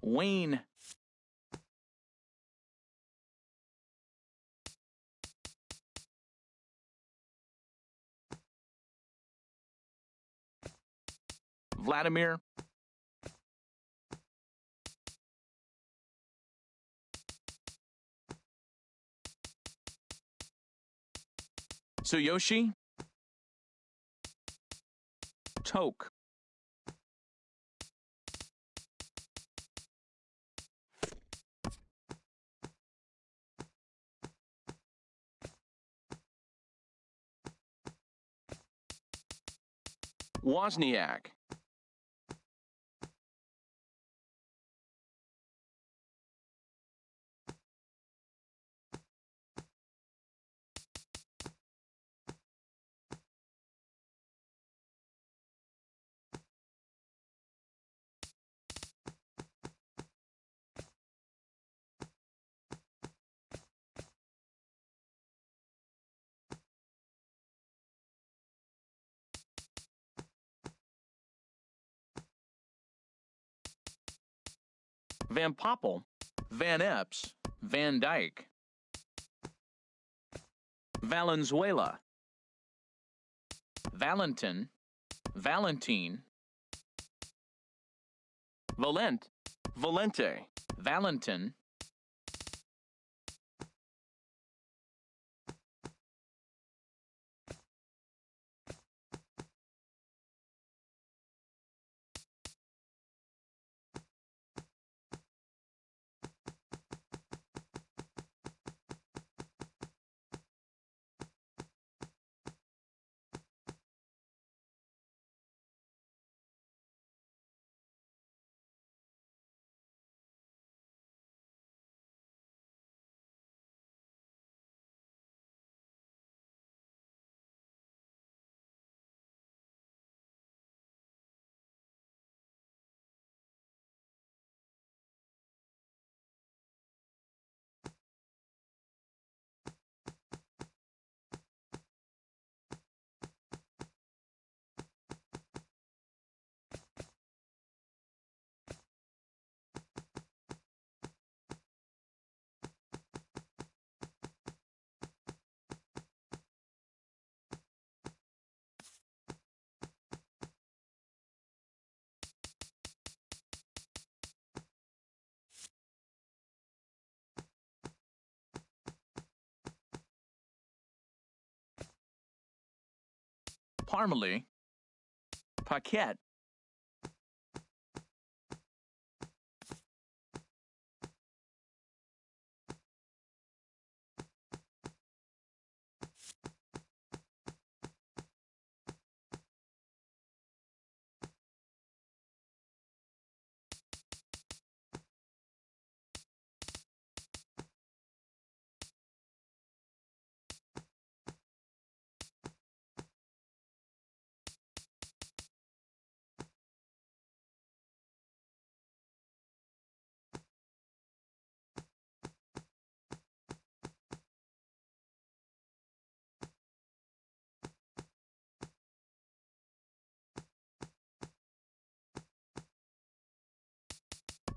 Wayne. Vladimir. Tsuyoshi. Toke. Wozniak. Van Poppel. Van Epps. Van Dyke. Valenzuela. Valentin. Valentine. Valent. Valente. Valentin. Parmalee. Paquette.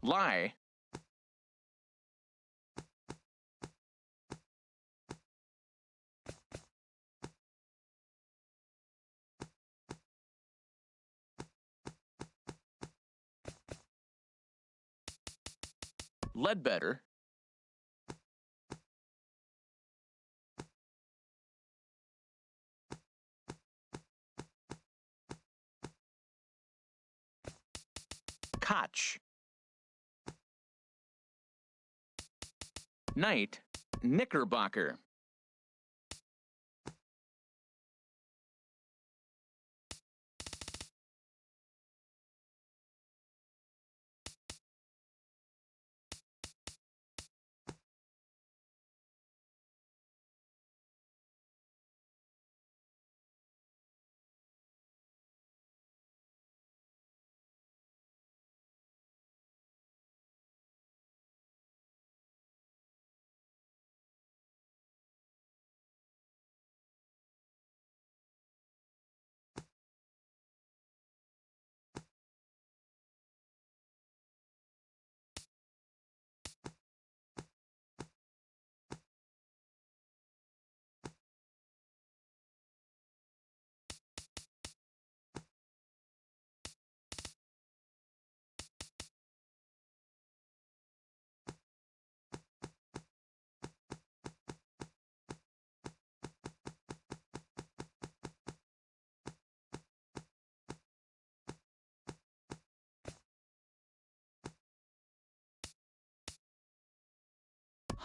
Lie. Ledbetter. Koch. Knight. Knickerbocker.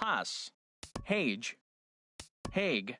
Haas, Hage, Hague.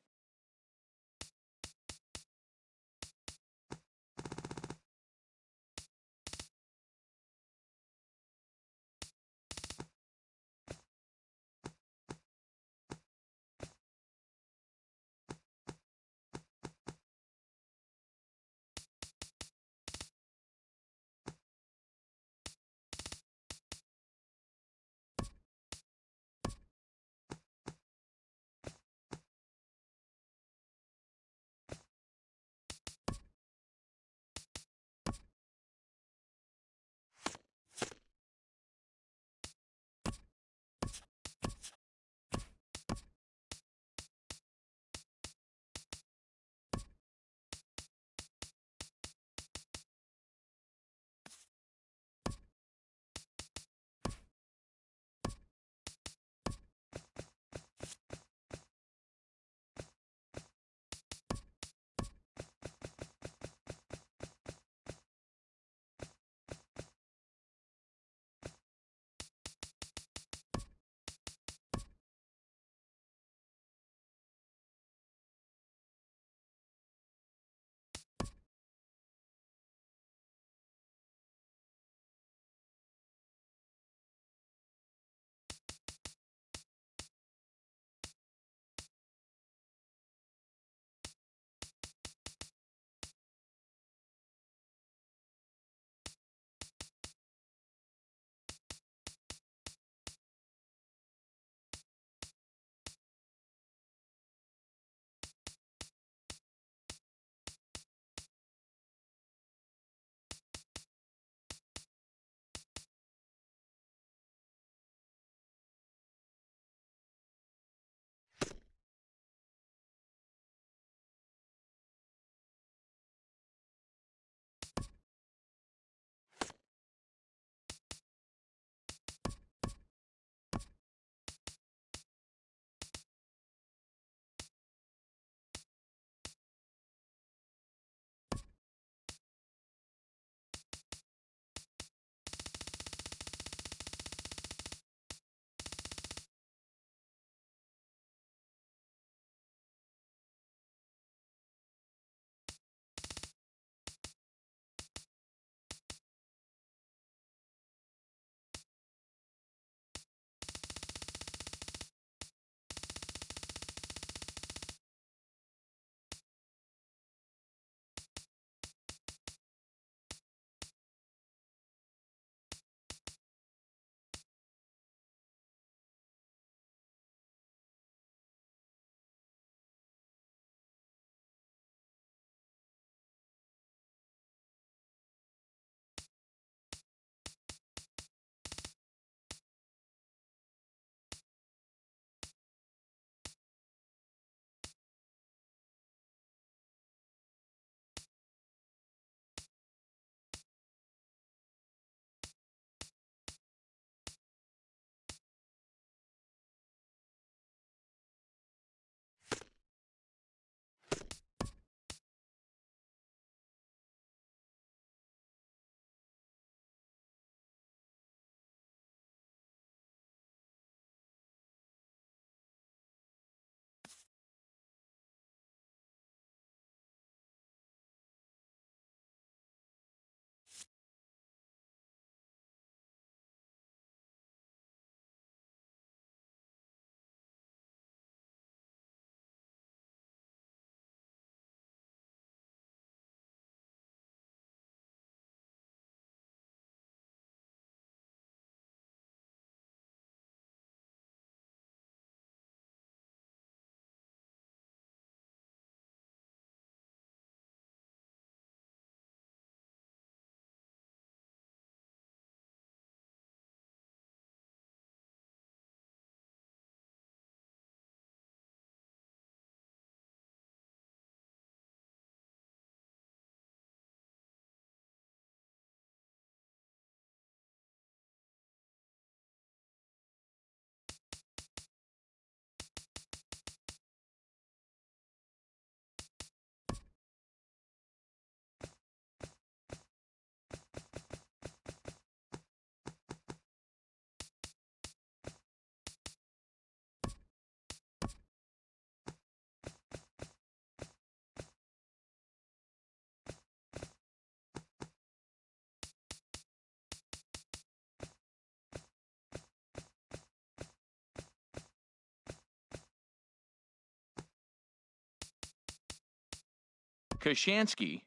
Kashansky,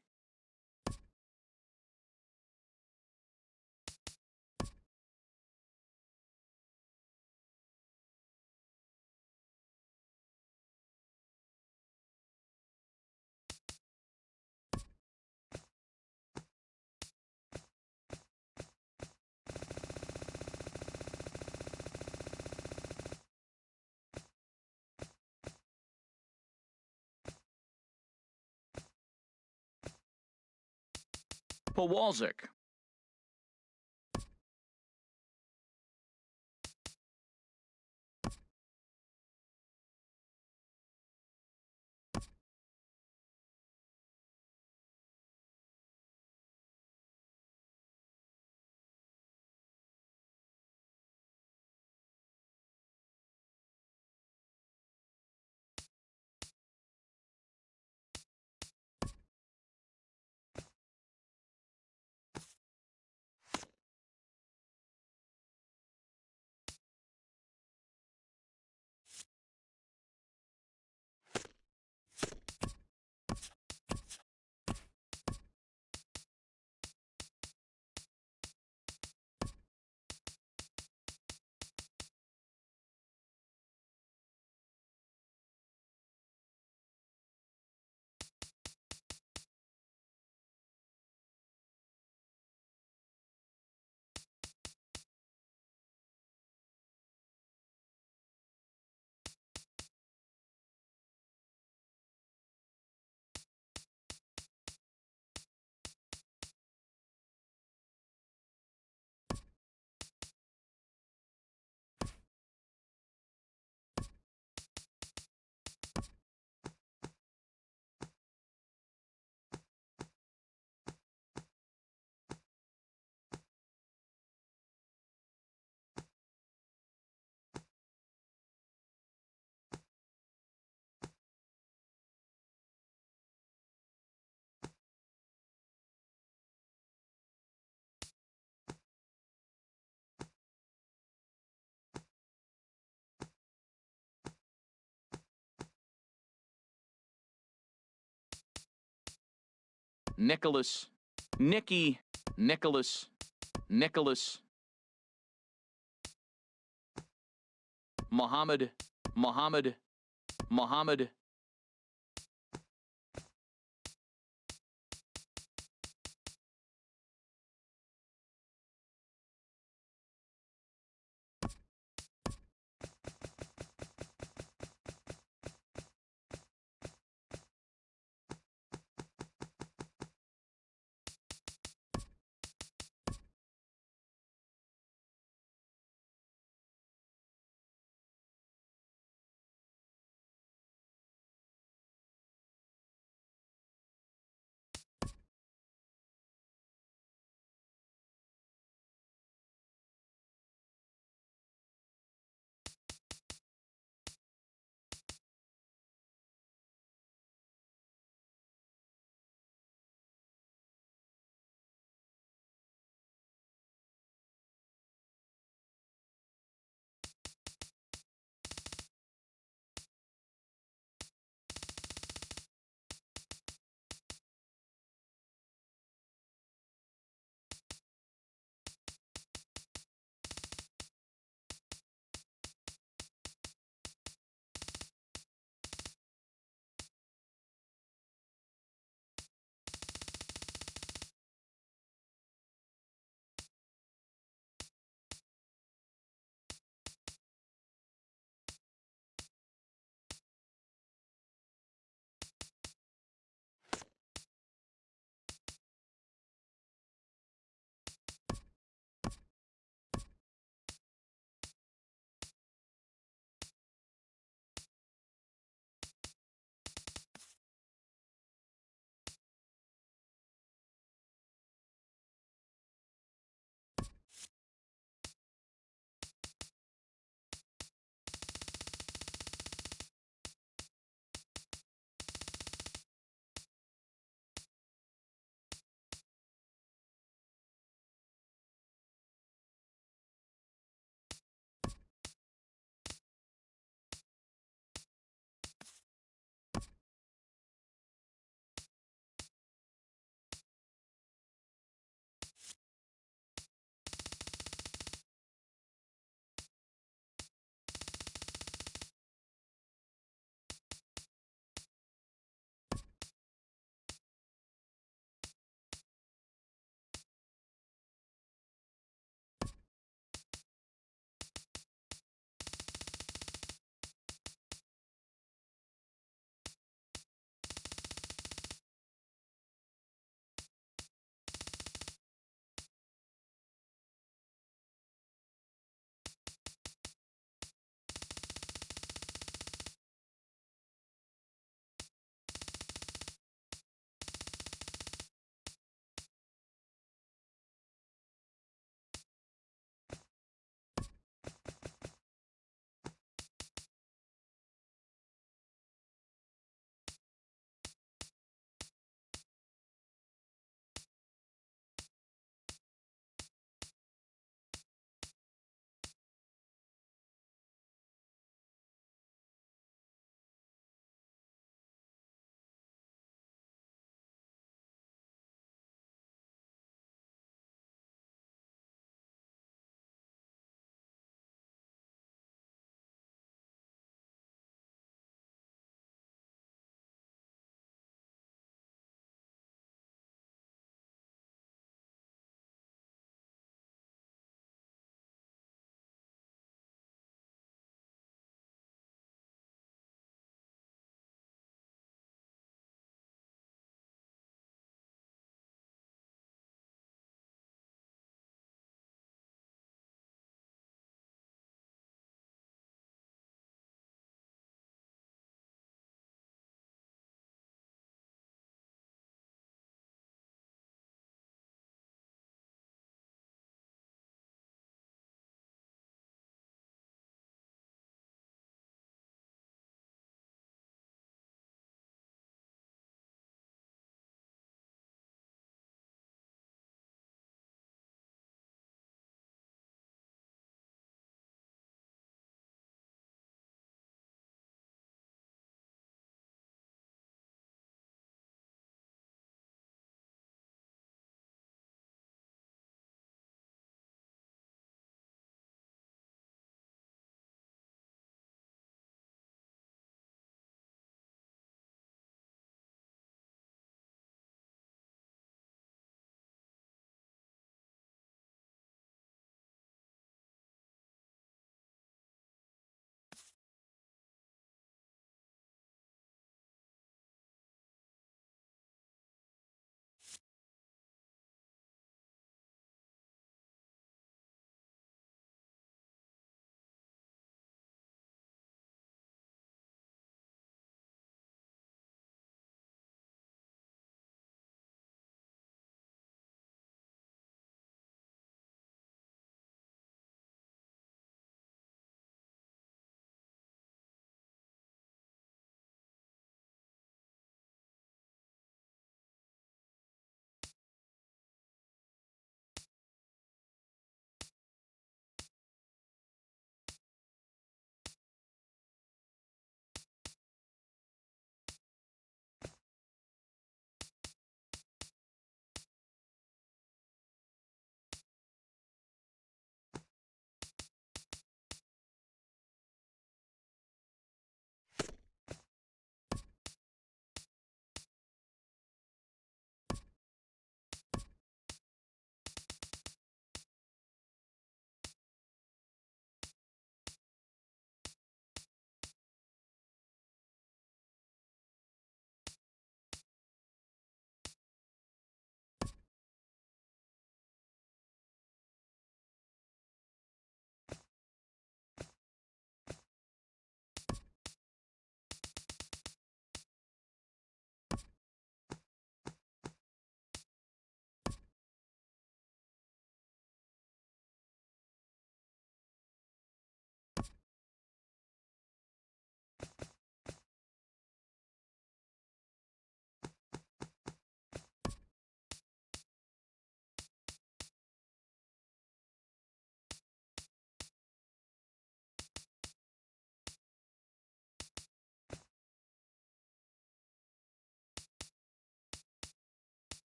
Powalczyk, Nicholas, Nicky, Nicholas, Nicholas, Muhammad, Muhammad, Muhammad,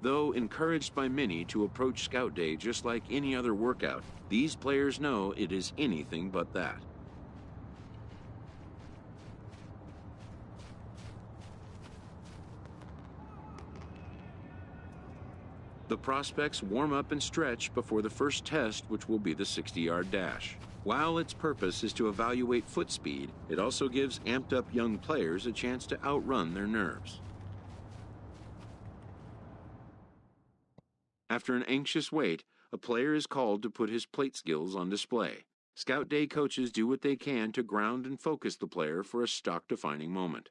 Though encouraged by many to approach Scout Day just like any other workout, these players know it is anything but that. The prospects warm up and stretch before the first test, which will be the 60-yard dash. While its purpose is to evaluate foot speed, it also gives amped-up young players a chance to outrun their nerves. After an anxious wait, a player is called to put his plate skills on display. Scout Day coaches do what they can to ground and focus the player for a stock-defining moment.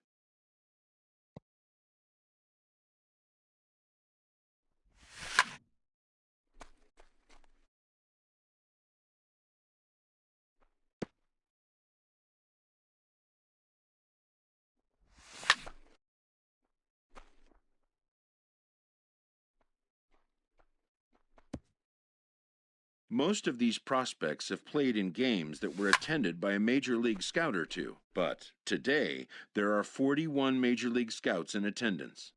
Most of these prospects have played in games that were attended by a Major League Scout or two, but today there are 41 Major League Scouts in attendance.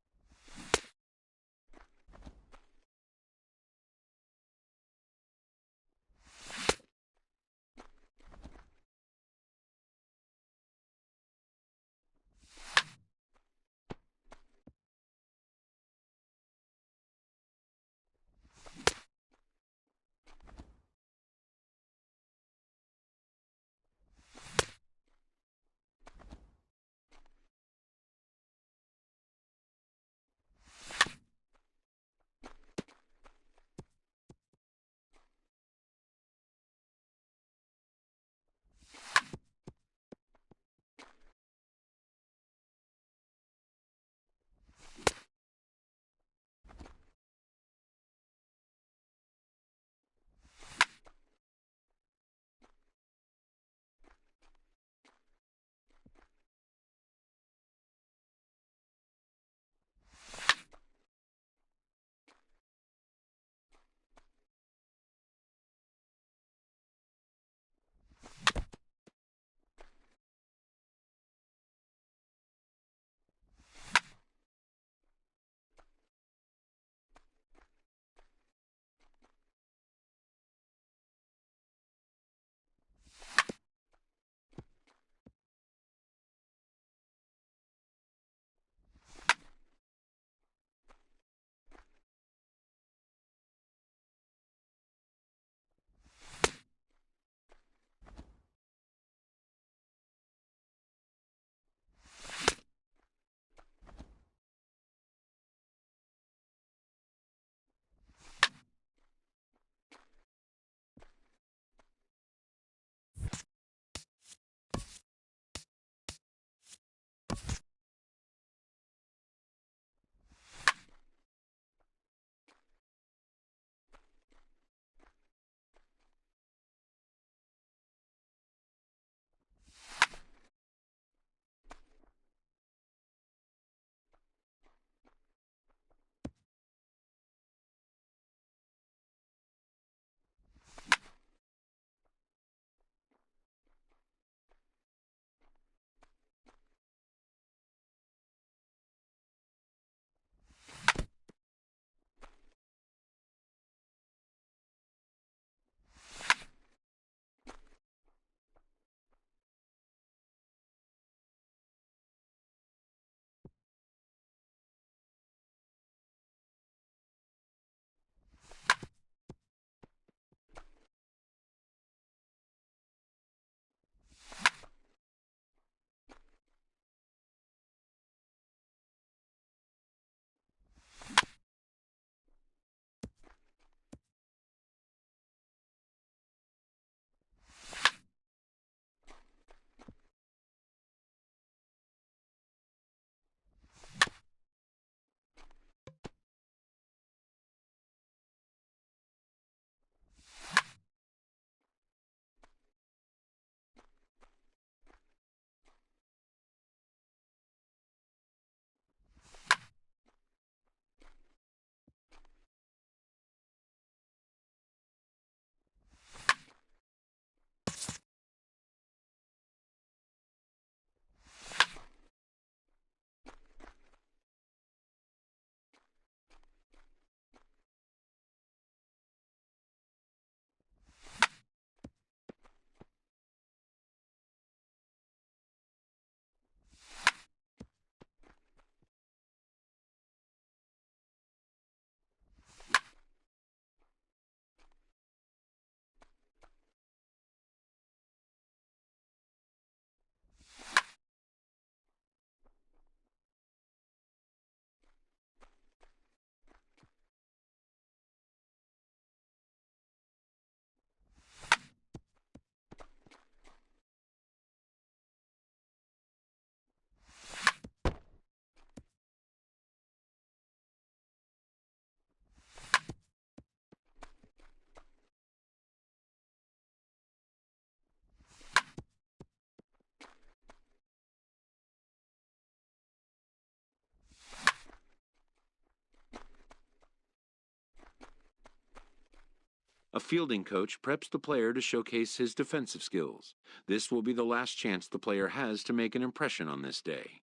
A fielding coach preps the player to showcase his defensive skills. This will be the last chance the player has to make an impression on this day.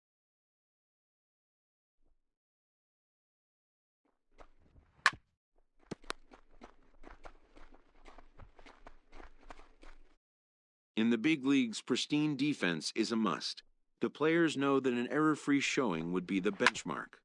In the big leagues, pristine defense is a must. The players know that an error-free showing would be the benchmark.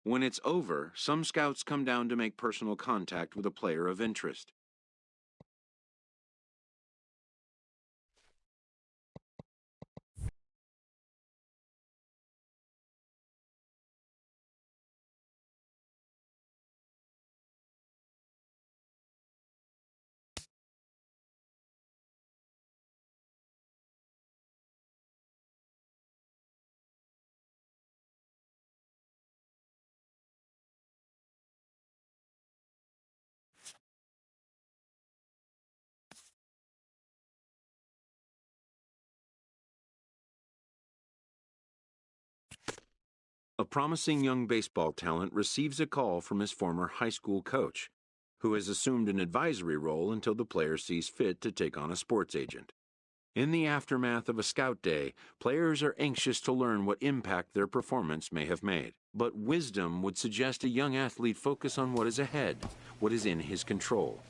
When it's over, some scouts come down to make personal contact with a player of interest. A promising young baseball talent receives a call from his former high school coach, who has assumed an advisory role until the player sees fit to take on a sports agent. In the aftermath of a scout day, players are anxious to learn what impact their performance may have made. But wisdom would suggest a young athlete focus on what is ahead, what is in his control.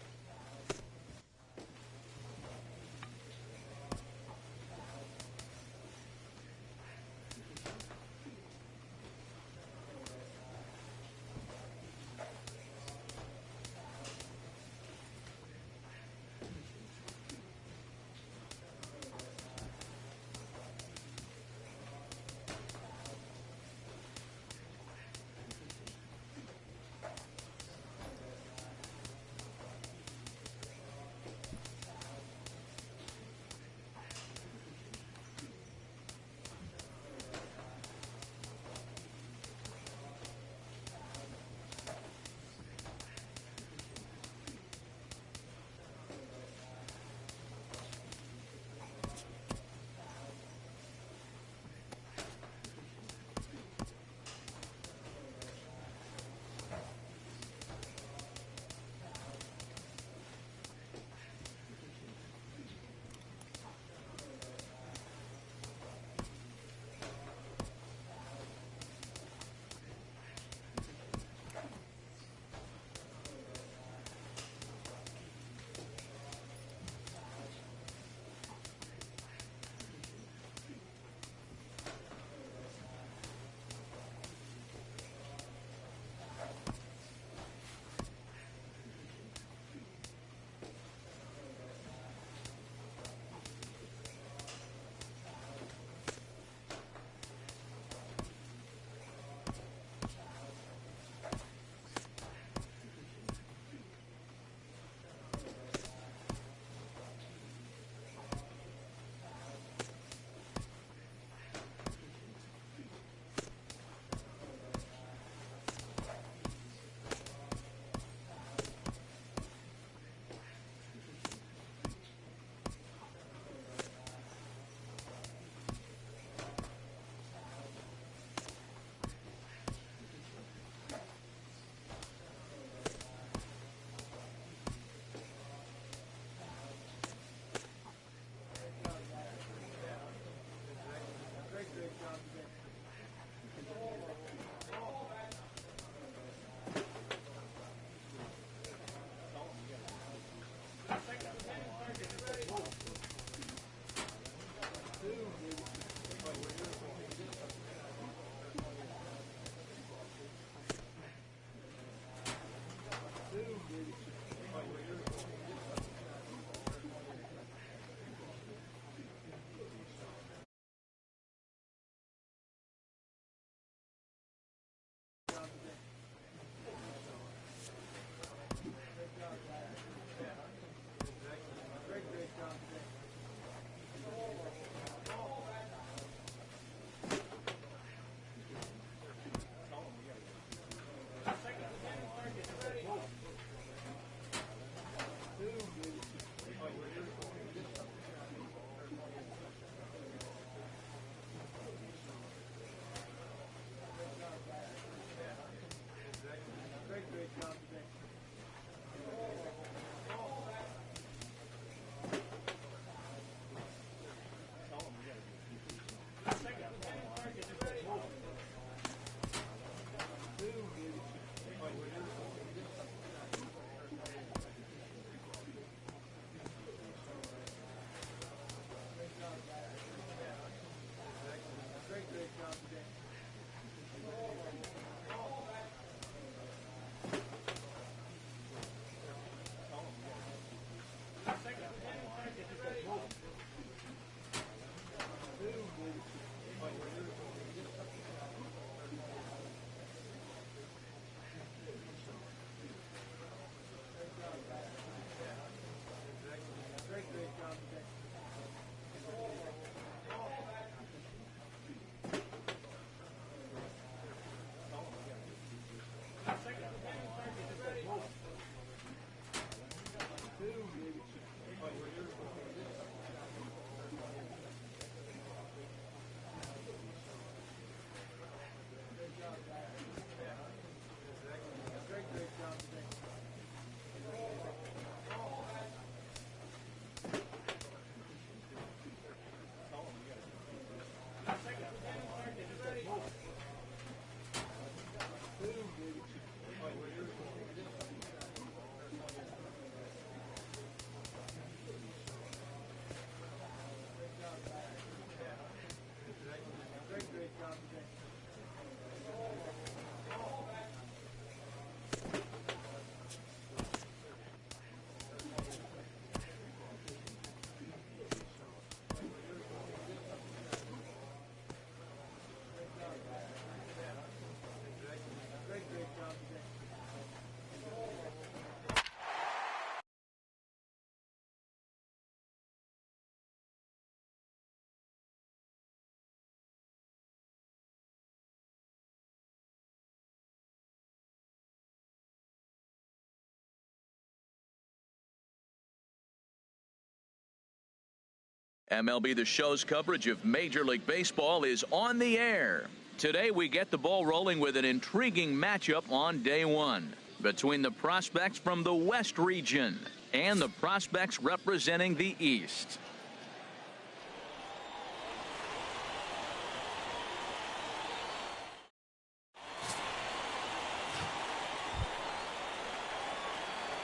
MLB The Show's coverage of Major League Baseball is on the air. Today we get the ball rolling with an intriguing matchup on day one between the prospects from the West region and the prospects representing the East.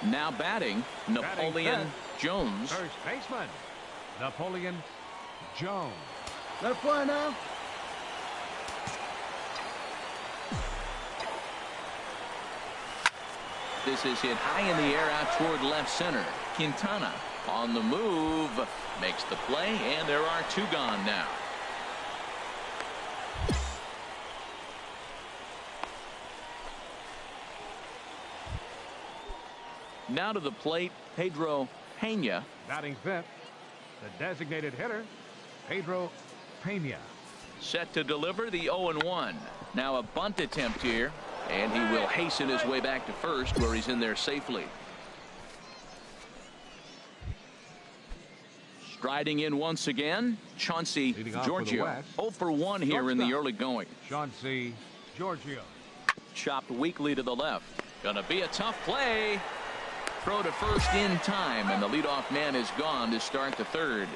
Now batting, Napoleon Jones. First baseman, Napoleon Jones. Let it fly now. This is hit high in the air out toward left center. Quintana on the move, makes the play, and there are two gone now. Now to the plate, Pedro Pena. Batting fifth, the designated hitter, Pedro Pena. Set to deliver the 0-1. Now a bunt attempt here, and he will hasten his way back to first where he's in there safely. Striding in once again, Chauncey Giorgio. 0 for 1 here in the early going. Chauncey Giorgio. Chopped weakly to the left. Gonna be a tough play. Throw to first in time, and the leadoff man is gone to start the third.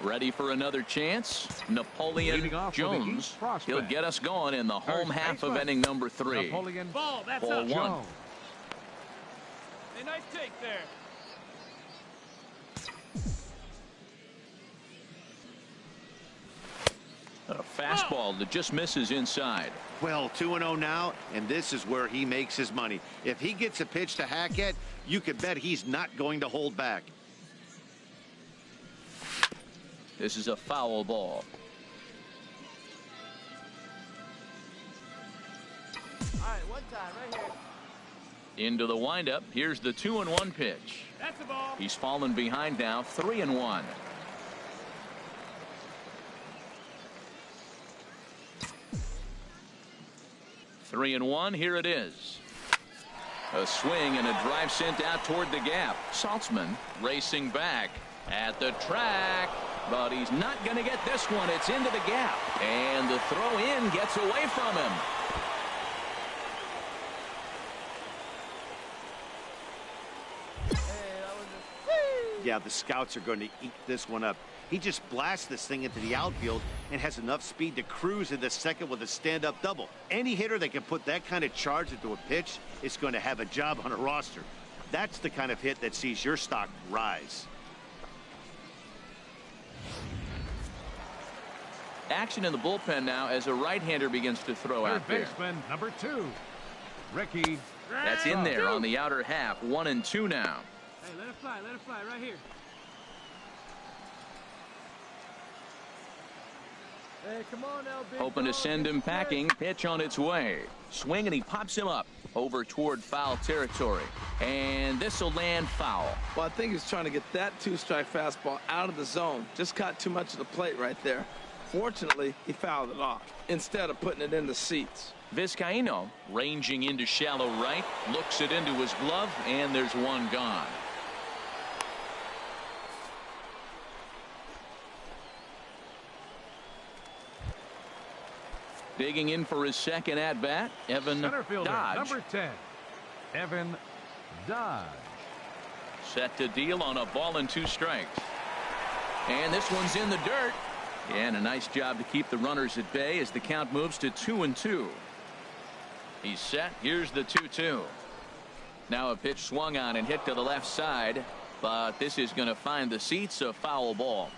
Ready for another chance? Napoleon Jones. He'll get us going in the home half of inning number 3. Napoleon Ball, that's Ball up. 1. Jones. Hey, nice take there. A fastball that just misses inside. Well, 2-0 now, and this is where he makes his money. If he gets a pitch to Hackett, you can bet he's not going to hold back. This is a foul ball. All right, one time right here. Into the windup. Here's the 2-1 pitch. That's the ball. He's fallen behind now, 3-1. Three and 1. Here it is. A swing and a drive sent out toward the gap. Saltzman racing back at the track, but he's not going to get this one. It's into the gap, and the throw in gets away from him. Yeah, the scouts are going to eat this one up. He just blasts this thing into the outfield and has enough speed to cruise into second with a stand-up double. Any hitter that can put that kind of charge into a pitch is going to have a job on a roster. That's the kind of hit that sees your stock rise. Action in the bullpen now as a right-hander begins to throw Third out there. baseman, number 2, Ricky. That's in there on the outer half. 1 and 2 now. Hey, let it fly right here. Hey, come on now, big Hoping to dog. send him packing. Pitch on its way. Swing, and he pops him up over toward foul territory. And this will land foul. Well, I think he's trying to get that two-strike fastball out of the zone. Just caught too much of the plate right there. Fortunately, he fouled it off instead of putting it in the seats. Vizcaino ranging into shallow right, looks it into his glove, and there's one gone. Digging in for his second at-bat, Evan Center fielder, Dodge. number 10, Evan Dodge. Set to deal on a ball and 2 strikes. And this one's in the dirt. And a nice job to keep the runners at bay as the count moves to 2-2. He's set. Here's the 2-2. Now a pitch swung on and hit to the left side, but this is going to find the seats, a foul ball.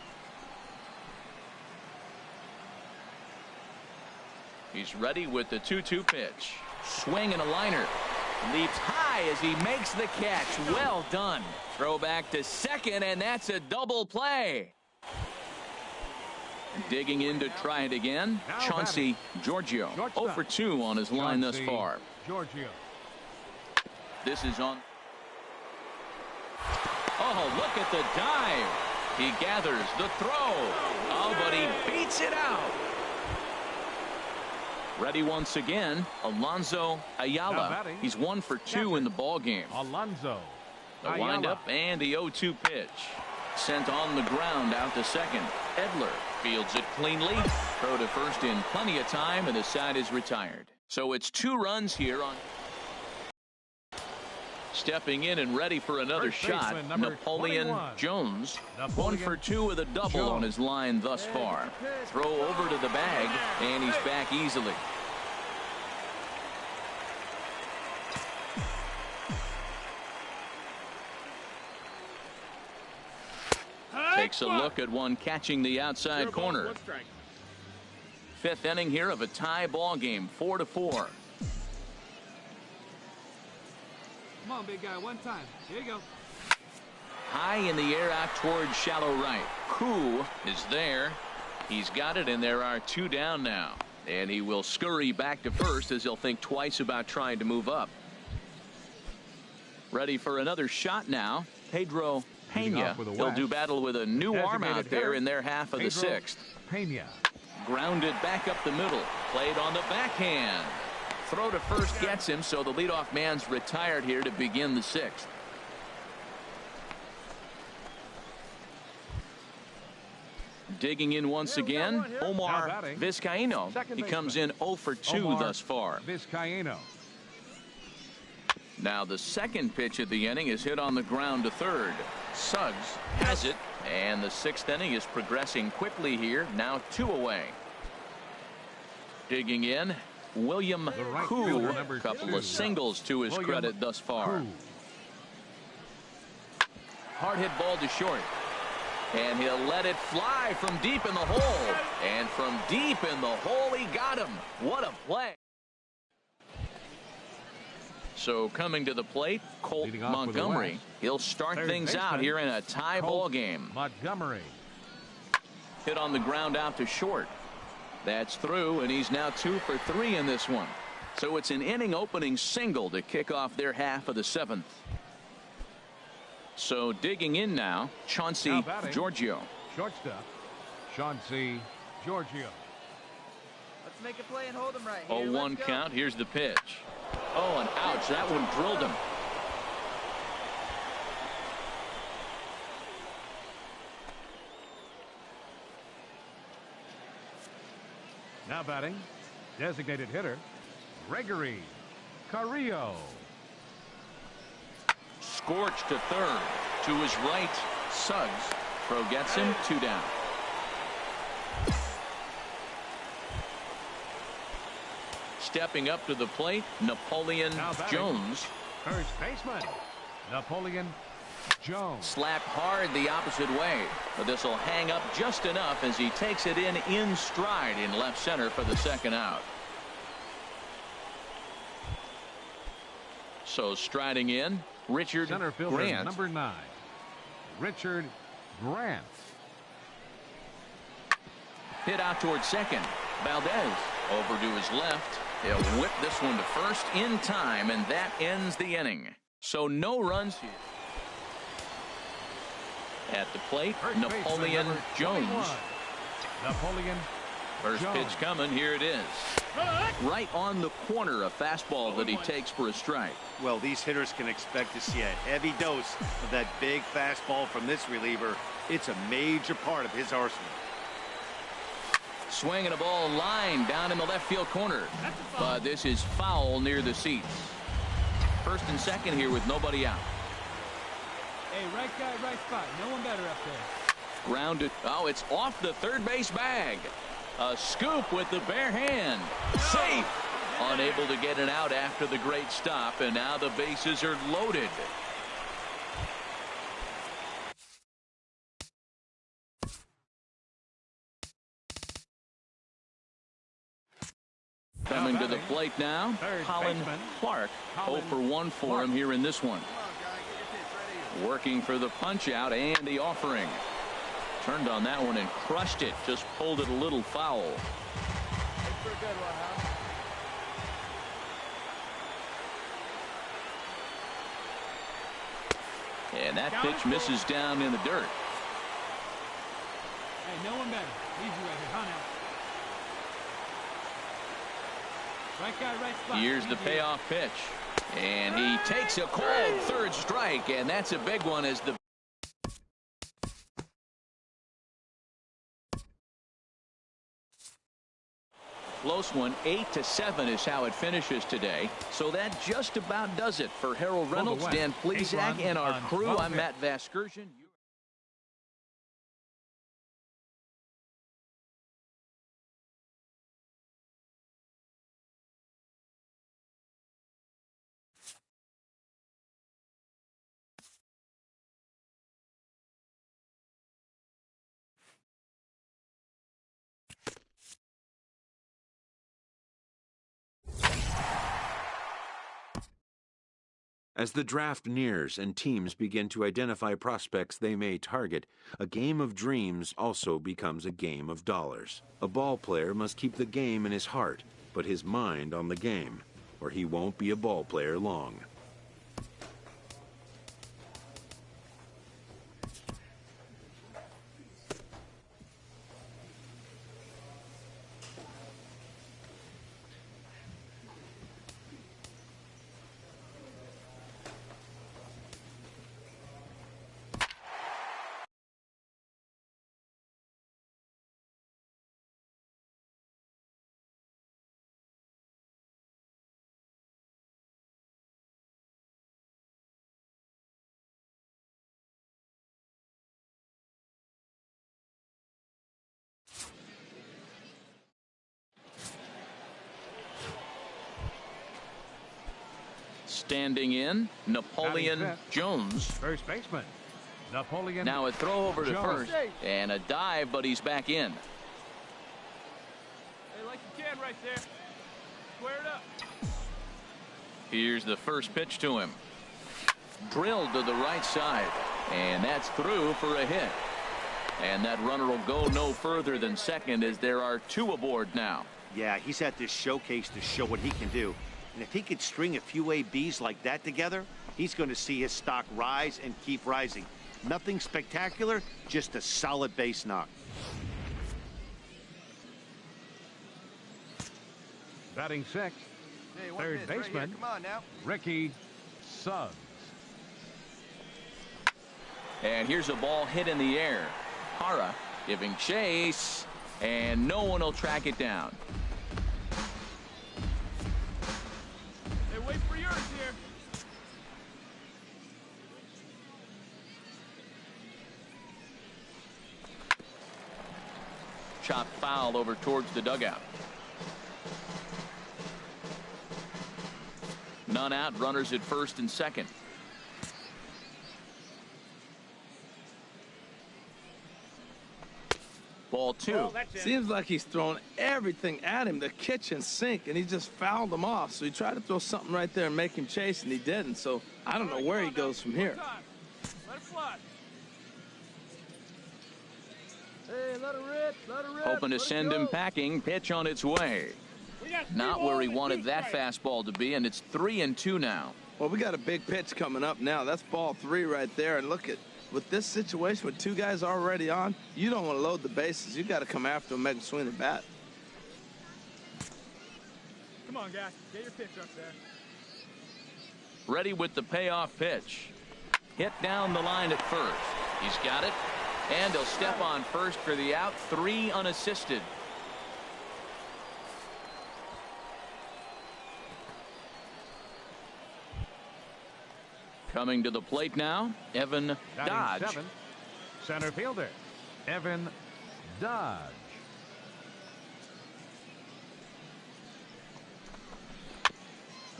He's ready with the 2-2 pitch. Swing and a liner. Leaps high as he makes the catch. Well done. Throw back to second, and that's a double play. Digging in to try it again, Now Chauncey Giorgio. 0 for 2 on his line thus Chauncey far. Giorgio. This is on. Oh, look at the dive. He gathers the throw. Oh, but he beats it out. Ready once again, Alonso Now Ayala. batting. He's 1 for 2 in the ball game. Alonso The Ayala. windup and the 0-2 pitch. Sent on the ground out to second. Edler fields it cleanly. Throw to first in plenty of time, and the side is retired. So it's 2 runs here on. Stepping in and ready for another shot, Napoleon 21. Jones. Napoleon 1 for 2 with a double on his line thus far. Throw over to the bag, and he's back easily. Takes a look at one catching the outside corner. 5th inning here of a tie ball game, 4-4. Come on, big guy, one time. Here you go. High in the air out towards shallow right. Koo is there. He's got it, and there are 2 down now. And he will scurry back to first as he'll think twice about trying to move up. Ready for another shot now. Pedro Pena. He'll do battle with a new arm out there in their half of the 6th. Pena. Grounded back up the middle. Played on the backhand. Throw to first gets him, so the leadoff man's retired here to begin the 6th. Digging in once again, Omar Vizcaino. He comes in 0 for 2 thus far. Vizcaino. Now the second pitch of the inning is hit on the ground to third. Suggs has it, and the 6th inning is progressing quickly here. Now 2 away. Digging in, William Koo. A couple of singles to his credit thus far. Hard hit ball to short. And he'll let it fly from deep in the hole. And from deep in the hole, he got him. What a play. So coming to the plate, Colt Montgomery. He'll start things out here in a tie ball game. Montgomery. Hit on the ground out to short. That's through, and he's now 2 for 3 in this one. So it's an inning opening single to kick off their half of the 7th. So digging in now, Chauncey Giorgio. Shortstop, Chauncey Giorgio. Let's make a play and hold him right here. 0-1 count. Here's the pitch. Oh, and ouch. That one drilled him. Now batting, designated hitter, Gregory Carrillo. Scorched to third. To his right, Suggs. Throw gets him, 2 down. Stepping up to the plate, Napoleon Jones. First baseman, Napoleon Jones. Slapped hard the opposite way, but this will hang up just enough as he takes it in stride in left center for the 2nd out. So striding in, Richard Center fielder, Grant. number 9, Richard Grant. Hit out towards second. Valdez over to his left. He'll whip this one to first in time, and that ends the inning. So no runs here. At the plate, Napoleon Jones. Napoleon First Jones. pitch coming. Here it is. Right on the corner, a fastball that he takes for a strike. Well, these hitters can expect to see a heavy dose of that big fastball from this reliever. It's a major part of his arsenal. Swinging a ball line down in the left field corner. But this is foul near the seats. First and second here with nobody out. Hey, right guy, right spot. No one better up there. Grounded. Oh, it's off the third base bag. A scoop with the bare hand. Safe. Unable to get it out after the great stop, and now the bases are loaded. Coming to the plate now, Colin Clark. 0 for 1 for him here in this one. Working for the punch out and the offering. Turned on that one and crushed it. Just pulled it a little foul. And that pitch misses down in the dirt. Hey, no one better. Easy right here, huh now? Right guy, right spot. Here's the payoff pitch. And he takes a cold third strike, and that's a big one as the close one. 8-7 is how it finishes today. So that just about does it for Harold Reynolds, Dan Plesac, and our crew. I'm Matt Vasgersian. As the draft nears and teams begin to identify prospects they may target, a game of dreams also becomes a game of dollars. A ball player must keep the game in his heart, but his mind on the game, or he won't be a ball player long. Standing in, Napoleon Jones. First baseman, Napoleon. Now a throw over to Jones. first, and a dive, but he's back in. Hey, like you can right there. Square it up. Here's the first pitch to him. Drilled to the right side, and that's through for a hit. And that runner will go no further than second as there are two aboard now. Yeah, he's at this showcase to show what he can do. And if he could string a few ABs like that together, he's going to see his stock rise and keep rising. Nothing spectacular, just a solid base knock. Batting sixth, Hey, third baseman, right. Come on now. Ricky Suggs. And here's a ball hit in the air. Hara giving chase, and no one will track it down. Hey, wait for yours here. Chop foul over towards the dugout. None out, runners at first and second. Ball two. Seems like he's thrown everything at him, the kitchen sink, and he just fouled him off. So he tried to throw something right there and make him chase, and he didn't. So I don't know where he goes from here. Let it fly. Hey, let it rip, let it rip. Hoping to send him packing. Pitch on its way. Not where he wanted that fastball to be, and it's 3-2 now. Well, we got a big pitch coming up now. That's ball three right there. And look at, with this situation with two guys already on, you don't want to load the bases. You got to come after him, make him swing the bat. Come on, guys. Get your pitch up there. Ready with the payoff pitch. Hit down the line at first. He's got it. And he'll step on first for the out. 3 unassisted. Coming to the plate now, Evan Dodge. Batting seventh, center fielder, Evan Dodge.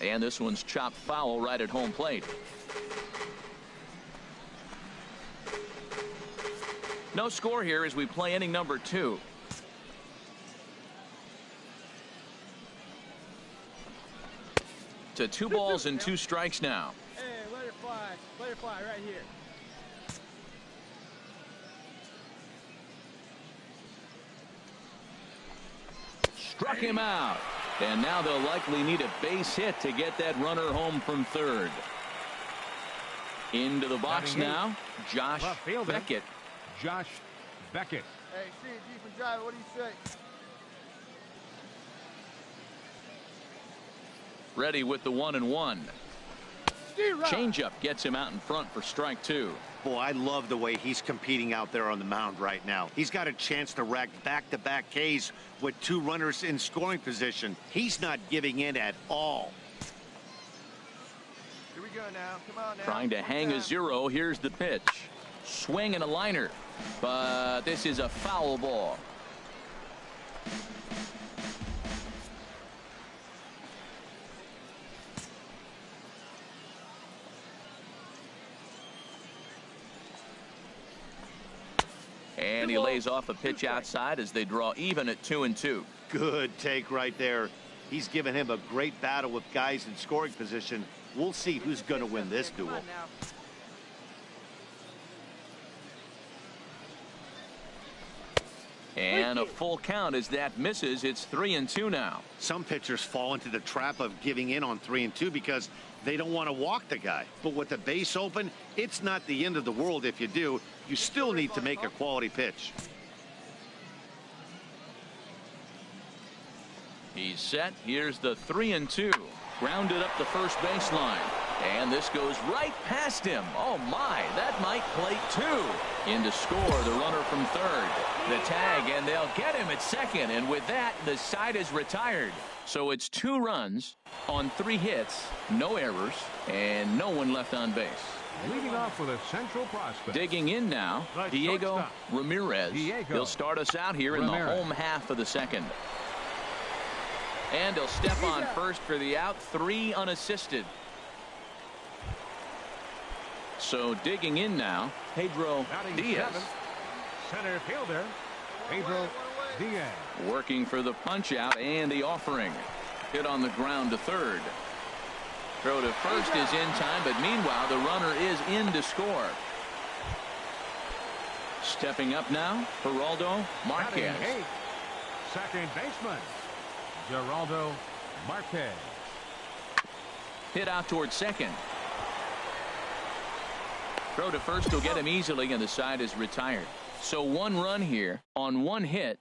And this one's chopped foul right at home plate. No score here as we play inning number 2. To 2 balls and 2 strikes now. Hey, let it fly. Let it fly right here. Struck him out. And now they'll likely need a base hit to get that runner home from third. Into the box now, Josh Left fielder, Beckett. Josh Beckett. Hey, see it deep and drive. What do you say? Ready with the 1-1. Changeup gets him out in front for strike 2. Boy, I love the way he's competing out there on the mound right now. He's got a chance to rack back-to-back Ks with 2 runners in scoring position. He's not giving in at all. Here we go now. Come on now. Trying to hang a 0. Here's the pitch. Swing and a liner. But this is a foul ball. And he lays off a pitch outside as they draw even at 2-2. Good take right there. He's given him a great battle with guys in scoring position. We'll see who's going to win this duel. And a full count as that misses. It's 3-2 now. Some pitchers fall into the trap of giving in on 3-2 because they don't want to walk the guy. But with the base open, it's not the end of the world if you do. You still need to make a quality pitch. He's set. Here's the 3-2. Grounded up the first baseline. And this goes right past him. Oh my, that might plate 2. In to score the runner from third. The tag, and they'll get him at second. And with that, the side is retired. So it's 2 runs on 3 hits, no errors, and no one left on base. Leading off with a central prospect. Digging in now, Diego Ramirez. He'll start us out here in the home half of the second. And he'll step on first for the out, 3 unassisted. So digging in now, Pedro Diaz. Center fielder, Pedro Diaz. Working for the punch out and the offering. Hit on the ground to third. Throw to first is in time, but meanwhile the runner is in to score. Stepping up now, Geraldo Marquez. Second baseman, Geraldo Marquez. Hit out towards second. Throw to first will get him easily, and the side is retired. So 1 run here on 1 hit.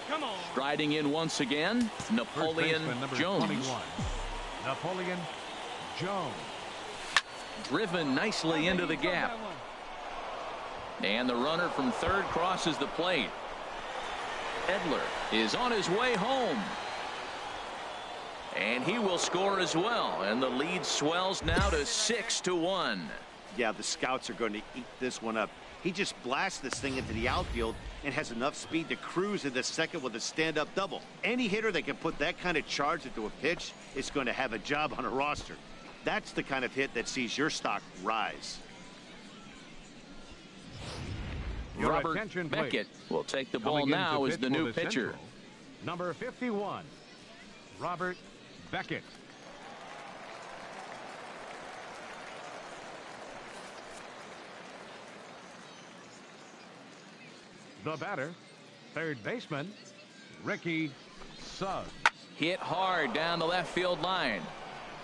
Come on. Striding in once again, Napoleon Jones. 21. Napoleon Jones. Driven nicely into the gap. And the runner from third crosses the plate. Edler is on his way home. And he will score as well. And the lead swells now to 6-1. Yeah, the scouts are going to eat this one up. He just blasts this thing into the outfield and has enough speed to cruise in the second with a stand-up double. Any hitter that can put that kind of charge into a pitch is going to have a job on a roster. That's the kind of hit that sees your stock rise. Robert Beckett will take the ball now as the new pitcher. Number 51, Robert Beckett. The batter, third baseman, Ricky Suggs. Hit hard down the left field line,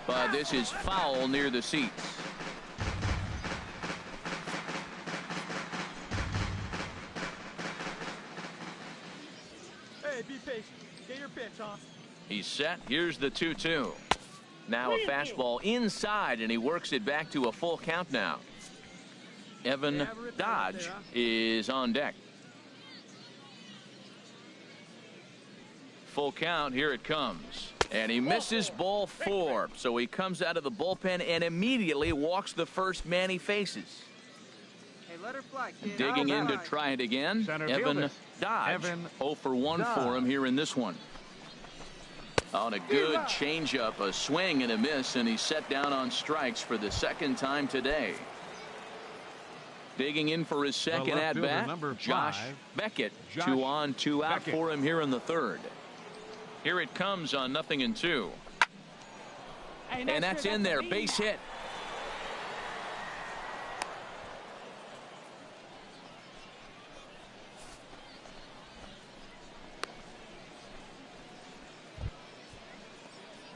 but this is foul near the seats. Hey, be patient. Get your pitch, huh? He's set. Here's the 2-2. Now a fastball inside, and he works it back to a full count now. Evan Dodge is on deck. Full count. Here it comes. And he misses ball 4. So he comes out of the bullpen and immediately walks the first man he faces. Hey, let her fly, kid. Digging in to try it again. Evan Dodge. 0 for 1 for him here in this one. On a good changeup, a swing and a miss, and he's set down on strikes for the second time today. Digging in for his second at bat, Josh Beckett. 2 on, 2 out for him here in the third. Here it comes on 0-2. And that's in there, base hit.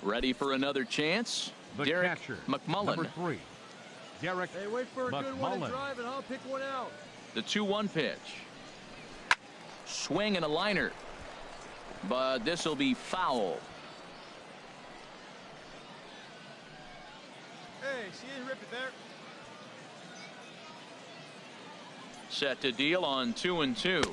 Ready for another chance? The Derek catcher, McMullen. Number 3, Derek Hey, wait for a good one and McMullen. drive, and I'll pick one out. The 2-1 pitch. Swing and a liner. But this will be foul. Hey, she didn't rip it there. Set to deal on 2-2.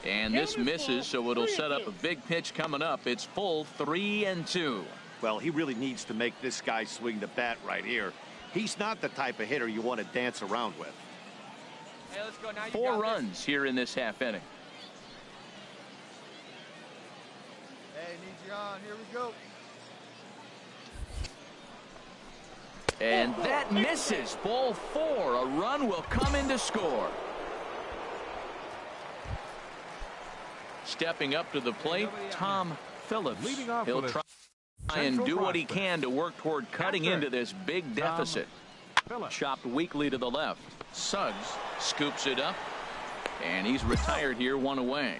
And this misses, so it'll set up a big pitch coming up. It's full 3-2. Well, he really needs to make this guy swing the bat right here. He's not the type of hitter you want to dance around with. Hey, let's go now. 4 runs here in this half inning. Hey, needs you on. Here we go. And that misses. Ball 4. A run will come in to score. Stepping up to the plate, Tom Phillips. He'll try and do what he can to work toward cutting into this big deficit. Chopped weakly to the left. Suggs scoops it up, and he's retired here, 1 away.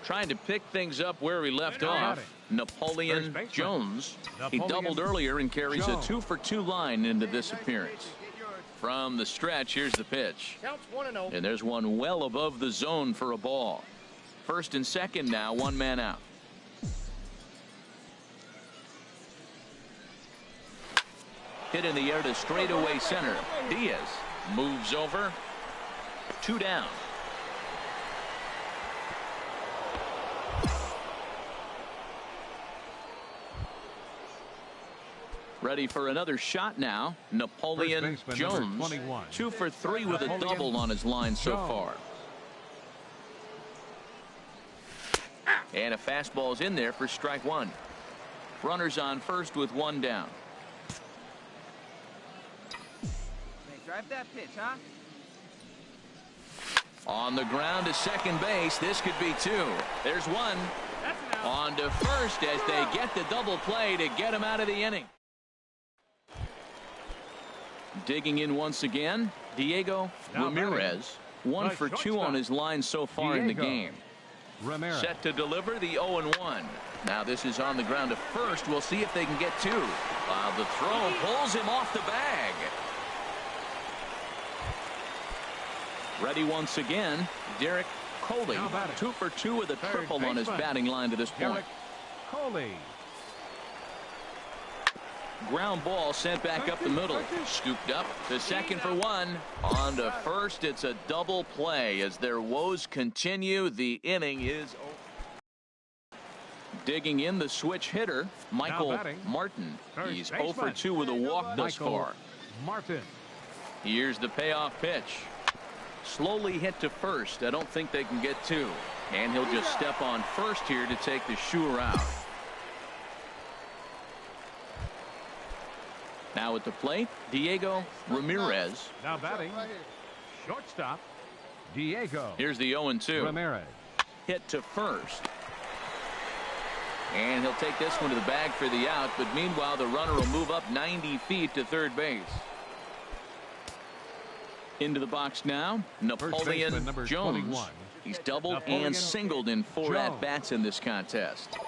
Trying to pick things up where he left off. Napoleon Jones. He doubled earlier and carries a 2-for-2 line into this appearance. From the stretch, here's the pitch. And there's one well above the zone for a ball. First and second now, 1 man out. Hit in the air to straightaway center. Diaz moves over. 2 down. Ready for another shot now. Napoleon Jones. 2 for 3 with a double on his line so far. And a fastball's in there for strike 1. Runners on first with 1 down. Drive that pitch, huh? On the ground to second base. This could be 2. There's 1. On to first as they get the double play to get him out of the inning. Digging in once again, Diego Ramirez. 1 for 2 on his line so far in the game. Set to deliver the 0-1. Now this is on the ground to first. We'll see if they can get 2. While the throw pulls him off the bag. Ready once again, Derek Coley. 2 for 2 with a triple on his batting line to this point. Coley. Ground ball sent back up the middle. Scooped up to second for 1. On to first. It's a double play as their woes continue. The inning is over. Digging in the switch hitter, Michael Martin. He's 0 for 2 with a walk thus far. Here's the payoff pitch. Slowly hit to first. I don't think they can get 2. And he'll just step on first here to take the sure out. Now at the plate, Diego Ramirez. Now batting, shortstop, Diego. Here's the 0-2. Ramirez. Hit to first. And he'll take this one to the bag for the out, but meanwhile the runner will move up 90 feet to third base. Into the box now, Napoleon Jones. 21. He's doubled and singled in 4 at-bats in this contest.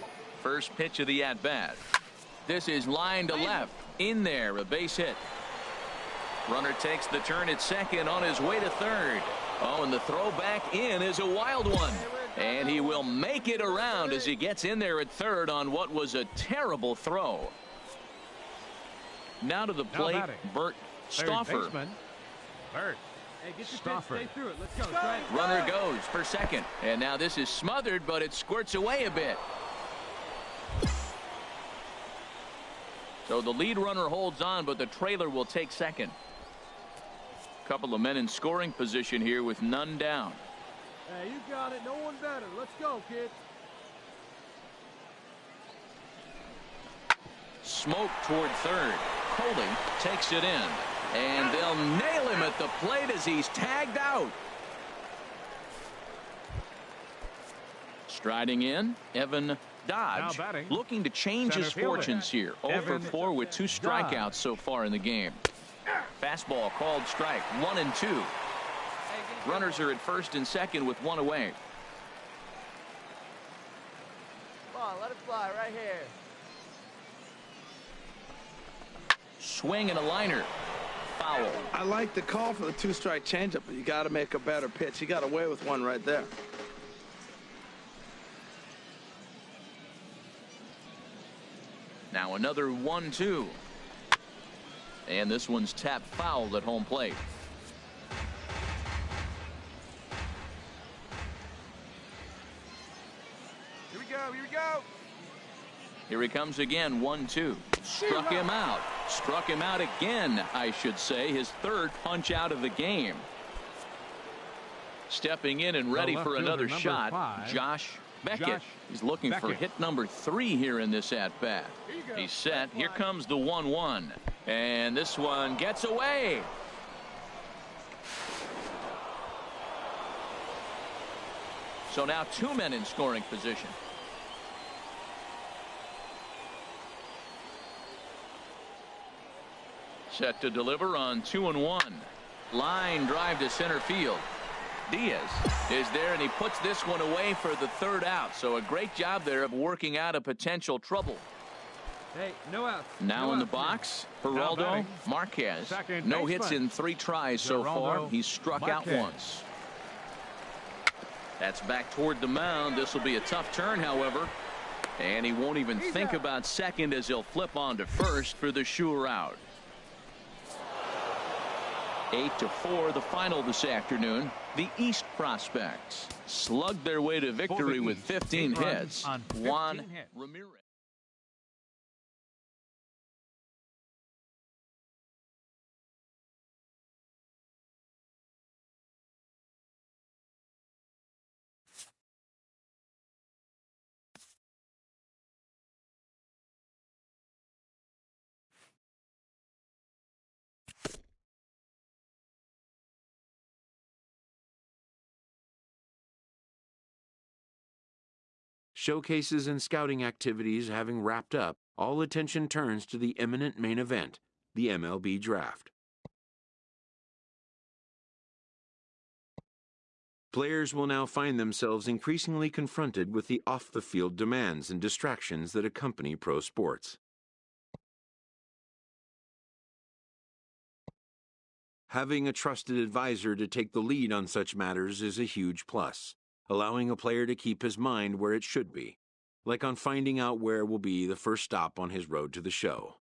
First pitch of the at-bat. This is line to left. In there, a base hit. Runner takes the turn at second on his way to third. Oh, and the throw back in is a wild one. And he will make it around as he gets in there at third on what was a terrible throw. Now to the plate, Bert Stauffer. Bert Stauffer. Runner goes for second. And now this is smothered, but it squirts away a bit. So the lead runner holds on, but the trailer will take second. Couple of men in scoring position here with none down. Hey, you got it. No one better. Let's go, kid. Smoke toward third. Coley takes it in. And they'll nail him at the plate as he's tagged out. Striding in, Evan Dodge, looking to change his fortunes here. 0 for 4 with 2 strikeouts so far in the game. Fastball called strike. 1-2. Runners are at first and second with 1 away. Come on, let it fly right here. Swing and a liner. Foul. I like the call for the 2-strike changeup, but you got to make a better pitch. He got away with one right there. Now another 1-2. And this one's tapped foul at home plate. Here we go. Here we go. Here he comes again. 1-2. Struck him out. Struck him out again, I should say. His third punch out of the game. Stepping in and ready for another shot, 5, Josh Beckett. He's looking for hit number 3 here in this at-bat. He's set. Here comes the 1-1. And this one gets away. So now 2 men in scoring position. Set to deliver on 2-1. Line drive to center field. Diaz is there, and he puts this one away for the third out. So a great job there of working out a potential trouble. Hey, no outs. Now no in the outs box, Now Geraldo batting. Marquez. Second No baseman. hits in 3 tries so far. Geraldo He's struck out Marquez. once. That's back toward the mound. This will be a tough turn, however. And he won't even think about second as he'll flip on to first for the sure out. 8-4 the final this afternoon. The East Prospects slugged their way to victory with 15 8 runs hits. on 15 Juan hits. Ramirez. Showcases and scouting activities having wrapped up, all attention turns to the imminent main event, the MLB Draft. Players will now find themselves increasingly confronted with the off-the-field demands and distractions that accompany pro sports. Having a trusted advisor to take the lead on such matters is a huge plus, allowing a player to keep his mind where it should be, like on finding out where will be the first stop on his road to the show.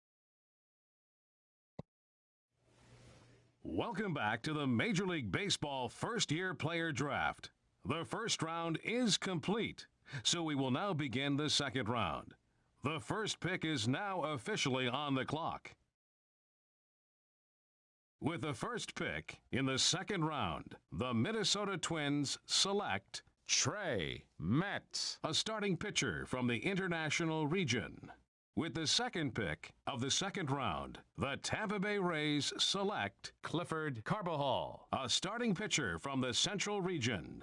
Welcome back to the Major League Baseball first-year player draft. The first round is complete, so we will now begin the second round. The first pick is now officially on the clock. With the first pick in the second round, the Minnesota Twins select Trey Metz, a starting pitcher from the International Region. With the second pick of the second round, the Tampa Bay Rays select Clifford Carbajal, a starting pitcher from the Central Region.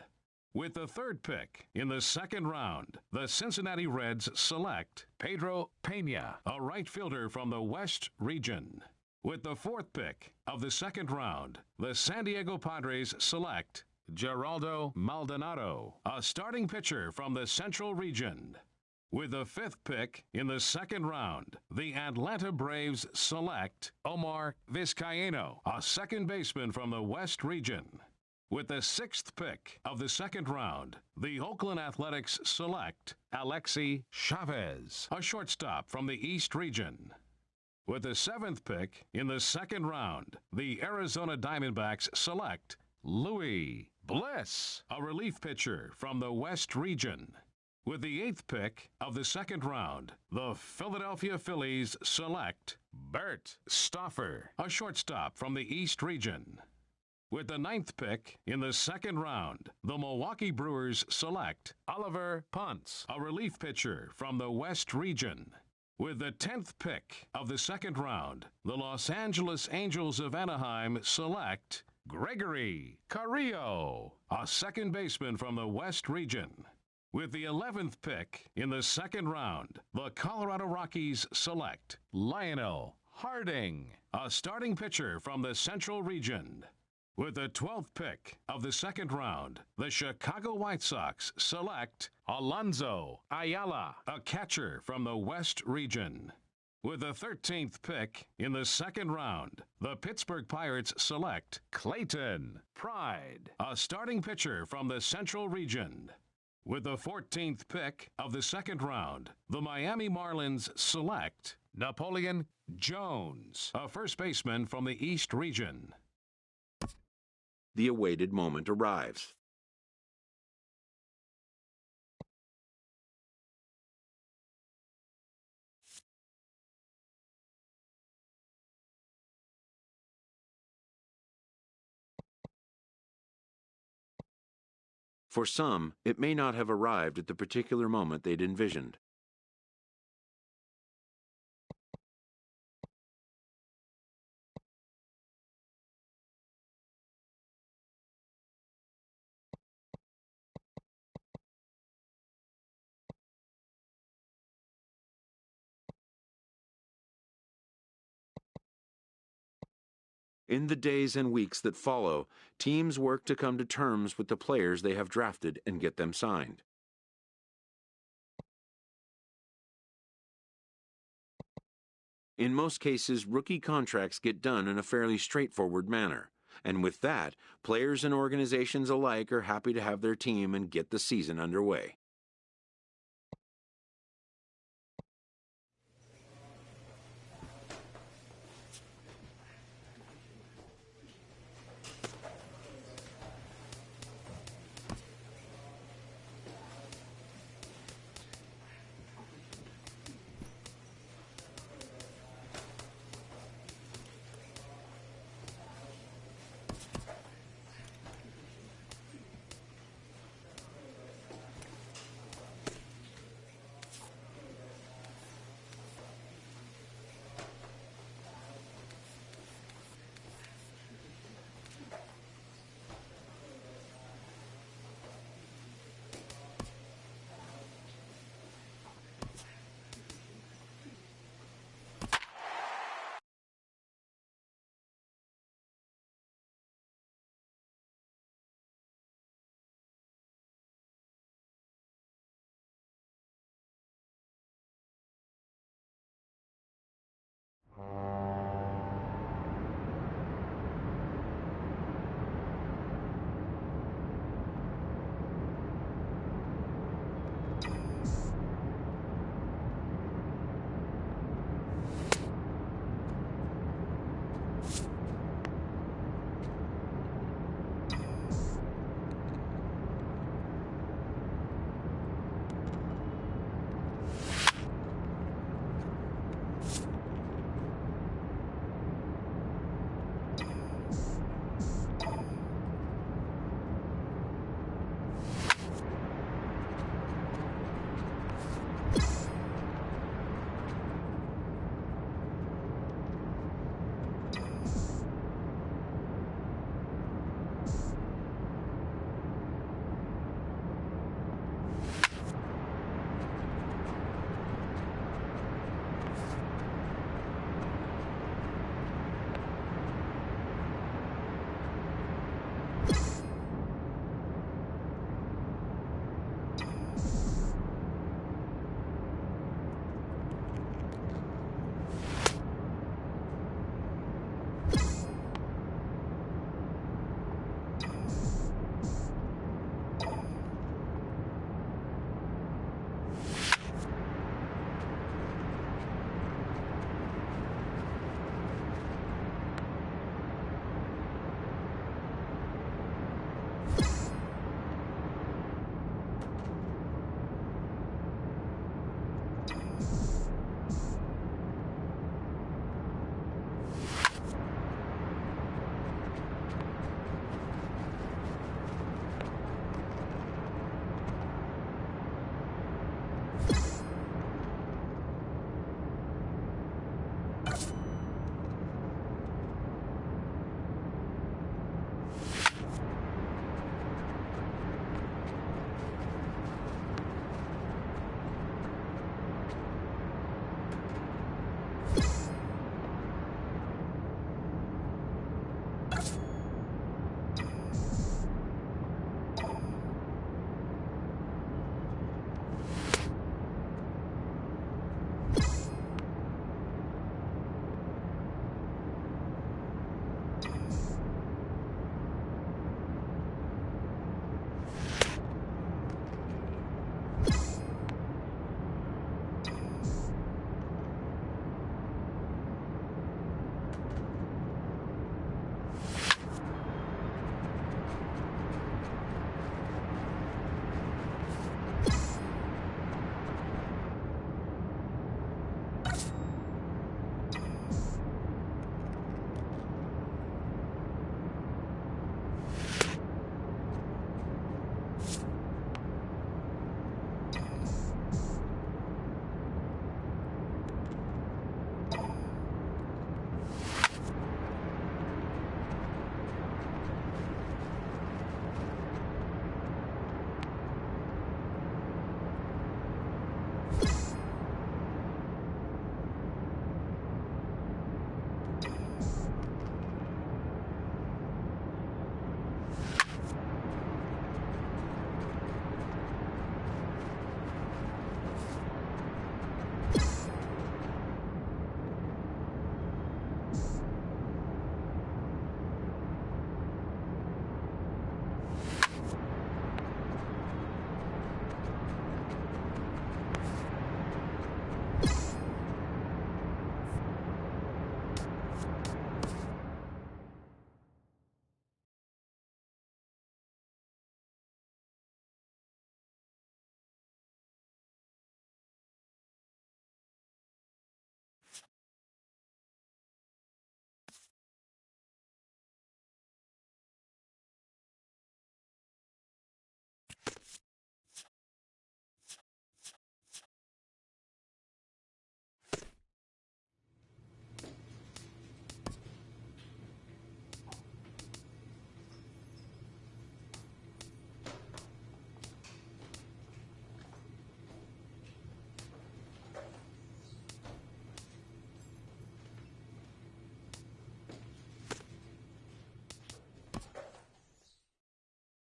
With the third pick in the second round, the Cincinnati Reds select Pedro Pena, a right fielder from the West Region. With the fourth pick of the second round, the San Diego Padres select Geraldo Maldonado, a starting pitcher from the Central Region. With the fifth pick in the second round, the Atlanta Braves select Omar Vizcaino, a second baseman from the West Region. With the sixth pick of the second round, the Oakland Athletics select Alexi Chavez, a shortstop from the East Region. With the seventh pick in the second round, the Arizona Diamondbacks select Louis Bliss, a relief pitcher from the West Region. With the eighth pick of the second round, the Philadelphia Phillies select Bert Stoffer, a shortstop from the East Region. With the ninth pick in the second round, the Milwaukee Brewers select Oliver Ponce, a relief pitcher from the West Region. With the 10th pick of the second round, the Los Angeles Angels of Anaheim select Gregory Carrillo, a second baseman from the West Region. With the 11th pick in the second round, the Colorado Rockies select Lionel Harding, a starting pitcher from the Central Region. With the 12th pick of the second round, the Chicago White Sox select Alonso Ayala, a catcher from the West Region. With the 13th pick in the second round, the Pittsburgh Pirates select Clayton Pride, a starting pitcher from the Central Region. With the 14th pick of the second round, the Miami Marlins select Napoleon Jones, a first baseman from the East region. The awaited moment arrives. For some, it may not have arrived at the particular moment they'd envisioned. In the days and weeks that follow, teams work to come to terms with the players they have drafted and get them signed. In most cases, rookie contracts get done in a fairly straightforward manner. And with that, players and organizations alike are happy to have their team and get the season underway.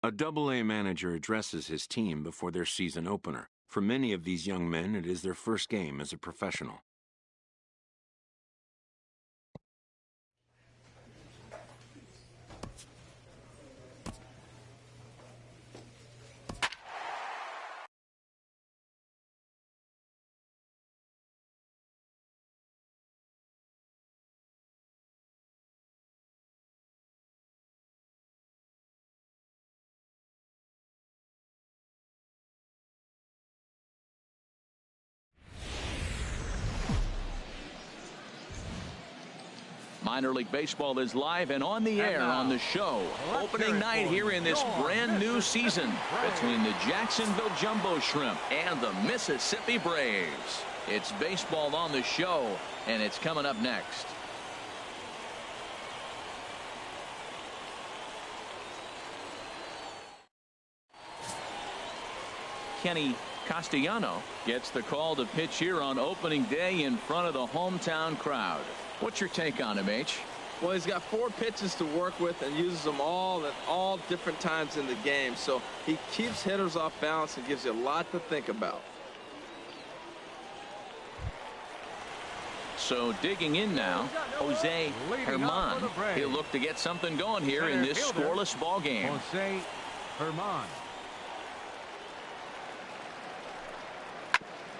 A Double-A manager addresses his team before their season opener. For many of these young men, it is their first game as a professional. Minor League Baseball is live and on the air on the show. Opening night here in this brand new season between the Jacksonville Jumbo Shrimp and the Mississippi Braves. It's baseball on the show, and it's coming up next. Kenny Castellano gets the call to pitch here on opening day in front of the hometown crowd. What's your take on him, H? Well, he's got 4 pitches to work with and uses them all at all different times in the game. So he keeps hitters off balance and gives you a lot to think about. So digging in now, Jose Herman. He'll look to get something going here in this scoreless ball game. Jose Herman.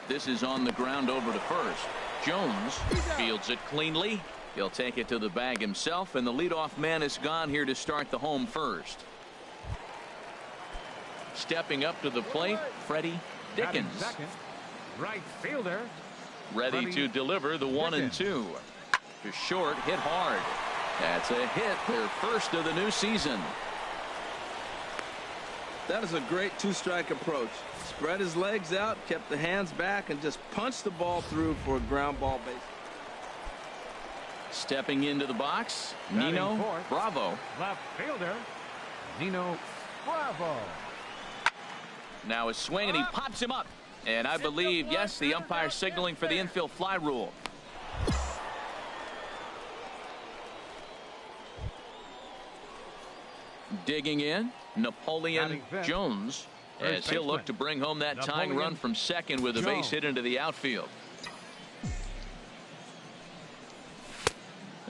This is on the ground over to first. Jones fields it cleanly. He'll take it to the bag himself, and the leadoff man is gone here to start the home first. Stepping up to the plate, Freddie Dickens. Second, right fielder. Ready to deliver the 1-2. To short, hit hard. That's a hit, their first of the new season. That is a great 2-strike approach. Spread his legs out, kept the hands back, and just punched the ball through for a ground ball base. Stepping into the box, Nino Bravo. Left fielder, Nino Bravo. Now a swing, and he pops him up. And I believe, yes, the umpire signaling for the infield fly rule. Digging in, Napoleon Jones, as he'll look to bring home that tying run from second with a base hit into the outfield.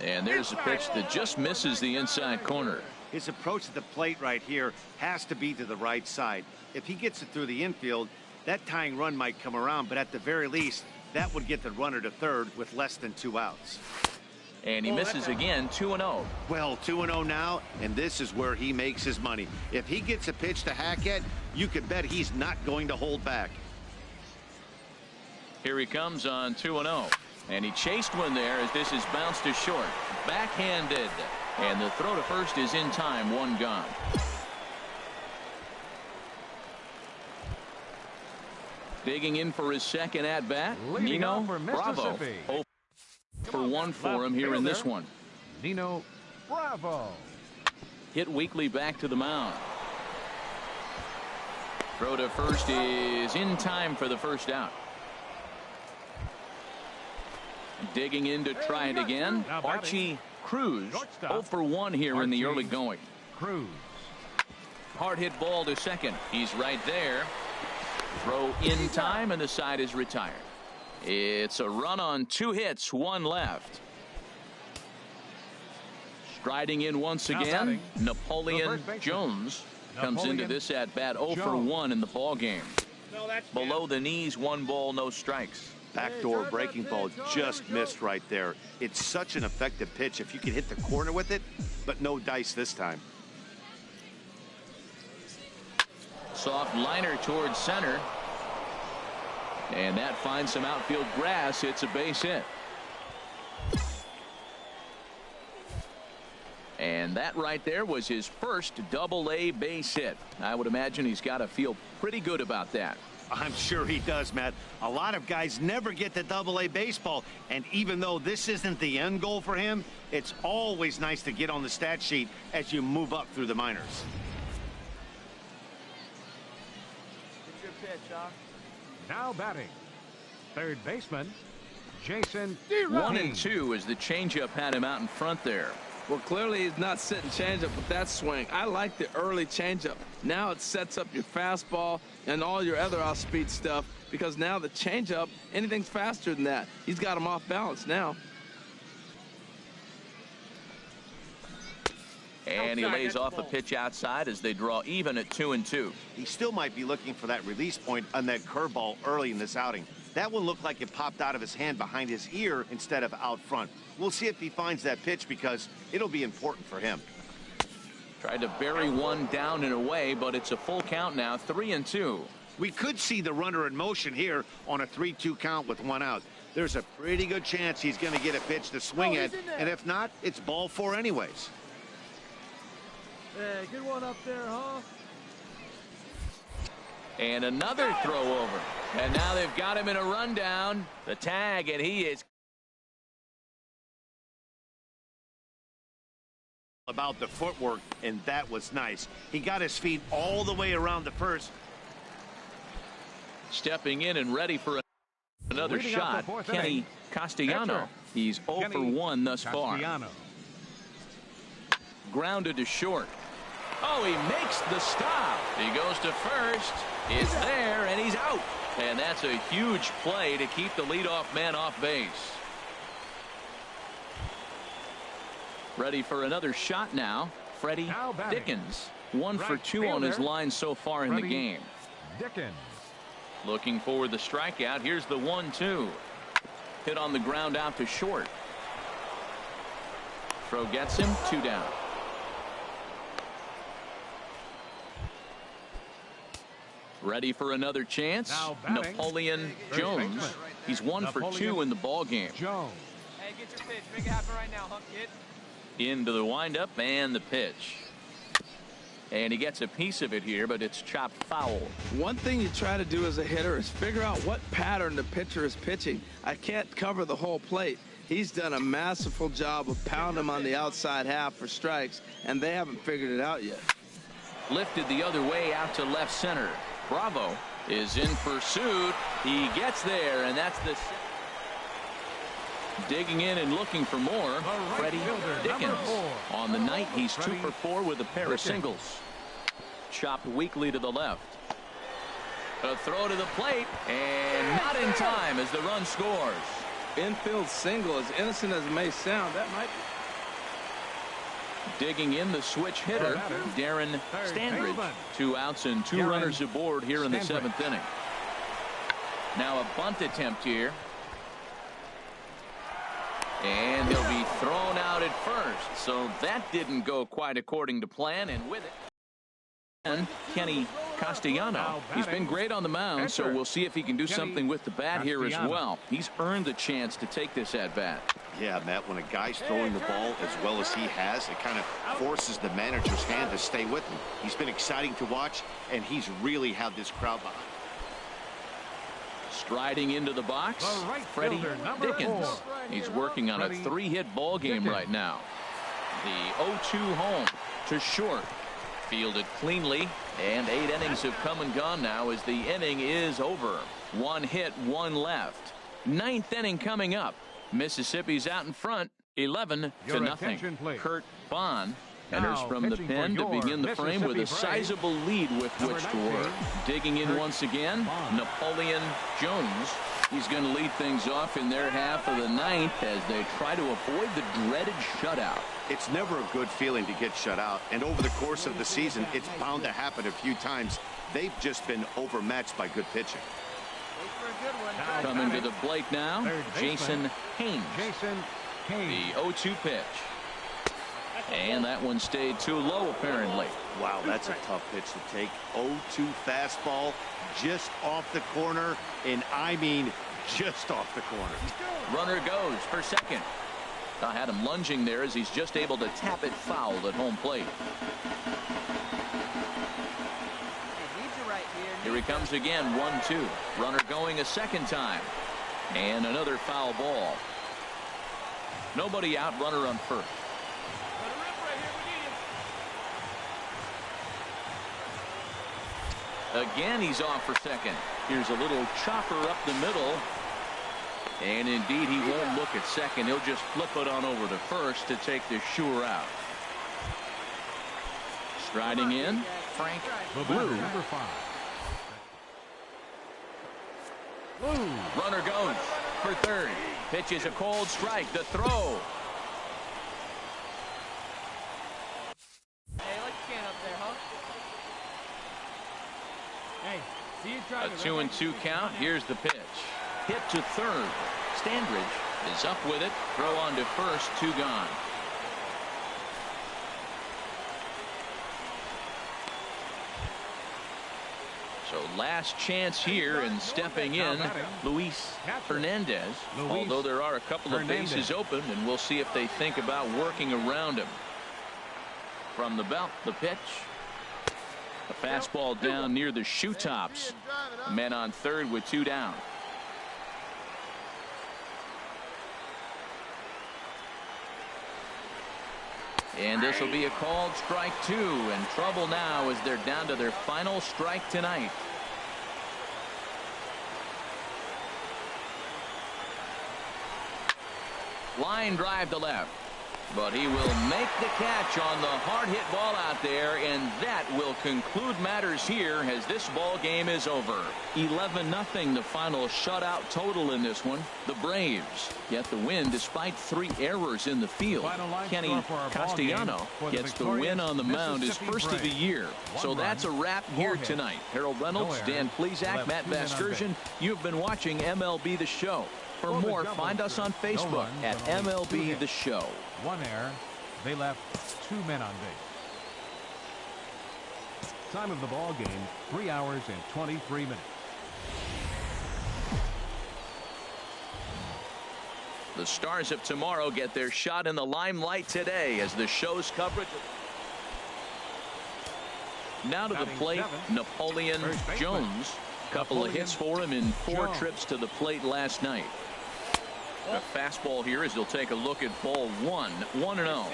And there's a pitch that just misses the inside corner. His approach at the plate right here has to be to the right side. If he gets it through the infield, that tying run might come around, but at the very least, that would get the runner to third with less than 2 outs. And he misses again, 2-0. Well, 2-0 now, and this is where he makes his money. If he gets a pitch to Hackett, you can bet he's not going to hold back. Here he comes on 2-0. And he chased one there as this is bounced to short. Backhanded. And the throw to first is in time, 1 gone. Digging in for his second at-bat, Nino Bravo. 0 for 1 for him here in this one. Nino Bravo. Hit weakly back to the mound. Throw to first is in time for the first out. Digging in to try it again, Archie Cruz. 0 for 1 here in the early going. Cruz. Hard hit ball to second. He's right there. Throw in time, and the side is retired. It's a run on 2 hits, 1 left. Striding in once again, Napoleon Jones comes into this at bat 0 for 1 in the ball game. Below the knees, 1 ball, no strikes. Backdoor breaking ball just missed right there. It's such an effective pitch if you can hit the corner with it, but no dice this time. Soft liner towards center. And that finds some outfield grass. It's a base hit. And that right there was his first Double-A base hit. I would imagine he's got to feel pretty good about that. I'm sure he does, Matt. A lot of guys never get to Double-A baseball, and even though this isn't the end goal for him, it's always nice to get on the stat sheet as you move up through the minors. It's your pitch, huh? Now batting, third baseman, Jason. 1-2 as the changeup had him out in front there. Well, clearly he's not sitting changeup with that swing. I like the early changeup. Now it sets up your fastball and all your other off-speed stuff, because now the changeup, anything's faster than that. He's got him off balance now. And he lays off a pitch outside as they draw even at 2-2. He still might be looking for that release point on that curveball early in this outing. That one looked like it popped out of his hand behind his ear instead of out front. We'll see if he finds that pitch, because it'll be important for him. Tried to bury one down and away, but it's a full count now, 3-2. We could see the runner in motion here on a 3-2 count with one out. There's a pretty good chance he's going to get a pitch to swing at, and if not, it's ball four anyways. Hey, good one up there, huh? And another throw over. And now they've got him in a rundown. The tag, and he is about the footwork, and that was nice. He got his feet all the way around the first. Stepping in and ready for another shot, Kenny Castellano. He's 0 for 1 thus far. Grounded to short. Oh, he makes the stop. He goes to first. Is there, and he's out. And that's a huge play to keep the leadoff man off base. Ready for another shot now, Freddie Dickens. 1 for 2 on his line so far in the game. Dickens. Looking for the strikeout. Here's the 1-2. Hit on the ground out to short. Throw gets him, 2 down. Ready for another chance. Napoleon Jones. He's 1 for 2 in the ball game. Jones. Hey, get your pitch. Make it happen right now, huh, kid? Into the windup and the pitch. And he gets a piece of it here, but it's chopped foul. One thing you try to do as a hitter is figure out what pattern the pitcher is pitching. I can't cover the whole plate. He's done a masterful job of pounding him on the outside half for strikes, and they haven't figured it out yet. Lifted the other way out to left center. Bravo is in pursuit. He gets there, and that's the... Digging in and looking for more, Freddie Dickens. On the night, he's 2 for 4 with a pair of singles. Chopped weakly to the left. A throw to the plate, and not in time as the run scores. Infield single, as innocent as it may sound, that might be. Digging in the switch hitter, Darren Standridge. 2 outs and 2 runners aboard here in the 7th inning. Now a bunt attempt here. And he'll be thrown out at first. So that didn't go quite according to plan, and with it, and Kenny Castellano. He's been great on the mound, so we'll see if he can do something with the bat here as well. He's earned the chance to take this at-bat. Yeah, Matt, when a guy's throwing the ball as well as he has, it kind of forces the manager's hand to stay with him. He's been exciting to watch, and he's really had this crowd behind. Striding into the box, Freddie Dickens. He's working on a 3-hit ball game right now. The 0-2 home to short. Fielded cleanly, and 8 innings have come and gone now as the inning is over. 1 hit, 1 left. 9th inning coming up. Mississippi's out in front, 11-0. Kurt Bond enters from the pen to begin the frame with a sizable lead with which to work. Digging in once again, Napoleon Jones. He's going to lead things off in their half of the 9th as they try to avoid the dreaded shutout. It's never a good feeling to get shut out, and over the course of the season, it's bound to happen a few times. They've just been overmatched by good pitching. Coming to the plate now, Jason Haynes. The 0-2 pitch. And that one stayed too low, apparently. Wow, that's a tough pitch to take. 0-2 fastball just off the corner, and I mean just off the corner. Runner goes for second. I had him lunging there as he's just able to tap it foul at home plate. Here he comes again, 1-2. Runner going a second time. And another foul ball. Nobody out, runner on first. Again, he's off for second. Here's a little chopper up the middle. And indeed, he won't look at second. He'll just flip it on over to first to take the sure out. Striding in, Frank Blue. Number 5. Runner goes for third. Pitch is a cold strike. The throw. Hey, let's stand up there, huh? Hey, see you try A 2-2 count. Here's the pitch. Hit to third. Standridge is up with it. Throw on to first. 2 gone. So last chance here, and stepping in, Luis Hernandez. Although there are a couple of bases open, and we'll see if they think about working around him. From the belt, the pitch. A fastball down near the shoe tops. Men on third with 2 down. And this will be a called strike 2, and trouble now as they're down to their final strike tonight. Line drive to left. But he will make the catch on the hard hit ball out there, and that will conclude matters here as this ball game is over. 11-0 the final shutout total in this one. The Braves get the win despite 3 errors in the field. Kenny Castellano gets the win on the mound, his first of the year. So that's a wrap here tonight. Harold Reynolds, Dan Plesac, Matt Vasgersian, you've been watching MLB The Show. For more, find us on Facebook at MLB The Show. 1 error. They left 2 men on base. Time of the ball game, 3 hours and 23 minutes. The Stars of tomorrow get their shot in the limelight today as the show's coverage. Now to the plate, Napoleon Jones. Couple of hits for him in 4 trips to the plate last night. A fastball here as he'll take a look at ball 1. 1-0.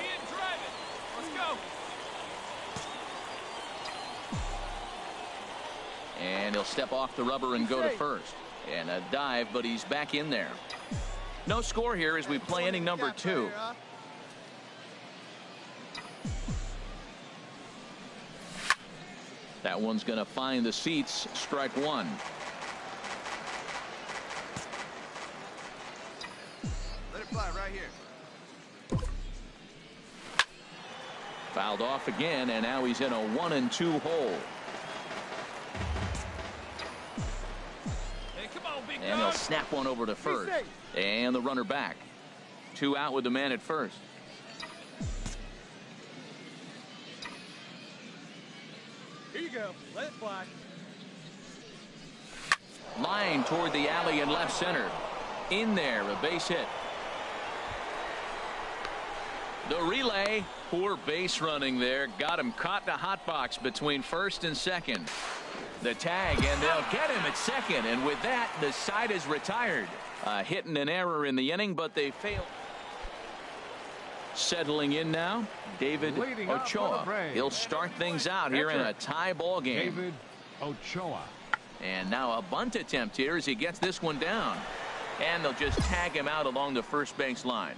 And he'll step off the rubber and go to first. And a dive, but he's back in there. No score here as we play inning number 2. That one's going to find the seats. Strike 1. Let it fly right here. Fouled off again, and now he's in a 1-2 hole. Hey, come on, big And he'll snap one over to first. And the runner back. 2 out with the man at first. Here you go. Let it fly. Line toward the alley in left center. In there, a base hit. The relay, poor base running there. Got him caught in a hot box between first and second. The tag, and they'll get him at second. And with that, the side is retired. Hitting an error in the inning, but they failed. Settling in now, David Ochoa. He'll start things out here in a tie ball game. David Ochoa. And now a bunt attempt here as he gets this one down. And they'll just tag him out along the first base line.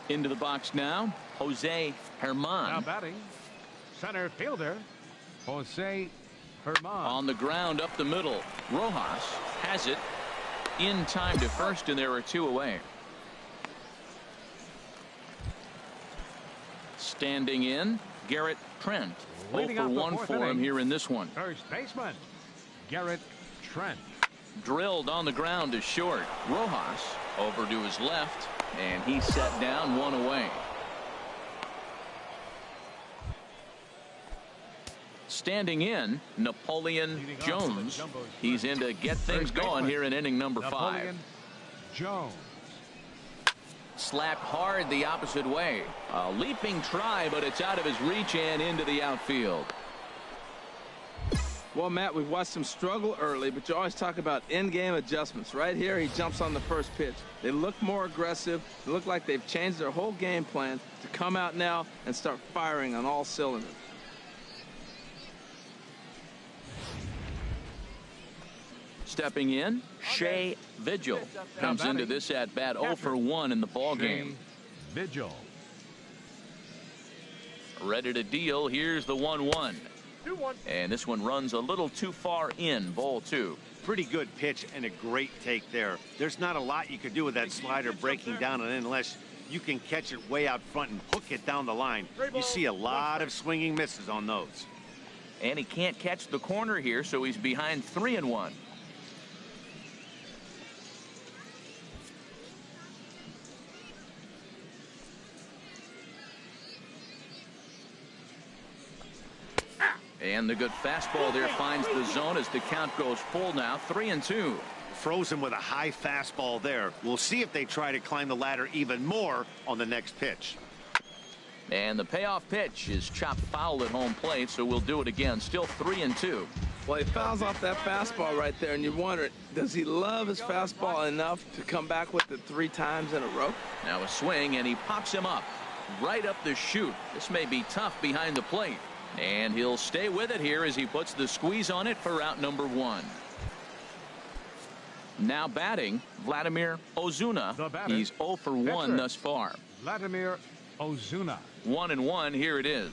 Into the box now, Jose Herman. Now batting, center fielder, Jose Herman. On the ground up the middle, Rojas has it in time to first, and there are 2 away. Standing in, Garrett Trent. 0 for 1 for him here in this one. First baseman, Garrett Trent. Drilled on the ground to short. Rojas over to his left, and he's set down, 1 away. Standing in, Napoleon Jones. He's in to get things going here in inning number 5. Napoleon Jones. Slapped hard the opposite way. A leaping try, but it's out of his reach and into the outfield. Well, Matt, we've watched him struggle early, but you always talk about in-game adjustments. Right here, he jumps on the first pitch. They look more aggressive. They look like they've changed their whole game plan to come out now and start firing on all cylinders. Stepping in, Shea Vigil comes into this at bat 0 for 1 in the ball game. Vigil. Ready to deal. Here's the 1-1. And this one runs a little too far in. Ball 2. Pretty good pitch and a great take there. There's not a lot you could do with that slider breaking down and in unless you can catch it way out front and hook it down the line. You see a lot of swinging misses on those. And he can't catch the corner here, so he's behind 3-1. And the good fastball there finds the zone as the count goes full now. 3-2. Frozen with a high fastball there. We'll see if they try to climb the ladder even more on the next pitch. And the payoff pitch is chopped foul at home plate, so we'll do it again. Still 3-2. Well, he fouls off that fastball right there, and you wonder, does he love his fastball enough to come back with it 3 times in a row? Now a swing, and he pops him up. Right up the chute. This may be tough behind the plate. And he'll stay with it here as he puts the squeeze on it for out number 1. Now batting, Vladimir Ozuna. He's 0 for 1 thus far. Vladimir Ozuna. 1-1. Here it is.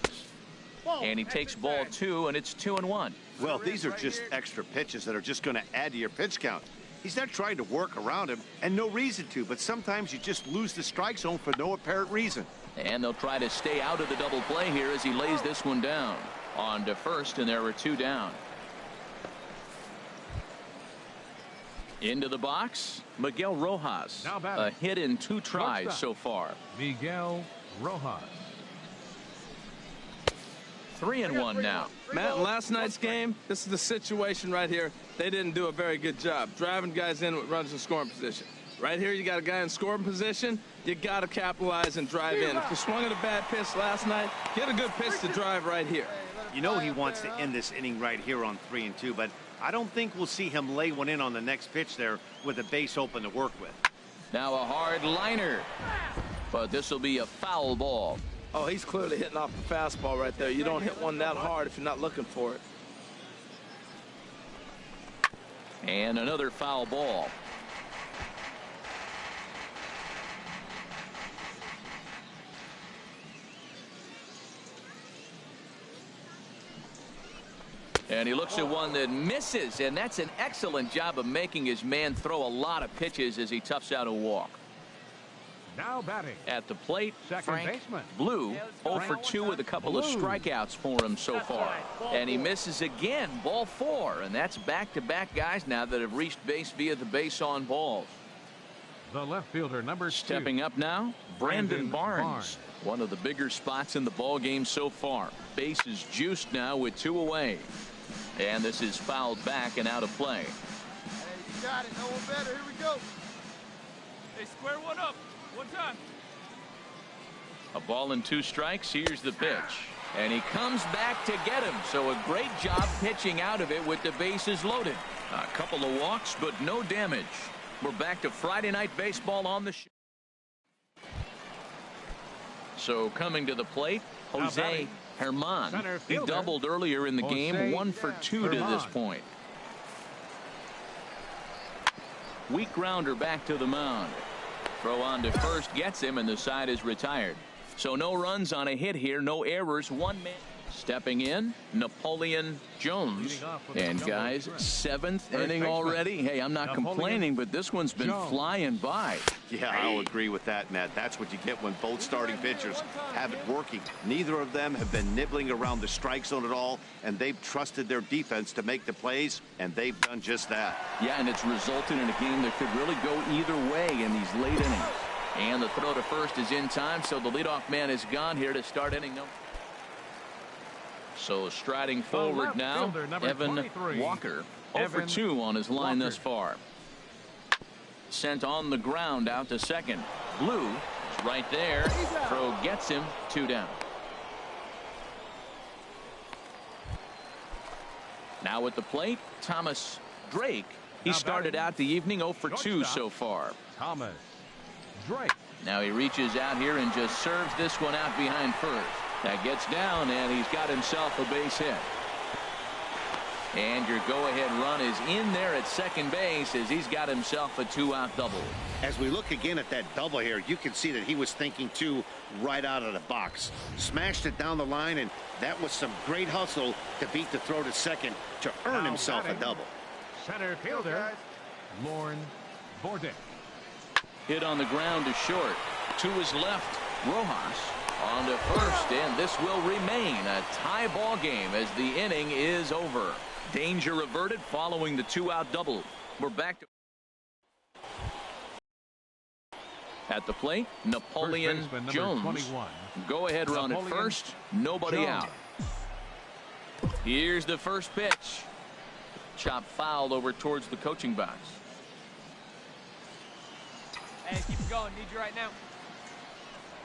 And he takes ball 2, and it's 2-1. Well, these are just extra pitches that are just going to add to your pitch count. He's not trying to work around him, and no reason to, but sometimes you just lose the strike zone for no apparent reason. And they'll try to stay out of the double play here as he lays this one down. On to first, and there are 2 down. Into the box, Miguel Rojas. A hit in 2 tries so far. Miguel Rojas. 3-1 now. Matt, in last night's game, this is the situation right here. They didn't do a very good job driving guys in with runners in scoring position. Right here, you got a guy in scoring position. You got to capitalize and drive in. If you swung at a bad pitch last night, get a good pitch to drive right here. You know he wants to end this inning right here on 3-2, but I don't think we'll see him lay one in on the next pitch there with a base open to work with. Now a hard liner, but this will be a foul ball. Oh, he's clearly hitting off the fastball right there. You don't hit one that hard if you're not looking for it. And another foul ball. And he looks at one that misses, and that's an excellent job of making his man throw a lot of pitches as he toughs out a walk. Now batting. At the plate, Frank baseman. Blue 0 for 2 with a couple of strikeouts for him so far. And he misses again, ball 4, and that's back-to-back guys now that have reached base via the base on balls. The left fielder, number 2. Stepping up now, Brandon Barnes. One of the bigger spots in the ball game so far. Base is juiced now with 2 away. And this is fouled back and out of play. Hey, you got it. No one better. Here we go. Hey, square one up. One time. A ball and 2 strikes. Here's the pitch. And he comes back to get him. So a great job pitching out of it with the bases loaded. A couple of walks, but no damage. We're back to Friday Night Baseball on the show. So coming to the plate, Jose Herman. He doubled earlier in the game, 1 for 2 to this point. Weak grounder back to the mound. Throw on to first gets him, and the side is retired. So no runs on a hit here, no errors, 1 man. Stepping in, Napoleon Jones. And guys, 7th inning already. Hey, I'm not complaining, but this one's been flying by. Yeah, I'll agree with that, Matt. That's what you get when both starting pitchers have it working. Neither of them have been nibbling around the strike zone at all, and they've trusted their defense to make the plays, and they've done just that. Yeah, and it's resulted in a game that could really go either way in these late innings. And the throw to first is in time, so the leadoff man is gone here to start inning number. So striding forward now, Evan 23. Walker, 0 for 2 on his line thus far. Sent on the ground out to second. Blue is right there. Throw gets him, 2 down. Now at the plate, Thomas Drake. He started out the evening 0 for 2 so far. Thomas Drake. Now he reaches out here and just serves this one out behind first. That gets down, and he's got himself a base hit. And your go-ahead run is in there at second base as he's got himself a 2-out double. As we look again at that double here, you can see that he was thinking two right out of the box. Smashed it down the line, and that was some great hustle to beat the throw to second to earn himself a double. Center fielder, Lorne Bordick. Hit on the ground to short. To his left, Rojas on to first, and this will remain a tie ball game as the inning is over. Danger averted following the 2-out double. We're back to at the plate, Napoleon Jones. 21. Go ahead run at first, nobody Jones. out. Here's the first pitch. Chop fouled over towards the coaching box. Hey, keep it going. Need you right now.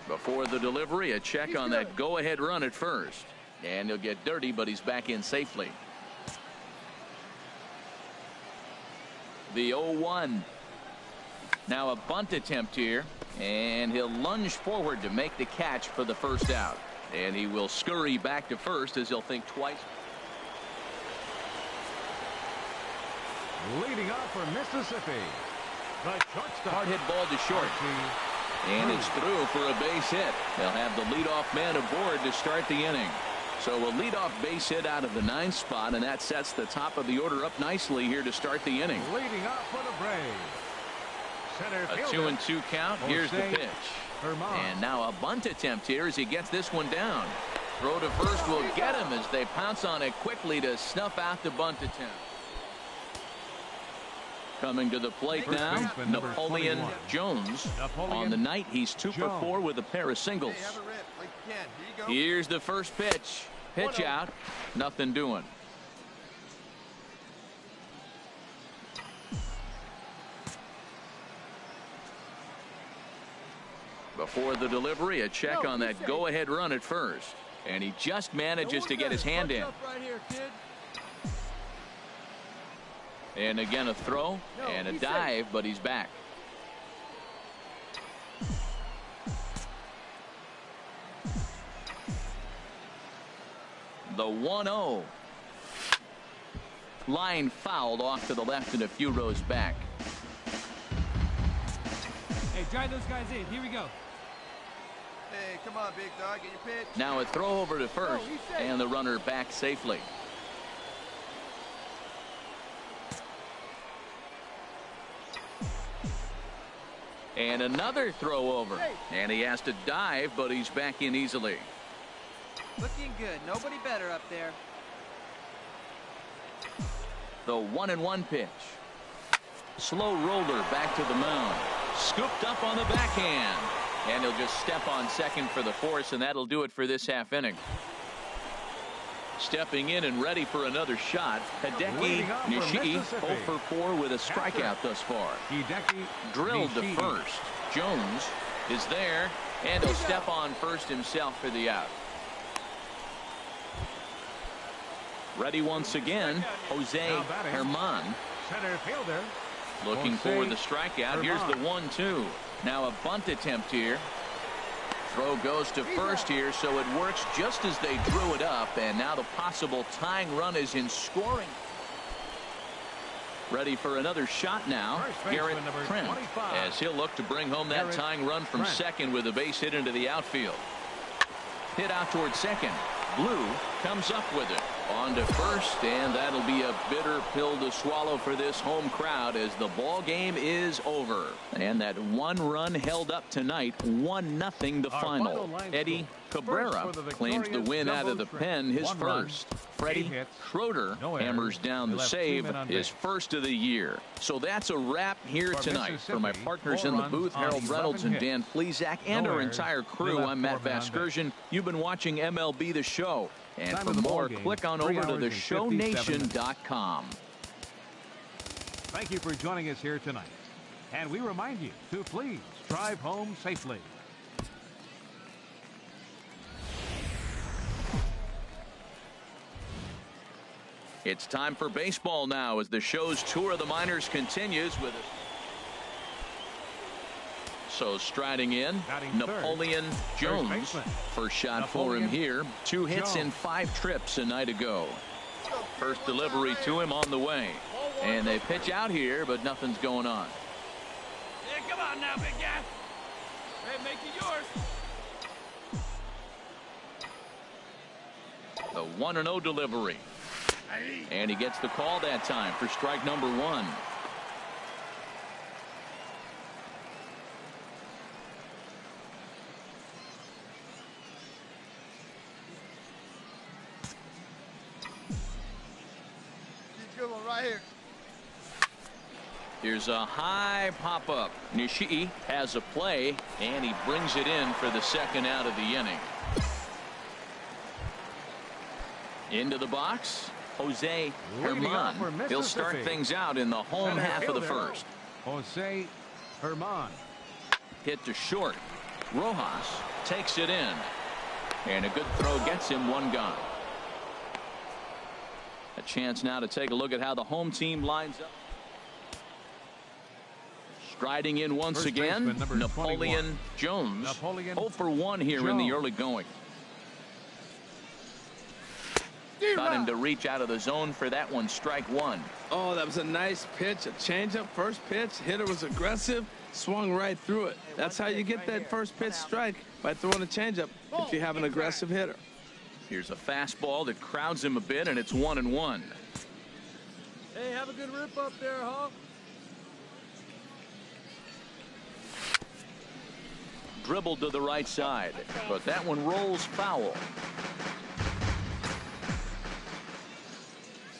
Before the delivery, a check on that go-ahead run at first. And he'll get dirty, but he's back in safely. The 0-1. Now a bunt attempt here. And he'll lunge forward to make the catch for the first out. And he will scurry back to first as he'll think twice. Leading off for Mississippi, the shortstop. Hard hit ball to short. And it's through for a base hit. They'll have the leadoff man aboard to start the inning. So a leadoff base hit out of the 9th spot, and that sets the top of the order up nicely here to start the inning. Leading off for the Braves, center A fielder, 2-2 count. Here's the Jose pitch. Herman. And now a bunt attempt here as he gets this one down. Throw to first will get him as they pounce on it quickly to snuff out the bunt attempt. Coming to the plate First now, baseman, number Napoleon 21. Jones. Napoleon On the night, he's 2 for Jones. 4 with a pair of singles. Hey, have a rip like you can. Here you go. Here's the first pitch. Pitch 1-0. out. Nothing doing. Before the delivery, a check on that go-ahead run at first. And he just manages to get his hand in. Right here, kid. And again a throw and a dive, but he's back. The 1-0. Line fouled off to the left and a few rows back. Hey, drive those guys in. Here we go. Hey, come on, big dog. Get your pitch. Now a throw over to first, and the runner back safely. And another throw over. And he has to dive, but he's back in easily. Looking good. Nobody better up there. The 1-1 pitch. Slow roller back to the mound. Scooped up on the backhand. And he'll just step on second for the force, and that'll do it for this half inning. Stepping in and ready for another shot, Hideki Nishii 0 for 4 with a strikeout thus far. Hideki Drilled to Nishii. first. Jones is there, and he'll step on first himself for the out. Ready once again, Jose Now batting. Herman. Center fielder, Looking Jose for the strikeout. Here's the Herman. 1-2. Now a bunt attempt here. Throw goes to first here, so it works just as they drew it up, and now the possible tying run is in scoring. Ready for another shot now, First baseman, Garrett number Trent, 25. as he'll look to bring home that Garrett tying run from Trent. second with a base hit into the outfield. Hit out towards second. Blue comes up with it. On to first, and that'll be a bitter pill to swallow for this home crowd as the ball game is over. And that one run held up tonight, 1-0 the Our final. final line Eddie score. Cabrera First for the claims the victorious win out of the Jumbo pen, his Shrimp. 1 run, first. 8 Freddie hits, Schroeder no errors. hammers down They the left 2 save, men on his base. first of the year. So that's a wrap here For tonight. For my Mississippi, partners 4 in the runs booth, on Harold 11 Reynolds and hits. Dan Plesac, and No our errors. entire They crew, left I'm 4 Matt men on base. Vasgersian. You've been watching MLB The Show. And Time for of the ball more, game, click on 3 over to hours and 57 minutes. theshownation.com. Thank you for joining us here tonight. And we remind you to please drive home safely. It's time for baseball now as the show's tour of the minors continues with us. So striding in, Batting third, Napoleon first Jones. baseman. First shot for Napoleon him here. 2 hits in Jones. 5 trips a night ago. Go, First delivery to him on the way. And they pitch out here, but nothing's going on. Yeah, come on now, big guy. Hey, make it yours. The 1-0 delivery. And he gets the call that time for strike number 1. Good one right here. Here's a high pop-up. Nishii has a play, and he brings it in for the second out of the inning. Into the box, Jose Herman. He'll start things out in the home half of the first. Jose Herman. Hit to short. Rojas takes it in. And a good throw gets him one gone. A chance now to take a look at how the home team lines up. Striding in once again, Napoleon Jones. 0 for 1 here in the early going. Got him to reach out of the zone for that one. Strike 1. Oh, that was a nice pitch. A changeup, first pitch. Hitter was aggressive, swung right through it. That's how you get that first pitch strike, by throwing a changeup if you have an aggressive hitter. Here's a fastball that crowds him a bit, and it's 1-1. Hey, have a good rip up there, huh? Dribbled to the right side, but that one rolls foul.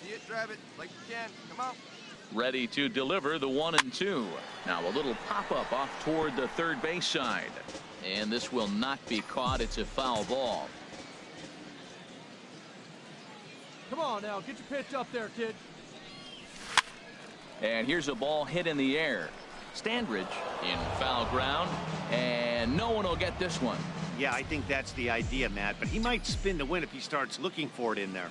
See it, drive it like you can. Come on. Ready to deliver the 1-2. Now a little pop-up off toward the third base side. And this will not be caught. It's a foul ball. Come on now, get your pitch up there, kid. And here's a ball hit in the air. Standridge in foul ground, and no one will get this one. Yeah, I think that's the idea, Matt, but he might spin to win if he starts looking for it in there.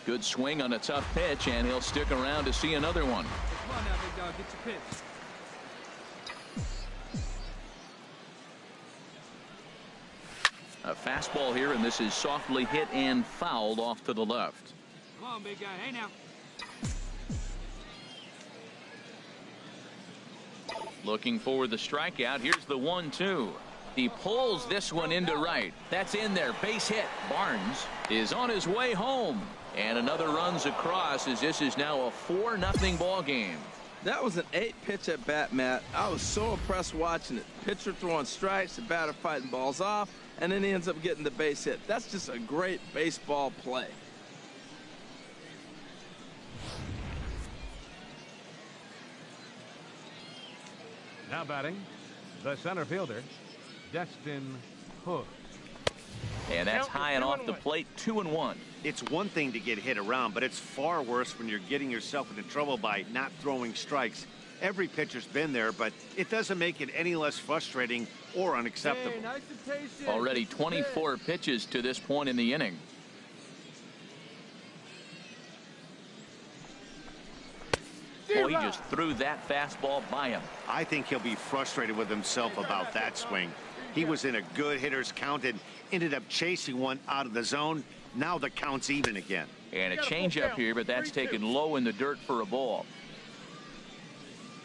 Good swing on a tough pitch, and he'll stick around to see another one. Come on now, big dog, get your pitch. A fastball here, and this is softly hit and fouled off to the left. Come on, big guy. Hey now. Looking for the strikeout. Here's the 1-2. He pulls this one into right. That's in there. Base hit. Barnes is on his way home. And another runs across as this is now a 4-0 ball game. That was an 8-pitch at bat, Matt. I was so impressed watching it. Pitcher throwing strikes, the batter fighting balls off, and then he ends up getting the base hit. That's just a great baseball play. Now batting, the center fielder, Destin Hook. And that's high and off the plate, 2-1. It's one thing to get hit around, but it's far worse when you're getting yourself into trouble by not throwing strikes. Every pitcher's been there, but it doesn't make it any less frustrating or unacceptable. Hey, nice and patient. Already 24 pitches to this point in the inning. Boy, he just threw that fastball by him. I think he'll be frustrated with himself about that swing. He was in a good hitter's count and ended up chasing one out of the zone. Now the count's even again. And a changeup here, but that's taken low in the dirt for a ball.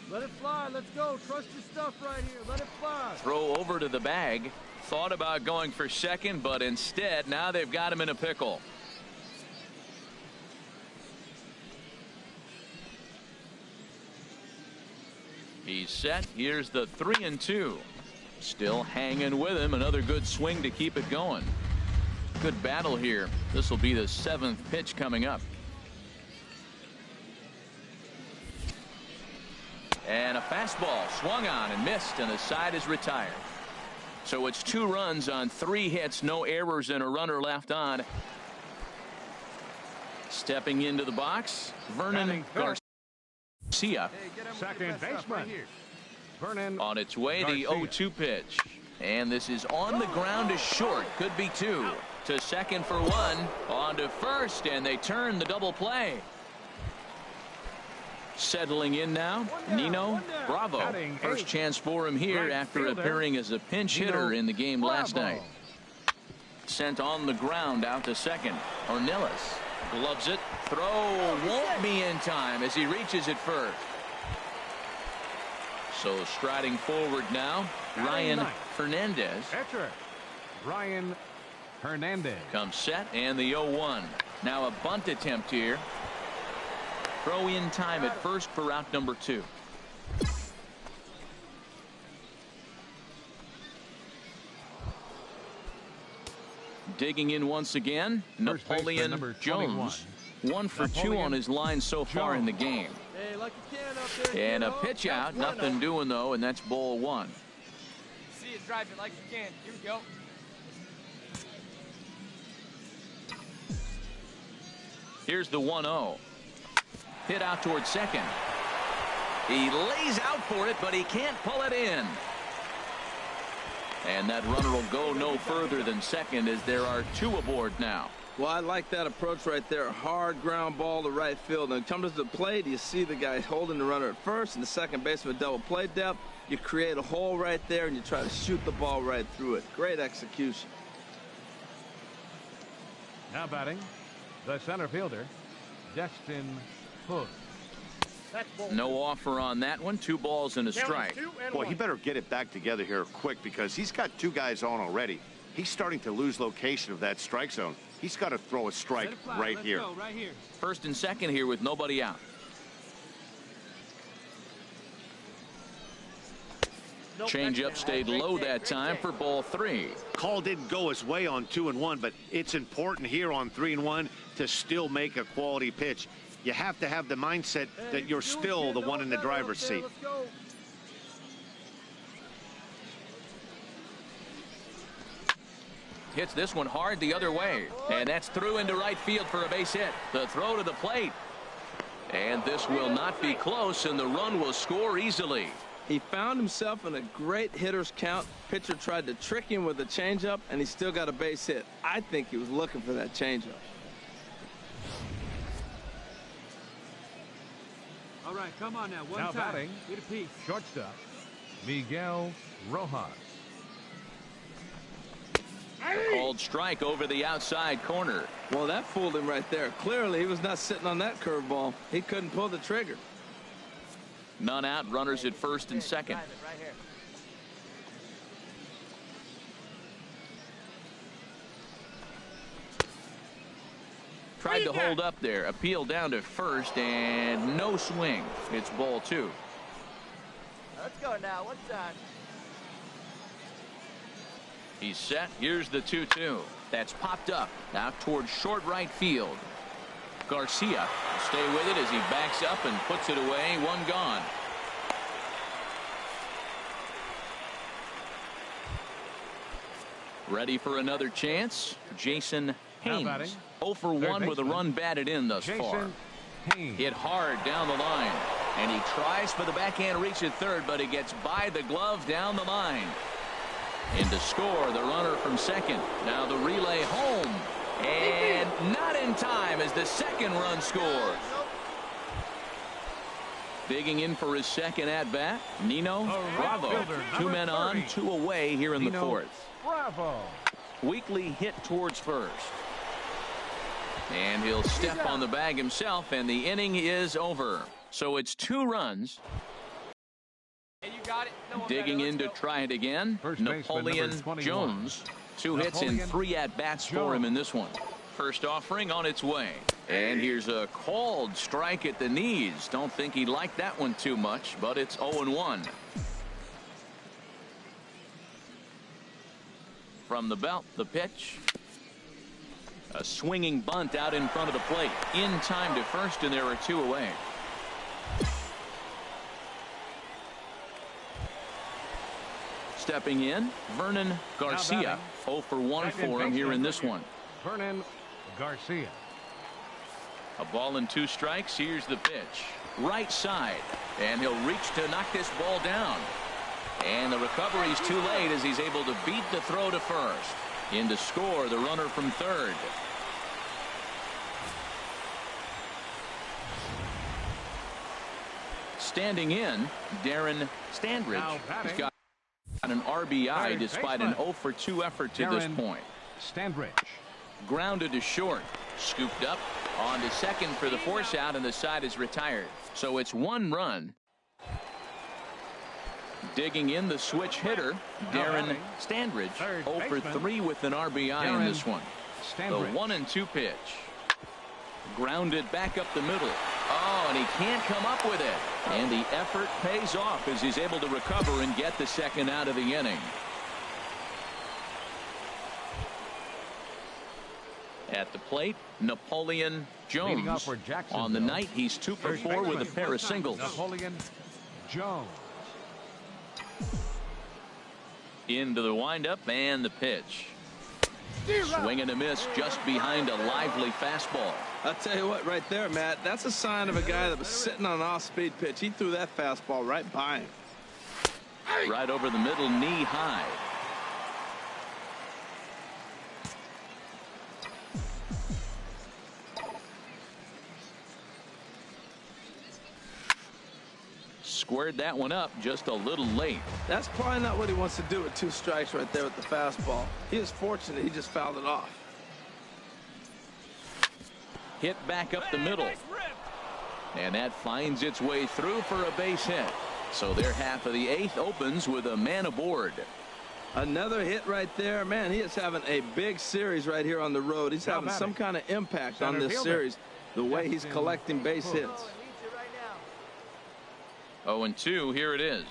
Let it fly. Let's go. Trust your stuff right here. Let it fly. Throw over to the bag. Thought about going for second, but instead now they've got him in a pickle. He's set. Here's the 3-2. Still hanging with him. Another good swing to keep it going. Good battle here. This will be the 7th pitch coming up. And a fastball swung on and missed, and the side is retired. So it's 2 runs on 3 hits, no errors, and a runner left on. Stepping into the box, Vernon Garcia. Second baseman, Vernon. On its way, the Garcia. 0-2 pitch. And this is on the ground to short. Could be 2. To second for 1. On to first, and they turn the double play. Settling in now, Nino Bravo. First chance for him here after appearing as a pinch hitter in the game last night. sent on the ground out to second. Ornelas gloves it. Throw won't be in time as he reaches it first. So striding forward now, Ryan Hernandez. Catcher, Ryan Hernandez. Comes set and the 0-1. Now a bunt attempt here. Throw in time at first for route number 2. Digging in once again, Napoleon Jones. 1 for 2 on his line so far in the game. Hey, like you can up there. And a pitch out, nothing doing though, and that's ball 1. See it, drive it like you can. Here we go. Here's the 1-0. Hit out towards second. He lays out for it, but he can't pull it in. And that runner will go no further than second as there are 2 aboard now. Well, I like that approach right there. Hard ground ball to right field. And comes to the plate, you see the guy holding the runner at first and the second baseman with double play depth. You create a hole right there and you try to shoot the ball right through it. Great execution. Now batting, the center fielder, Destin Hood. No offer on that one. 2 balls and a strike. Boy, he better get it back together here quick because he's got 2 guys on already. He's starting to lose location of that strike zone. He's got to throw a strike right here. First and second here with nobody out. Changeup stayed low that time for ball 3. Call didn't go his way on 2-1, but it's important here on 3-1 to still make a quality pitch. You have to have the mindset that you're still the one in the driver's seat. Hits this one hard the other way, and that's through into right field for a base hit. The throw to the plate, and this will not be close, and the run will score easily. He found himself in a great hitter's count. Pitcher tried to trick him with a changeup, and he still got a base hit. I think he was looking for that changeup. All right, come on now. One Now time. batting, Get a piece. shortstop, Miguel Rojas. Called strike over the outside corner. Well, that fooled him right there. Clearly, he was not sitting on that curveball. He couldn't pull the trigger. None out, runners at first and second. Right here. Tried to hold up there. Appeal down to first, and no swing. It's ball 2. Let's go now. One time. He's set. Here's the 2-2. That's popped up out towards short right field. Garcia will stay with it as he backs up and puts it away. 1 gone. Ready for another chance. Jason Haynes. 0 for 1 with a run batted in thus far. Hit hard down the line. And he tries for the backhand reach at third, but he gets by the glove down the line. And to score, the runner from second. Now the relay home. And not in time as the second run scores. Digging in for his second at-bat, Nino Bravo. 2 men on, 2 away here in the 4th. Bravo. Weekly hit towards first. And he'll step on the bag himself, and the inning is over. So it's 2 runs. Hey, you got it. No one Digging better. in to Let's go. try it again. First baseman, Napoleon number 21. Jones. 2 hits and Napoleon 3 at-bats for him in this one. First offering on its way. And here's a called strike at the knees. Don't think he liked that one too much, but it's 0-1. From the belt, the pitch. A swinging bunt out in front of the plate. In time to first, and there are 2 away. Stepping in, Vernon Garcia. 0 for 1 for him here in this one. Vernon Garcia. A ball and 2 strikes. Here's the pitch. Right side. And he'll reach to knock this ball down. And the recovery's too late as he's able to beat the throw to first. In to score, the runner from third. Standing in, Darren Standridge. He's got an RBI despite an 0 for 2 effort to this point. Standridge. Grounded to short. Scooped up on to second for the force out, and the side is retired. So it's 1 run. Digging in the switch hitter, Darren Standridge, 0 for 3 with an RBI in this one. The 1-2 pitch. Grounded back up the middle. Oh, and he can't come up with it. And the effort pays off as he's able to recover and get the second out of the inning. At the plate, Napoleon Jones. On the night, he's 2 for 4 with a pair of singles. Napoleon Jones. Into the windup and the pitch. Swing and a miss just behind a lively fastball. I'll tell you what, right there, Matt, that's a sign of a guy that was sitting on an off-speed pitch. He threw that fastball right by him. Right over the middle, knee high. Squared that one up just a little late. That's probably not what he wants to do with 2 strikes right there with the fastball. He is fortunate he just fouled it off. Hit back up the middle. And that finds its way through for a base hit. So their half of the 8th opens with a man aboard. Another hit right there. Man, he is having a big series right here on the road. He's having some kind of impact on this series, the way he's collecting base hits. 0-2, here it is.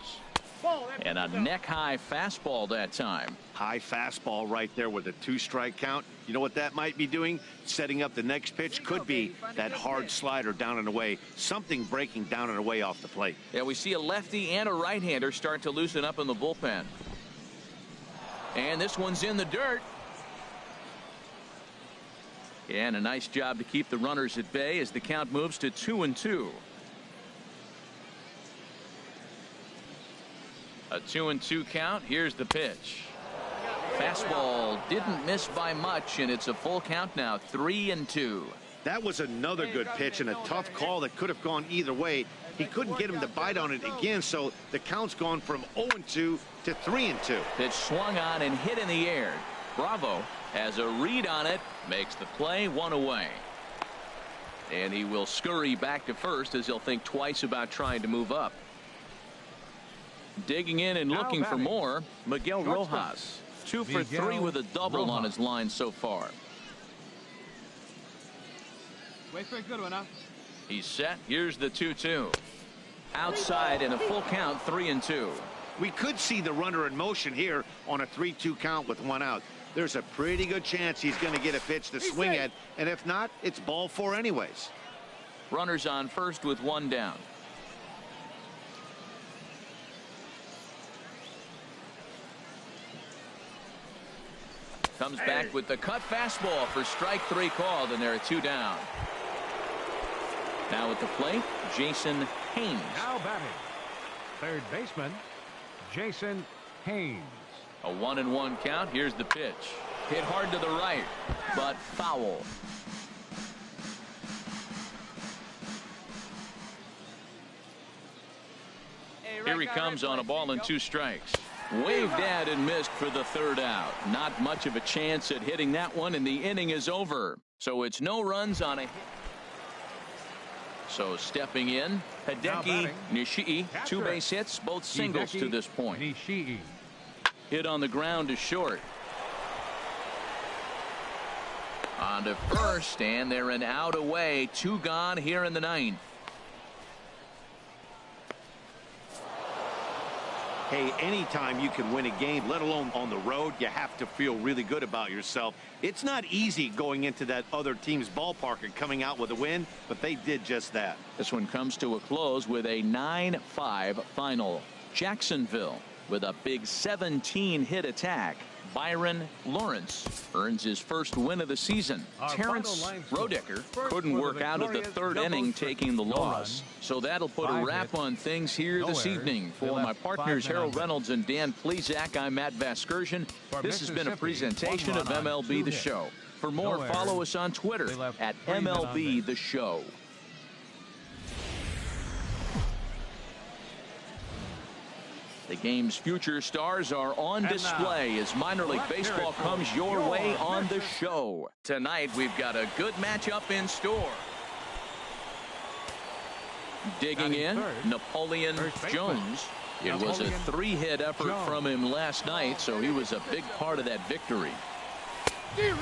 And a neck-high fastball that time. High fastball right there with a 2-strike count. You know what that might be doing? Setting up the next pitch. Could be that hard slider down and away. Something breaking down and away off the plate. Yeah, we see a lefty and a right-hander start to loosen up in the bullpen. And this one's in the dirt. And a nice job to keep the runners at bay as the count moves to 2-2. A 2-2 count. Here's the pitch. Fastball didn't miss by much, and it's a full count now. 3-2. That was another good pitch and a tough call that could have gone either way. He couldn't get him to bite on it again, so the count's gone from 0-2 to 3-2. Pitch swung on and hit in the air. Bravo has a read on it, makes the play, 1 away. And he will scurry back to first as he'll think twice about trying to move up. Digging in and looking for more, Miguel Rojas. 2 for 3 with a double on his line so far. Wait for a good one, huh? He's set. Here's the 2-2. Outside in a full count, 3-2. We could see the runner in motion here on a 3-2 count with 1 out. There's a pretty good chance he's going to get a pitch to swing at, and if not, it's ball 4 anyways. Runners on first with 1 down. Comes back with the cut fastball for strike 3 called, and there are 2 down. Now at the plate, Jason Haynes. Now batting, third baseman, Jason Haynes. A 1-1 count. Here's the pitch. Hit hard to the right, but foul. Here he comes on a ball and 2 strikes. Waved at and missed for the 3rd out. Not much of a chance at hitting that one, and the inning is over. So it's no runs on a hit. So stepping in, Hideki Nishii. 2 base hits, both singles to this point. Nishii. Hit on the ground to short. On to first, and they're an out away. 2 gone here in the 9th. Hey, anytime you can win a game, let alone on the road, you have to feel really good about yourself. It's not easy going into that other team's ballpark and coming out with a win, but they did just that. This one comes to a close with a 9-5 final. Jacksonville with a big 17-hit attack. Byron Lawrence earns his first win of the season. Terrence Roedicker couldn't work out of the 3rd inning, taking the loss. So that'll put a wrap on things here this evening. For my partners Harold Reynolds and Dan Plesac, I'm Matt Vasgersian. This has been a presentation of MLB The Show. For more, follow us on Twitter at MLB The Show. The game's future stars are on display as minor league baseball comes your way on the show. Tonight, we've got a good matchup in store. Digging in, Napoleon Jones. It was a 3-hit effort from him last night, so he was a big part of that victory.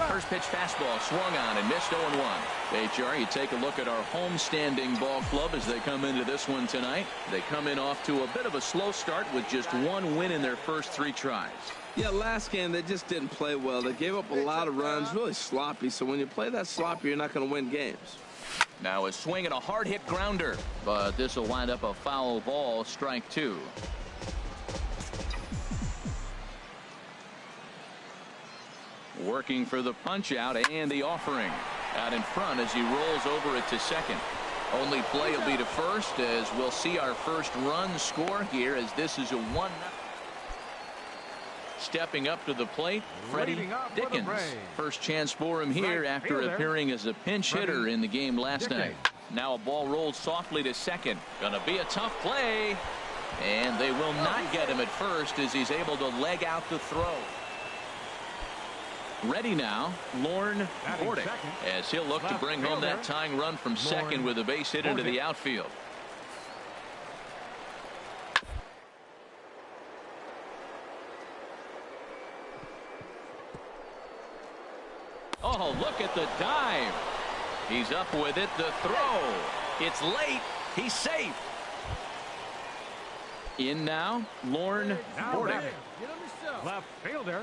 First pitch fastball swung on and missed 0-1. HR, you take a look at our homestanding ball club as they come into this one tonight. They come in off to a bit of a slow start with just 1 win in their first 3 tries. Yeah, last game they just didn't play well. They gave up a lot of runs, really sloppy. So when you play that sloppy, you're not going to win games. Now a swing and a hard hit grounder, but this will wind up a foul ball, strike 2. Working for the punch out and the offering. Out in front as he rolls over it to second. Only play will be to first as we'll see our first run score here as this is a 1-0. Stepping up to the plate, Freddie Dickens. First chance for him here after appearing as a pinch hitter in the game last night. Now a ball rolled softly to second. Gonna be a tough play. And they will not get him at first as he's able to leg out the throw. Ready now, Lorne Bordick, as he'll look to bring home that tying run from second with a base hit into the outfield. Oh, look at the dive. He's up with it. The throw. It's late. He's safe. In now, Lorne Bordick. Left fielder,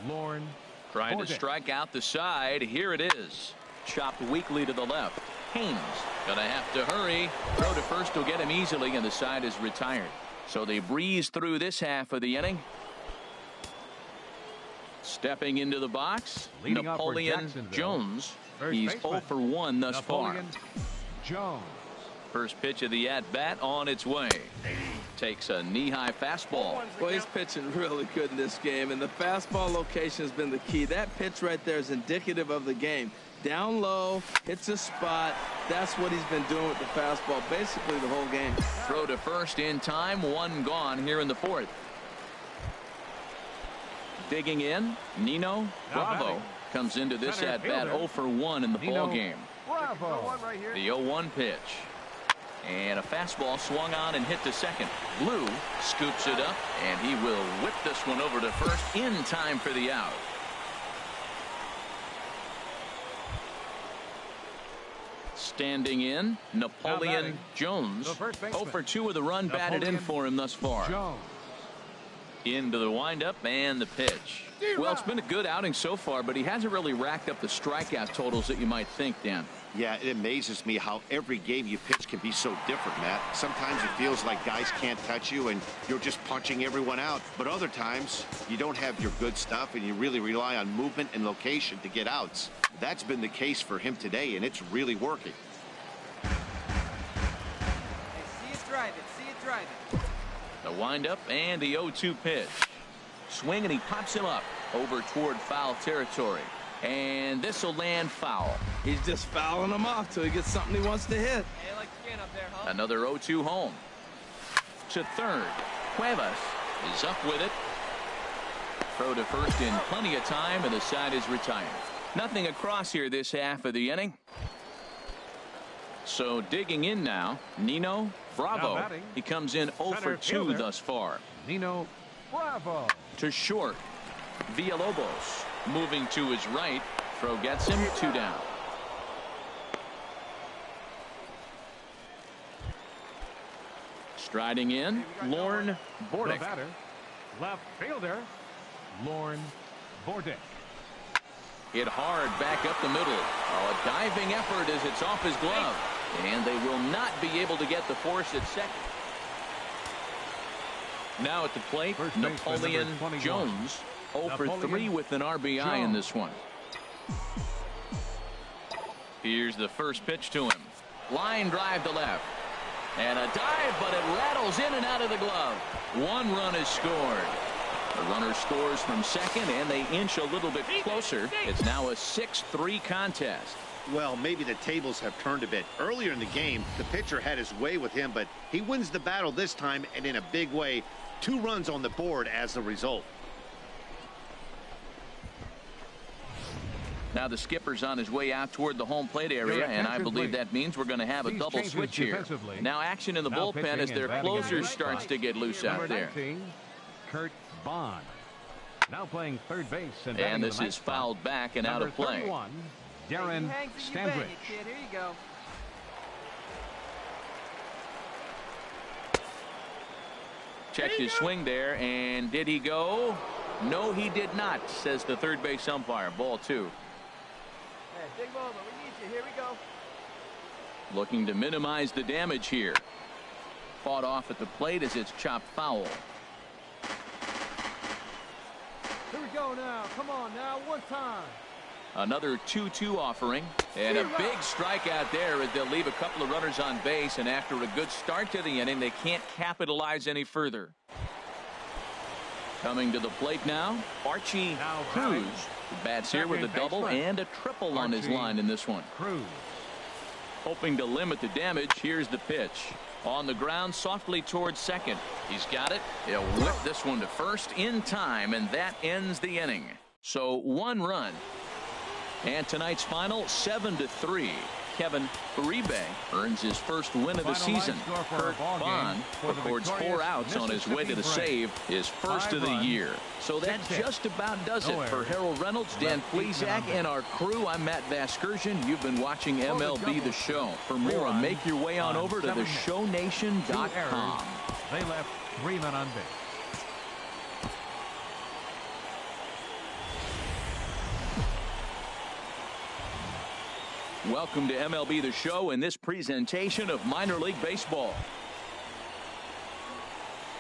Lorne. Trying to strike out the side. Here it is. Chopped weakly to the left. Haynes gonna have to hurry. Throw to first will get him easily, and the side is retired. So they breeze through this half of the inning. Stepping into the box, Napoleon Jones. He's 0 for 1 thus far. Jones. First pitch of the at-bat on its way. Takes a knee-high fastball. Well, he's pitching really good in this game, and the fastball location has been the key. That pitch right there is indicative of the game. Down low, hits a spot. That's what he's been doing with the fastball basically the whole game. Throw to first in time, 1 gone here in the 4th. Digging in, Nino Bravo comes into this at-bat 0 for 1 in the ball game. The 0-1 pitch. And a fastball swung on and hit to second. Blue scoops it up, and he will whip this one over to first in time for the out. Standing in, Napoleon Jones. 0 for 2 with a run batted in for him thus far. Into the windup and the pitch. Well, it's been a good outing so far, but he hasn't really racked up the strikeout totals that you might think, Dan. Yeah, it amazes me how every game you pitch can be so different, Matt. Sometimes it feels like guys can't touch you and you're just punching everyone out. But other times, you don't have your good stuff and you really rely on movement and location to get outs. That's been the case for him today, and it's really working. Hey, see it driving. See it driving. The windup and the 0-2 pitch. Swing and he pops him up over toward foul territory. And this will land foul. He's just fouling him off till he gets something he wants to hit. Hey, I like the scan up there, huh? Another 0-2 home. To third. Cuevas is up with it. Throw to first in plenty of time, and the side is retired. Nothing across here this half of the inning. So digging in now, Nino Bravo. He comes in 0 for 2 thus far. Nino Bravo. To short. Villalobos moving to his right. Throw gets him, 2 down. Striding in, Lorne Bordick. Left fielder, Lorne Bordick. Hit hard back up the middle. Oh, a diving effort as it's off his glove. And they will not be able to get the force at second. Now at the plate, Napoleon Jones. 0 for 3 with an RBI in this one. Here's the first pitch to him. Line drive to left. And a dive, but it rattles in and out of the glove. 1 run is scored. The runner scores from second, and they inch a little bit closer. It's now a 6-3 contest. Well, maybe the tables have turned a bit. Earlier in the game, the pitcher had his way with him, but he wins the battle this time, and in a big way. 2 runs on the board as a result. Now the skipper's on his way out toward the home plate area, and I believe that means we're going to have a double switch here. Now action in the bullpen as their closer starts to get loose out there. 19, Kurt Bond. Now playing third base. And this is fouled back and out of play. 31, Darren Stanbridge. Here you go. Checked his swing there, and did he go? No, he did not, says the third base umpire. Ball 2. Hey, big moment. We need you. Here we go. Looking to minimize the damage here. Fought off at the plate as it's chopped foul. Here we go now. Come on now. One time. Another 2-2 offering, and a big strikeout there as they'll leave a couple of runners on base, and after a good start to the inning, they can't capitalize any further. Coming to the plate now, Archie Cruz. He bats here with a double and a triple on his line in this one. Cruz. Hoping to limit the damage, here's the pitch. On the ground, softly towards second. He's got it. He'll whip this one to first in time, and that ends the inning. So 1 run. And tonight's final, 7-3. Kevin Uribe earns his first win of the season. Kurt Bond records 4 outs on his way to the save, his first of the year. So that just about does it for Harold Reynolds, Dan Plesac, and our crew. I'm Matt Vasgersian. You've been watching MLB The Show. For more, make your way on over to theshownation.com. They left 3 men on base. Welcome to MLB The Show in this presentation of minor league baseball.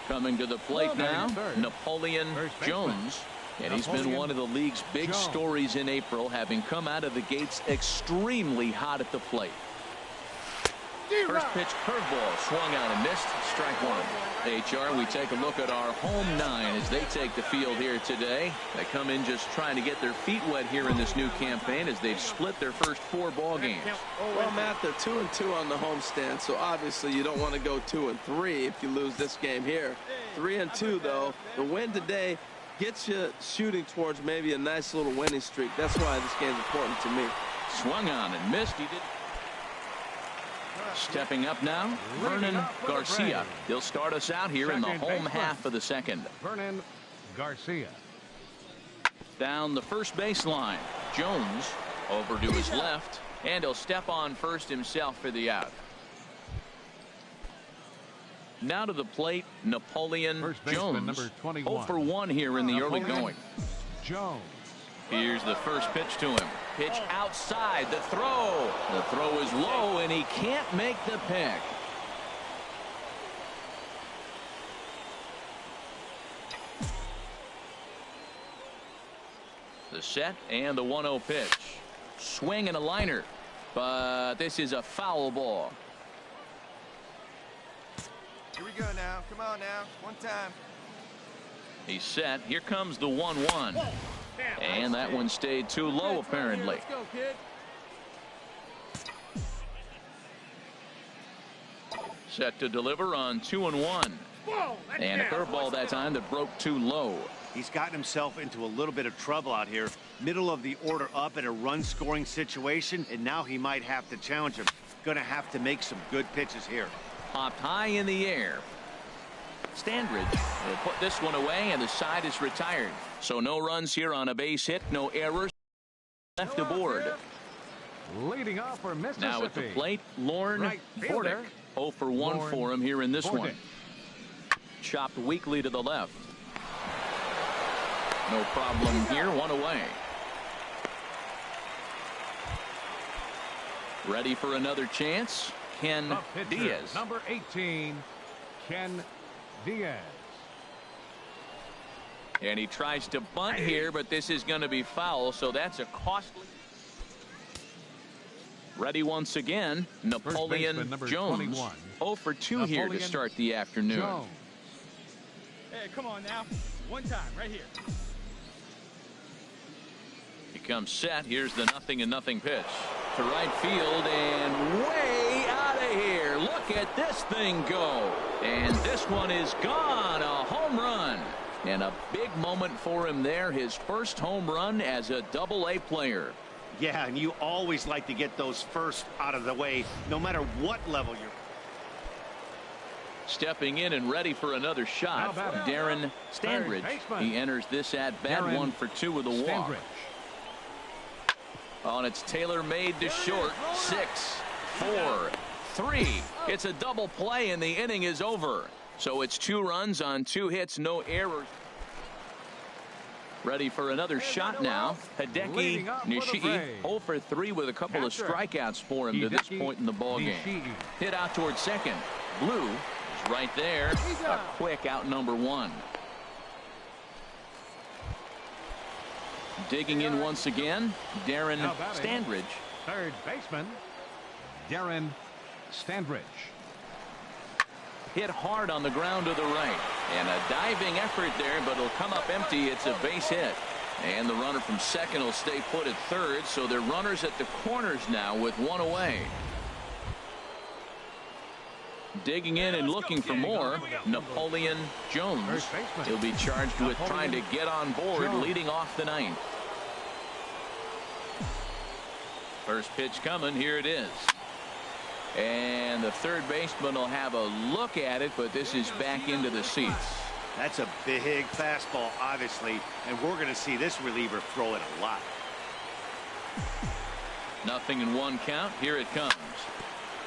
Coming to the plate now, Napoleon Jones. And he's been one of the league's big stories in April, having come out of the gates extremely hot at the plate. First pitch curveball swung out and missed. Strike 1. HR, we take a look at our home 9 as they take the field here today. They come in just trying to get their feet wet here in this new campaign as they've split their first 4 ball games. Well, Matt, they're 2-2 on the homestand, so obviously you don't want to go 2-3 if you lose this game here. 3-2 though. The win today gets you shooting towards maybe a nice little winning streak. That's why this game's important to me. Swung on and missed. He did. Stepping up now, Vernon Garcia. He'll start us out here in the home half of the second. Vernon Garcia. Down the first baseline. Jones over to his left, and he'll step on first himself for the out. Now to the plate, Napoleon Jones. Number 21. 0 for 1 here in the early going. Jones. Here's the first pitch to him. Pitch outside. The throw. The throw is low, and he can't make the pick. The set and the 1-0 pitch. Swing and a liner. But this is a foul ball. Here we go now. Come on now. One time. He's set. Here comes the 1-1. And that one stayed too low, apparently. Let's go, kid. Set to deliver on 2-1. And a curveball that time that broke too low. He's gotten himself into a little bit of trouble out here. Middle of the order up in a run-scoring situation, and now he might have to challenge him. Going to have to make some good pitches here. Popped high in the air. Stanbridge will put this one away, and the side is retired. So no runs here on a base hit, no errors left aboard. Leading off for Mississippi. Now at the plate, Lorne Bordick. 0 for 1 for him here in this one. Chopped weakly to the left. No problem here, 1 away. Ready for another chance. Ken Diaz. Number 18, Ken Diaz. And he tries to bunt here, but this is going to be foul, so that's a costly. Ready once again, Napoleon Jones. 21. 0 for 2 here to start the afternoon. Jones. Hey, come on now. One time, right here. He comes set. Here's the 0-0 pitch to right field and way out of here. Look at this thing go. And this this one is gone. A home run. And a big moment for him there. His first home run as a Double-A player. Yeah, and you always like to get those first out of the way, no matter what level you're. Stepping in and ready for another shot, Darren Standridge. He enters this at bat, 1 for 2 with a walk. Oh, and it's tailor-made to short. 6, 4, 3. It's a double play, and the inning is over. So it's 2 runs on 2 hits, no errors. Ready for another shot now. Hideki Nishii, 0 for 3 with a couple of strikeouts for him to this point in the ballgame. Hit out towards second. Blue is right there. A quick out number 1. Digging in once again, Darren Standridge. Third baseman, Darren Standridge. Hit hard on the ground to the right. And a diving effort there, but it'll come up empty. It's a base hit. And the runner from second will stay put at third, so they're runners at the corners now with 1 away. Digging in and looking for more, Napoleon Jones. He'll be charged with trying to get on board, leading off the 9th. First pitch coming. Here it is. And the third baseman will have a look at it, but this is back into the seats. That's a big fastball, obviously, and we're going to see this reliever throw it a lot. Nothing in 1 count. Here it comes.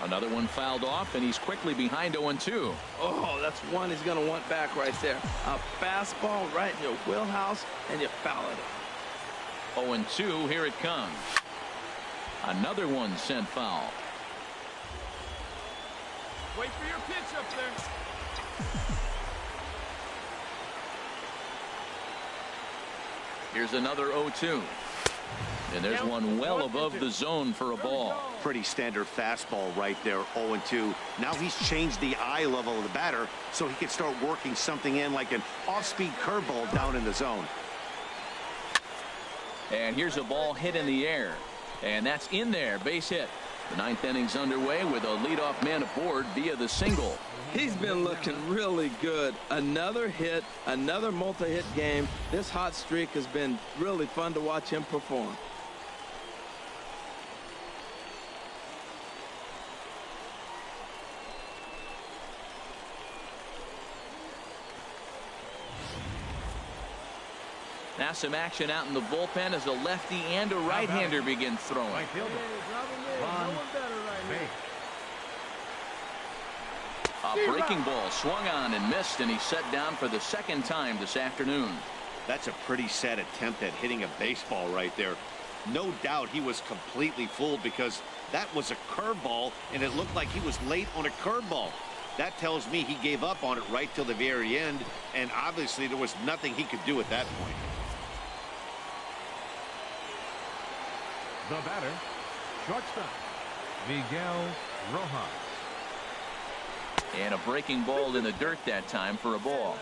Another one fouled off, and he's quickly behind 0-2. Oh, that's one he's going to want back right there. A fastball right in your wheelhouse, and you foul it. 0-2. Here it comes. Another one sent foul. Wait for your pitch up there. Here's another 0-2. And there's one well above the zone for a ball. Pretty standard fastball right there, 0-2. Now he's changed the eye level of the batter so he can start working something in like an off-speed curveball down in the zone. And here's a ball hit in the air. And that's in there, base hit. The 9th inning's underway with a leadoff man aboard via the single. He's been looking really good. Another hit, another multi-hit game. This hot streak has been really fun to watch him perform. Now some action out in the bullpen as a lefty and a right-hander begin throwing. A breaking ball swung on and missed, and he's set down for the 2nd time this afternoon. That's a pretty sad attempt at hitting a baseball right there. No doubt he was completely fooled because that was a curveball, and it looked like he was late on a curveball. That tells me he gave up on it right till the very end, and obviously there was nothing he could do at that point. The batter, shortstop, Miguel Rojas. And a breaking ball in the dirt that time for a ball.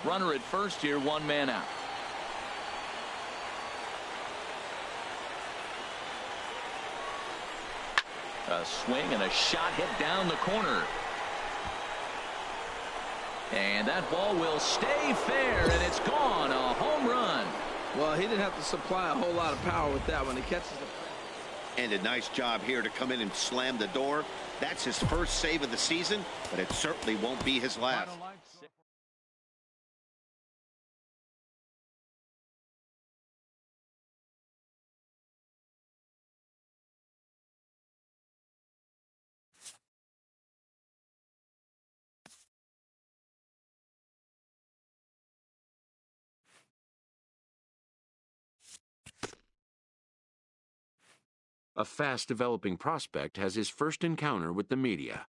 Runner at first here, 1 man out. A swing and a shot hit down the corner. And that ball will stay fair, and it's gone. A home run. Well, he didn't have to supply a whole lot of power with that one. He catches it. And a nice job here to come in and slam the door. That's his first save of the season, but it certainly won't be his last. A fast-developing prospect has his first encounter with the media.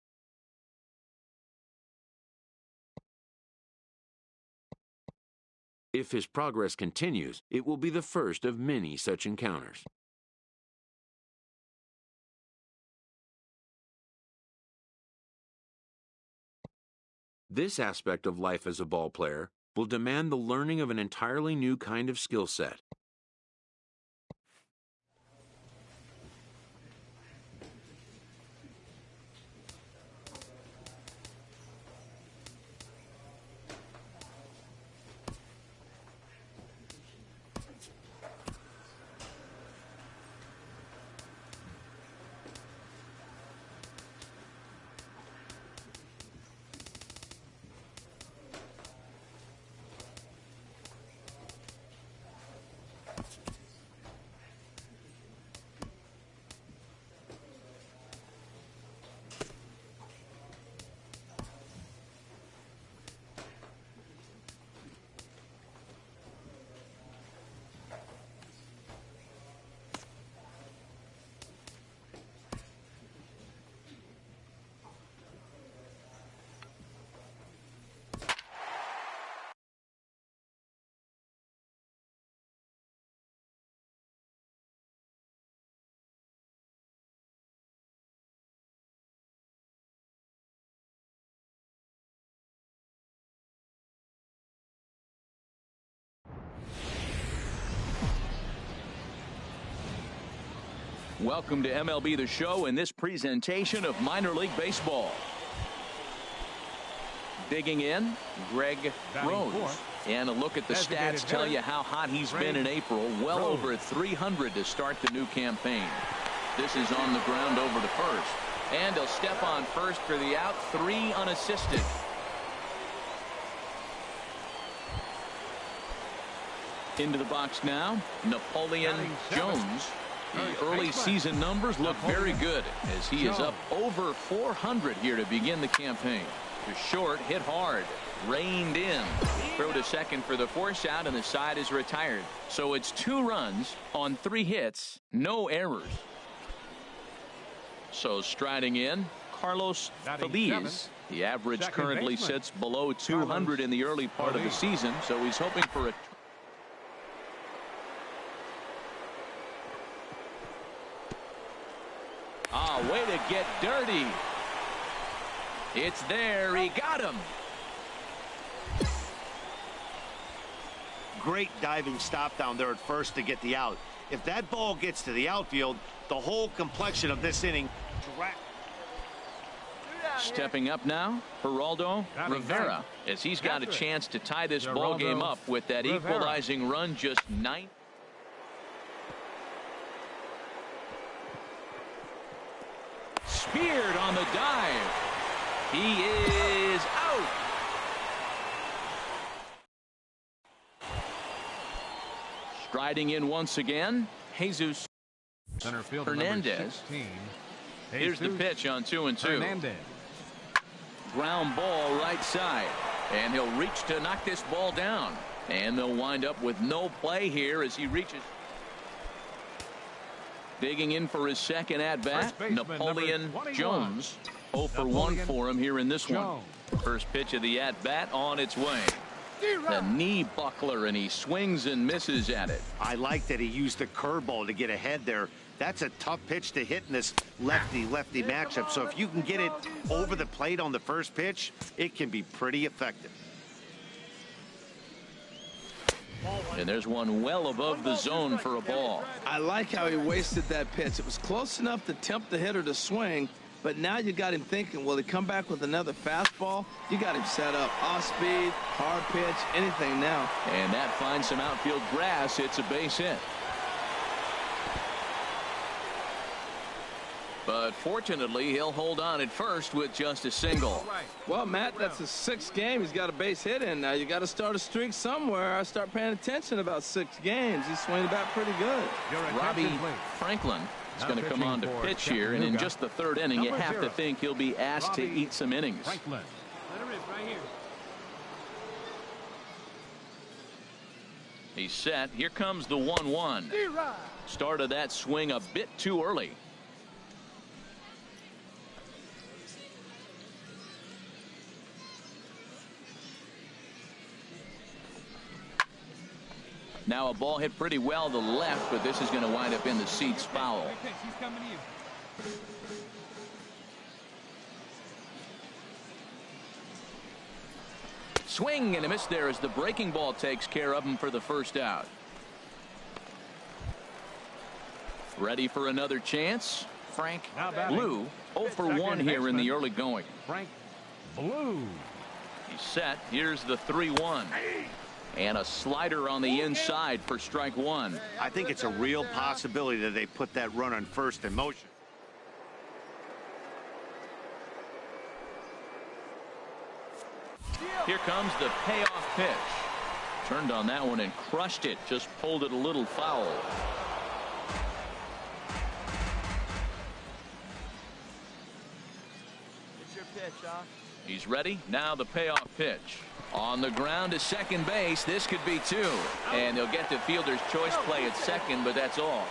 If his progress continues, it will be the first of many such encounters. This aspect of life as a ball player will demand the learning of an entirely new kind of skill set. Welcome to MLB The Show in this presentation of minor league baseball. Digging in, Greg Rose. And a look at the stats tell you how hot he's been in April. Well over 300 to start the new campaign. This is on the ground over to first. And he'll step on first for the out. 3 unassisted. Into the box now, Napoleon Jones. The early season numbers look very good as he is up over 400 here to begin the campaign. To short, hit hard, reined in. Throw to second for the force out, and the side is retired. So it's 2 runs on 3 hits, no errors. So striding in, Carlos Feliz. The average currently sits below 200 in the early part of the season, so he's hoping for a way to get dirty. It's there. He got him. Great diving stop down there at first to get the out. If that ball gets to the outfield, the whole complexion of this inning. Stepping up now, Geraldo Rivera, as he's got a chance to tie this ball game up with that equalizing run just 9. Speared on the dive. He is out. Striding in once again, Jesus Hernandez. Here's the pitch on 2-2. Ground ball right side. And he'll reach to knock this ball down. And they'll wind up with no play here as he reaches. Digging in for his second at-bat, Napoleon Jones. 0 for 1 for him here in this one. First pitch of the at-bat on its way. The knee buckler, and he swings and misses at it. I like that he used the curveball to get ahead there. That's a tough pitch to hit in this lefty-lefty matchup. So if you can get it over the plate on the first pitch, it can be pretty effective. And there's one well above the zone for a ball. I like how he wasted that pitch. It was close enough to tempt the hitter to swing, but now you got him thinking, will he come back with another fastball? You got him set up. Off speed, hard pitch, anything now. And that finds some outfield grass. It's a base hit. But fortunately, he'll hold on at first with just a single. Well, Matt, that's his 6th game. He's got a base hit in now. You got to start a streak somewhere. I start paying attention about 6 games. He's swinging back pretty good. Robbie Franklin is going to come on to pitch here, and in just the 3rd inning, you have to think he'll be asked to eat some innings. He's set. Here comes the 1-1. Started that swing a bit too early. Now a ball hit pretty well to the left, but this is going to wind up in the seats foul. Swing and a miss there as the breaking ball takes care of him for the first out. Ready for another chance. Frank Blue 0 for 1 here in the early going. Frank Blue. He's set. Here's the 3-1. And a slider on the inside for strike 1. I think it's a real possibility that they put that run on first in motion. Here comes the payoff pitch. Turned on that one and crushed it. Just pulled it a little foul. It's your pitch, huh? He's ready. Now the payoff pitch. On the ground to second base. This could be 2. And they'll get the fielder's choice play at second, but that's all.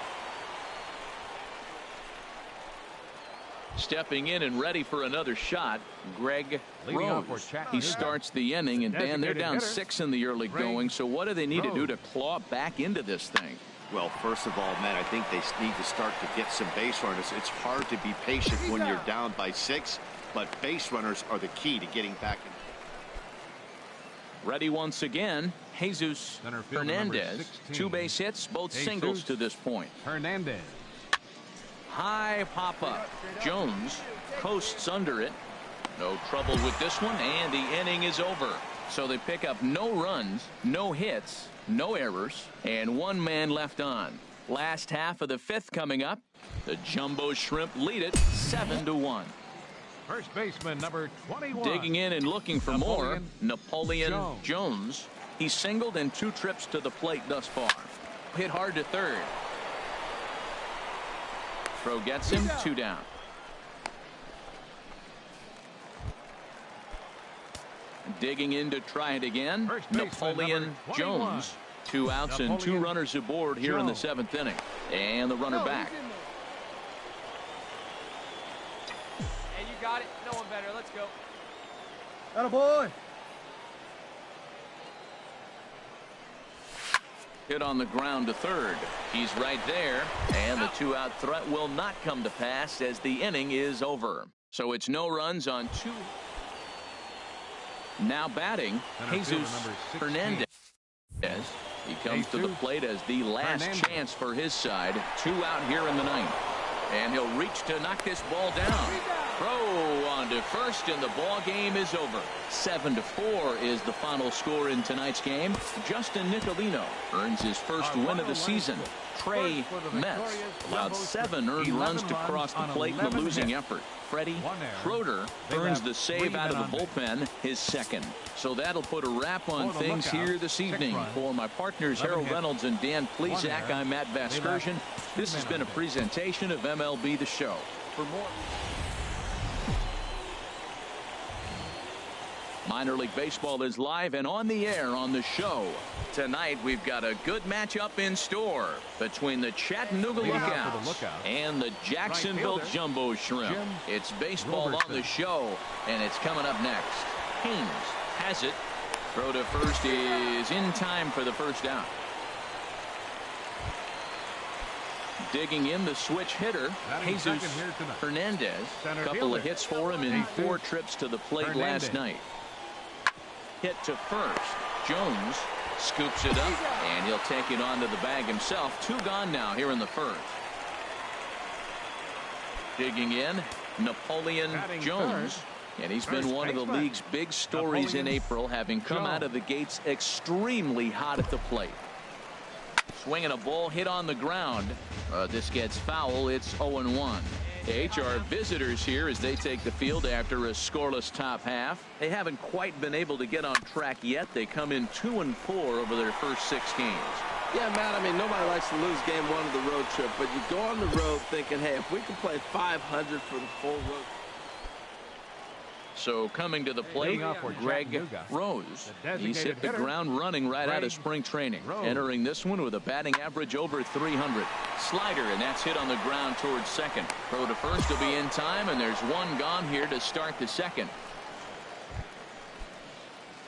Stepping in and ready for another shot, Greg Rose. He starts the inning, and Dan, they're down 6 in the early going. So what do they need to do to claw back into this thing? Well, first of all, Matt, I think they need to start to get some base runners. It's hard to be patient when you're down by 6, but base runners are the key to getting back in. Ready once again, Jesus Hernandez. 2 base hits, both singles to this point. Hernandez. High pop-up. Jones coasts under it. No trouble with this one, and the inning is over. So they pick up no runs, no hits, no errors, and one man left on. Last half of the fifth coming up. The Jumbo Shrimp lead it 7-1. First baseman number 21. Digging in and looking for more, Napoleon Jones. He singled in 2 trips to the plate thus far. Hit hard to third. Throw gets him, 2 down. Digging in to try it again, Napoleon Jones. 2 outs and 2 runners aboard here in the 7th inning. And the runner back. Hey, you got it. No one better. Let's go. Atta boy. Hit on the ground to third. He's right there, and the 2-out threat will not come to pass as the inning is over. So it's no runs on 2. Now batting, Jesus Hernandez. He comes to the plate as the last chance for his side. 2 out here in the 9th. And he'll reach to knock this ball down. Throw on to first, and the ball game is over. 7-4 is the final score in tonight's game. Justin Nicolino earns his first win of the season. Trey Metz allowed 7 earned runs to cross the plate in the losing effort. Freddie Schroeder earns the save out of the bullpen, his second. So that'll put a wrap on things here this evening. For my partners Harold Reynolds and Dan Plesac, I'm Matt Vasgersian. This has been a presentation of MLB The Show. For more Minor League Baseball is live and on the air on the show. Tonight we've got a good matchup in store between the Chattanooga Lookouts and the Jacksonville Jumbo Shrimp. It's baseball on the show, and it's coming up next. Haynes has it. Throw to first is in time for the first out. Digging in the switch hitter, Jesus Hernandez. A couple of hits for him in 4 trips to the plate last night. Hit to first. Jones scoops it up, and he'll take it onto the bag himself. 2 gone now here in the first. Digging in, Napoleon Jones. And he's been one of the league's big stories in April, having come out of the gates extremely hot at the plate. Swinging a ball hit on the ground. This gets foul. It's 0-1. HR visitors here as they take the field after a scoreless top half. They haven't quite been able to get on track yet. They come in 2-4 over their first 6 games. Yeah, Matt, I mean, nobody likes to lose game 1 of the road trip, but you go on the road thinking, hey, if we can play 500 for the full road. So coming to the plate, Greg Rose. He's hit the ground running right out of spring training. Entering this one with a batting average over 300. Slider, and that's hit on the ground towards second. Throw to first will be in time, and there's 1 gone here to start the second.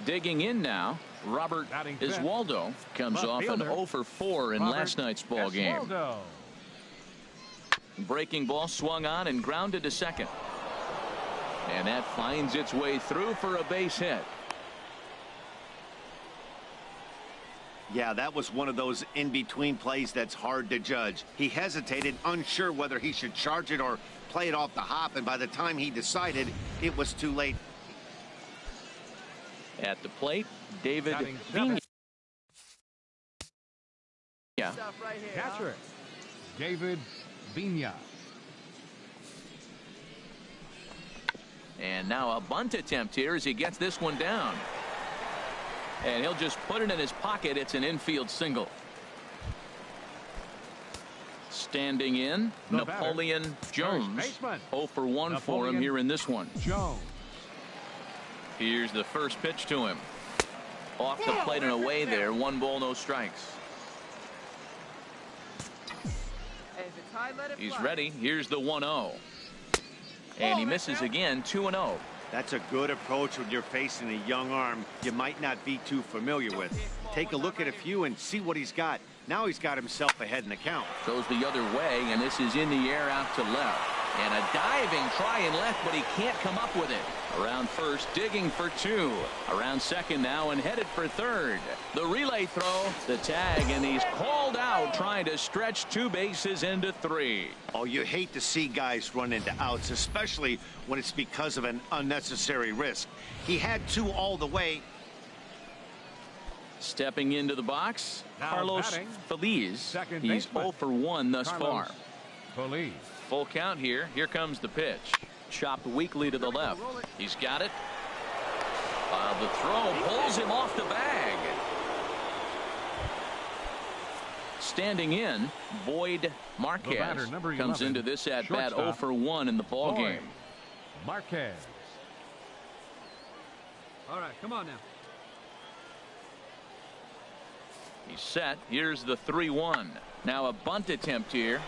Digging in now, Robert Iswaldo comes off an 0-for-4 in last night's ball game. Breaking ball swung on and grounded to second. And that finds its way through for a base hit. Yeah, that was one of those in-between plays that's hard to judge. He hesitated, unsure whether he should charge it or play it off the hop, and by the time he decided, it was too late. At the plate, David Vigna. Catcher it, David Vigna. And now a bunt attempt here as he gets this one down. And he'll just put it in his pocket. It's an infield single. Standing in, Napoleon Jones. 0-for-1 for him here in this one. Here's the first pitch to him. Off the plate and away there. 1 ball, no strikes. He's ready. Here's the 1-0. And he misses again, 2-0. That's a good approach when you're facing a young arm you might not be too familiar with. Take a look at a few and see what he's got. Now he's got himself ahead in the count. Goes the other way, and this is in the air out to left. And a diving try in left, but he can't come up with it. Around first, digging for 2. Around second now and headed for third. The relay throw, the tag, and he's called out trying to stretch 2 bases into 3. Oh, you hate to see guys run into outs, especially when it's because of an unnecessary risk. He had 2 all the way. Stepping into the box, Now Carlos batting, Feliz. second He's baseman. 0 for 1 thus Carlos far. Feliz. Full count here. Here comes the pitch. Chopped weakly to the left. He's got it. The throw pulls him off the bag. Standing in, Boyd Marquez batter, number comes 11, into this at bat 0 shortstop, for 1 in the ball Boyd game. Marquez. All right, come on now. He's set. Here's the 3-1. Now a bunt attempt here.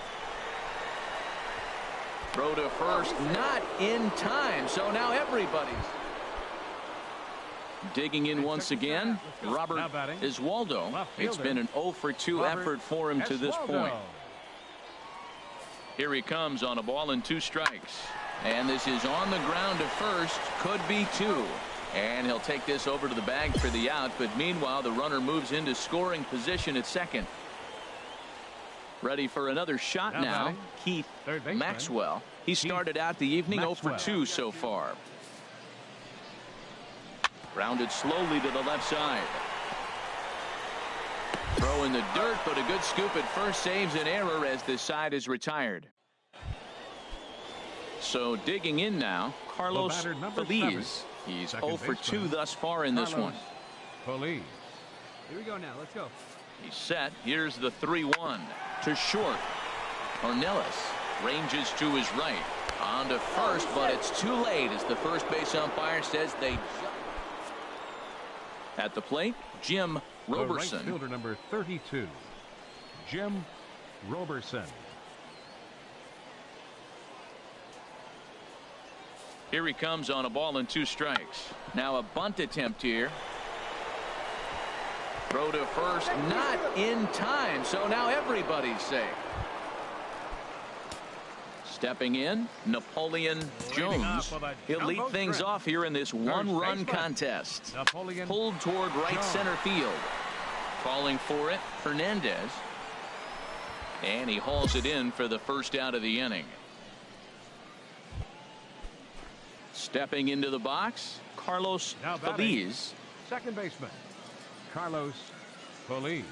Throw to first, not in time. So now everybody's digging in once again. Robert Now batting, Oswaldo. left It's fielder, been an 0 for 2 Robert effort for him to this Oswaldo. point. Here he comes on a ball and 2 strikes. And this is on the ground to first. Could be 2. And he'll take this over to the bag for the out. But meanwhile, the runner moves into scoring position at second. Ready for another shot Now now. batting, Keith third baseman, Maxwell. He started out the evening 0 for Maxwell. 2 so far. Grounded slowly to the left side. Throw in the dirt, but a good scoop at first saves an error as this side is retired. So digging in now, Carlos batter, number Feliz. 7. He's Second 0 for 2 baseman, thus far in this Carlos one. Feliz. Here we go now. Let's go. He's set. Here's the 3-1 to short. Ornelas ranges to his right. On to first, but it's too late as the first base umpire says they. At the plate, Jim The right Roberson. fielder number 32, Jim Roberson. Here he comes on a ball and 2 strikes. Now a bunt attempt here. Throw to first, not in time. So now everybody's safe. Stepping in, Napoleon Jones. off with a He'll lead jumbo things trip. off here in this one-run baseman, contest. Napoleon Pulled toward right Jones. center field. Calling for it, Hernandez. And he hauls it in for the first out of the inning. Stepping into the box, Carlos Now batting, Feliz. second baseman, Carlos Feliz.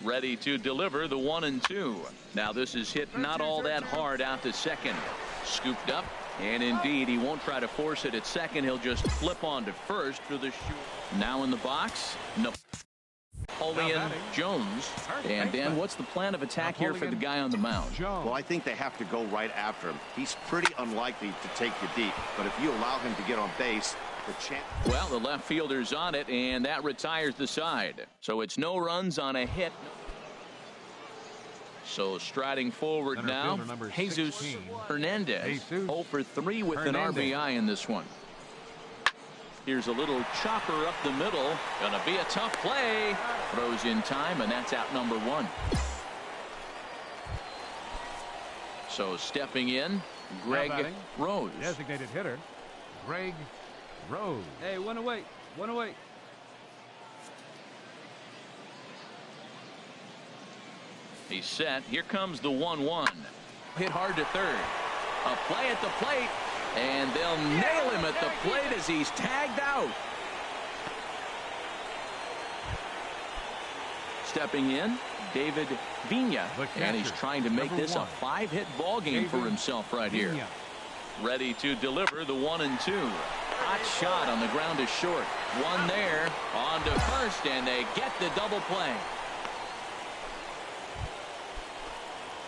Ready to deliver the 1-2. Now this is hit not all that hard out to second. Scooped up, and indeed he won't try to force it at second. He'll just flip on to first for the shoot. Now in the box, Napoleon Jones. And Dan, what's the plan of attack here for the guy on the mound? Well, I think they have to go right after him. He's pretty unlikely to take you deep, but if you allow him to get on base, the chance. Well, the left fielder's on it, and that retires the side. So it's no runs on a hit. So striding forward Center now, fielder number Jesus 16, Hernandez. Jesus 0 for 3 with Hernandez. an RBI in this one. Here's a little chopper up the middle. Gonna be a tough play. Throws in time, and that's out number 1. So stepping in, Greg batting, Rose. Designated hitter, Greg Rose. Hey, one away. One away. He's set. Here comes the 1-1. Hit hard to third. A play at the plate, and they'll nail him at the plate as he's tagged out. Stepping in, David Vina, and he's trying to make number this a 1. 5-hit ball game for David himself right here. Vina. Ready to deliver the 1-2. Hot shot on the ground is short. One there, on to first, and they get the double play.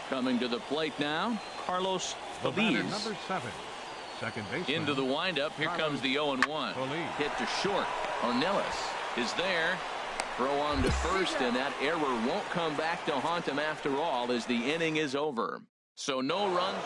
Coming to the plate now, Carlos The batter, Feliz. number 7, second baseman. Into the windup. Here Carlos comes the 0-1. Feliz. Hit to short. Ornelas is there. Throw on to first, and that error won't come back to haunt him after all as the inning is over. So no runs.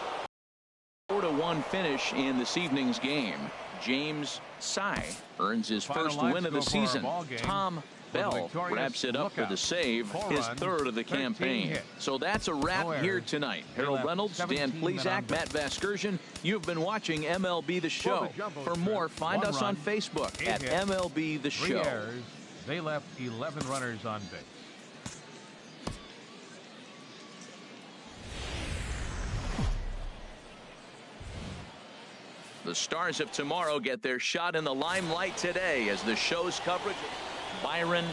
4-1 finish in this evening's game. James Sy earns his Final first line win of the score for our season. ball game. Tom Bell wraps it up for the save, his third of the campaign. So that's a wrap here tonight. Harold Reynolds, Dan Plesac, Matt Vasgersian. You've been watching MLB The Show. For more, find us on Facebook at MLB The Show. 3 errors. They left 11 runners on base. The stars of tomorrow get their shot in the limelight today as the show's coverage of Byron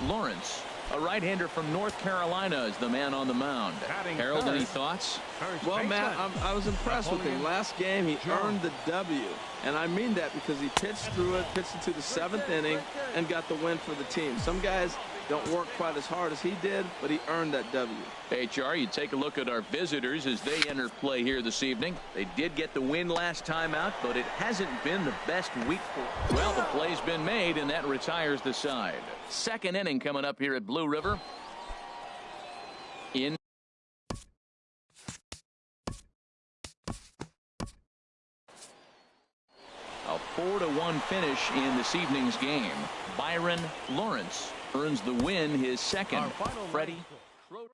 Lawrence, a right-hander from North Carolina, is the man on the mound. Harold, any thoughts? Well, Matt, I was impressed with him. Last game, he earned the W. And I mean that because he pitched through it, pitched into the 7th inning, and got the win for the team. Some guys don't work quite as hard as he did, but he earned that W. HR, you take a look at our visitors as they enter play here this evening. They did get the win last time out, but it hasn't been the best week for. Well, the play's been made, and that retires the side. Second inning coming up here at Blue River. In a 4-1 finish in this evening's game. Byron Lawrence earns the win, his second. Freddie Schroeder.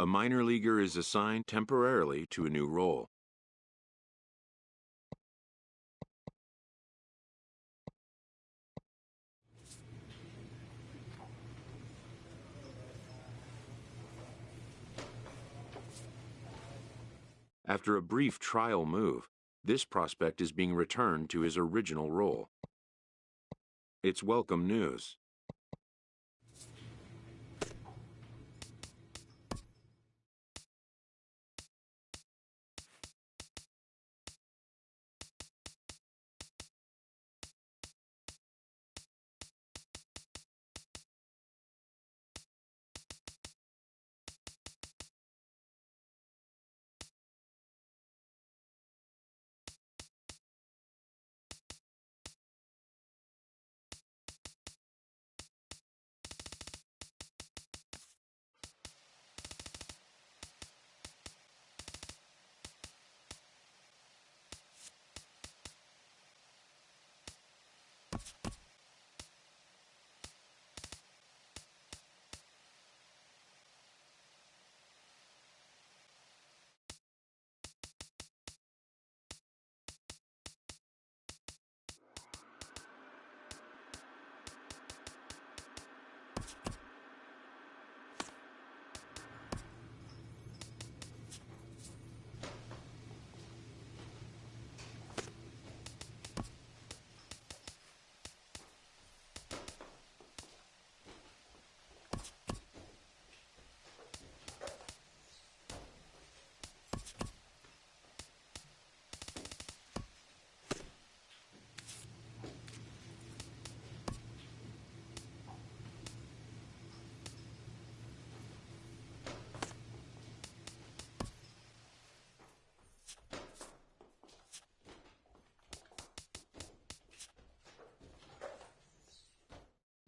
A minor leaguer is assigned temporarily to a new role. After a brief trial move, this prospect is being returned to his original role. It's welcome news.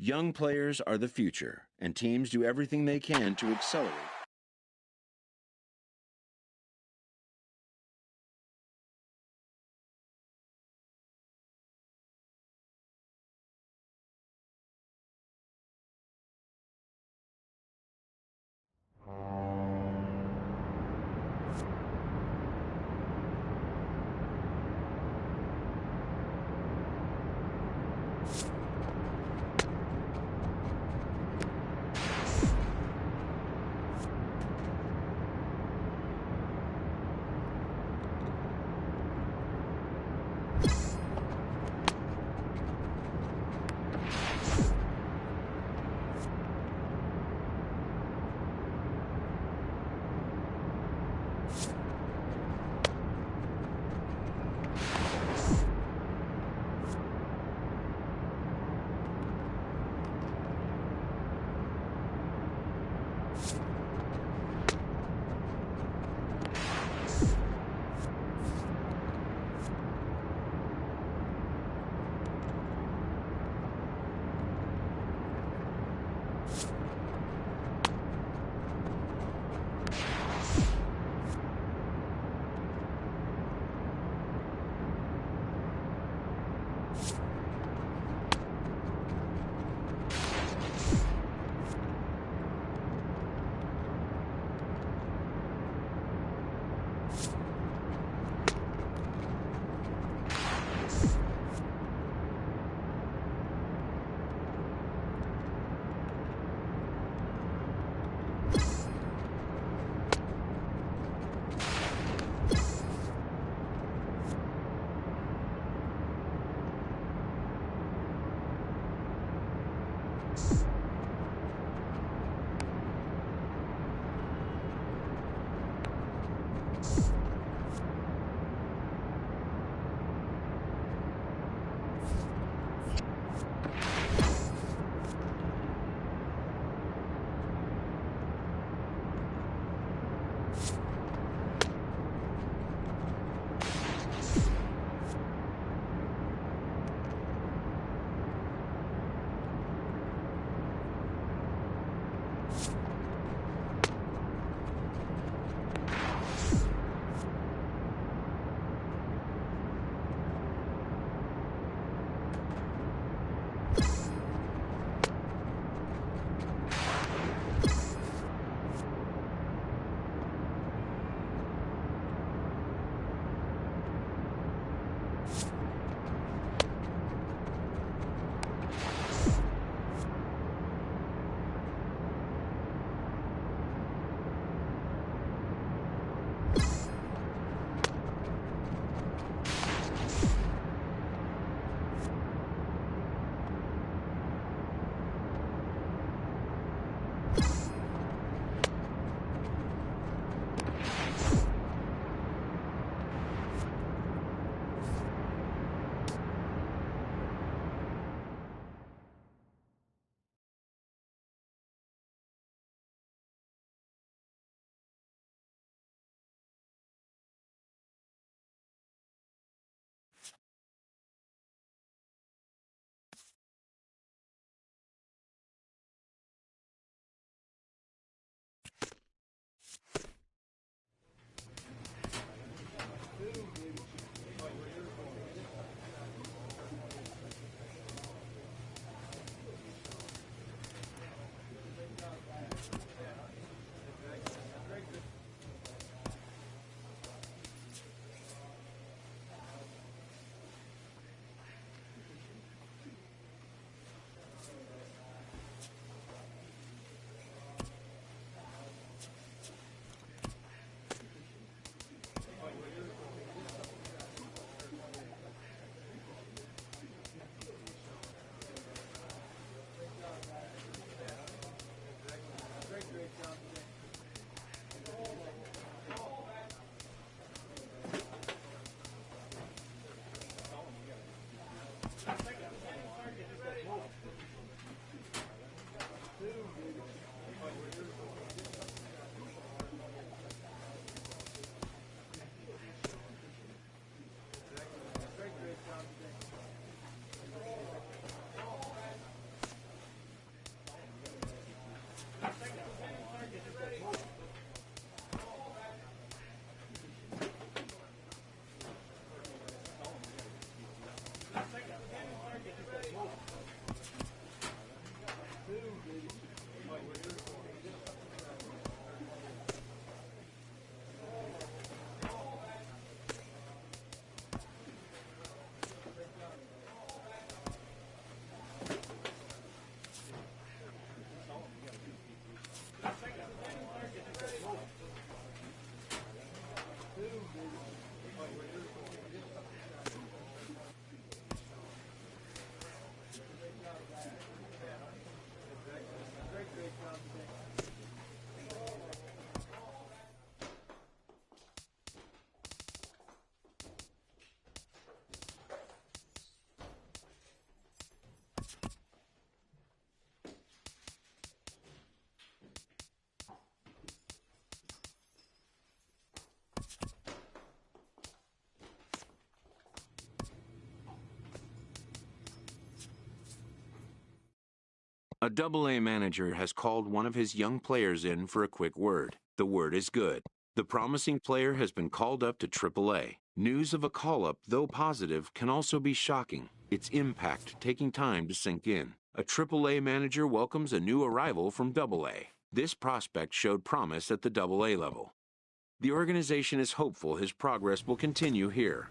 Young players are the future, and teams do everything they can to accelerate. A Double-A manager has called one of his young players in for a quick word. The word is good. The promising player has been called up to Triple-A. News of a call-up, though positive, can also be shocking, its impact taking time to sink in. A Triple-A manager welcomes a new arrival from Double-A. This prospect showed promise at the Double-A level. The organization is hopeful his progress will continue here.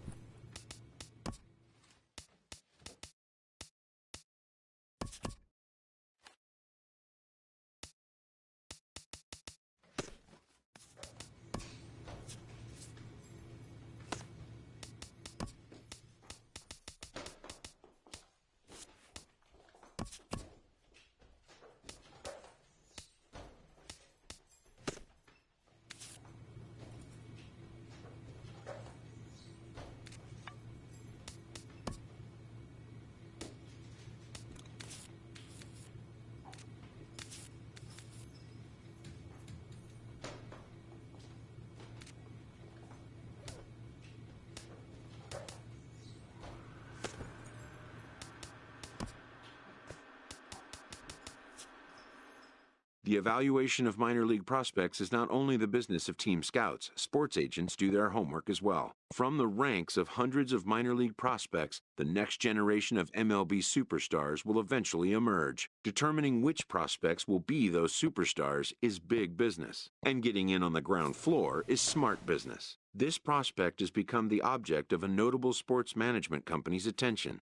The evaluation of minor league prospects is not only the business of team scouts. Sports agents do their homework as well. From the ranks of hundreds of minor league prospects, the next generation of MLB superstars will eventually emerge. Determining which prospects will be those superstars is big business, and getting in on the ground floor is smart business. This prospect has become the object of a notable sports management company's attention.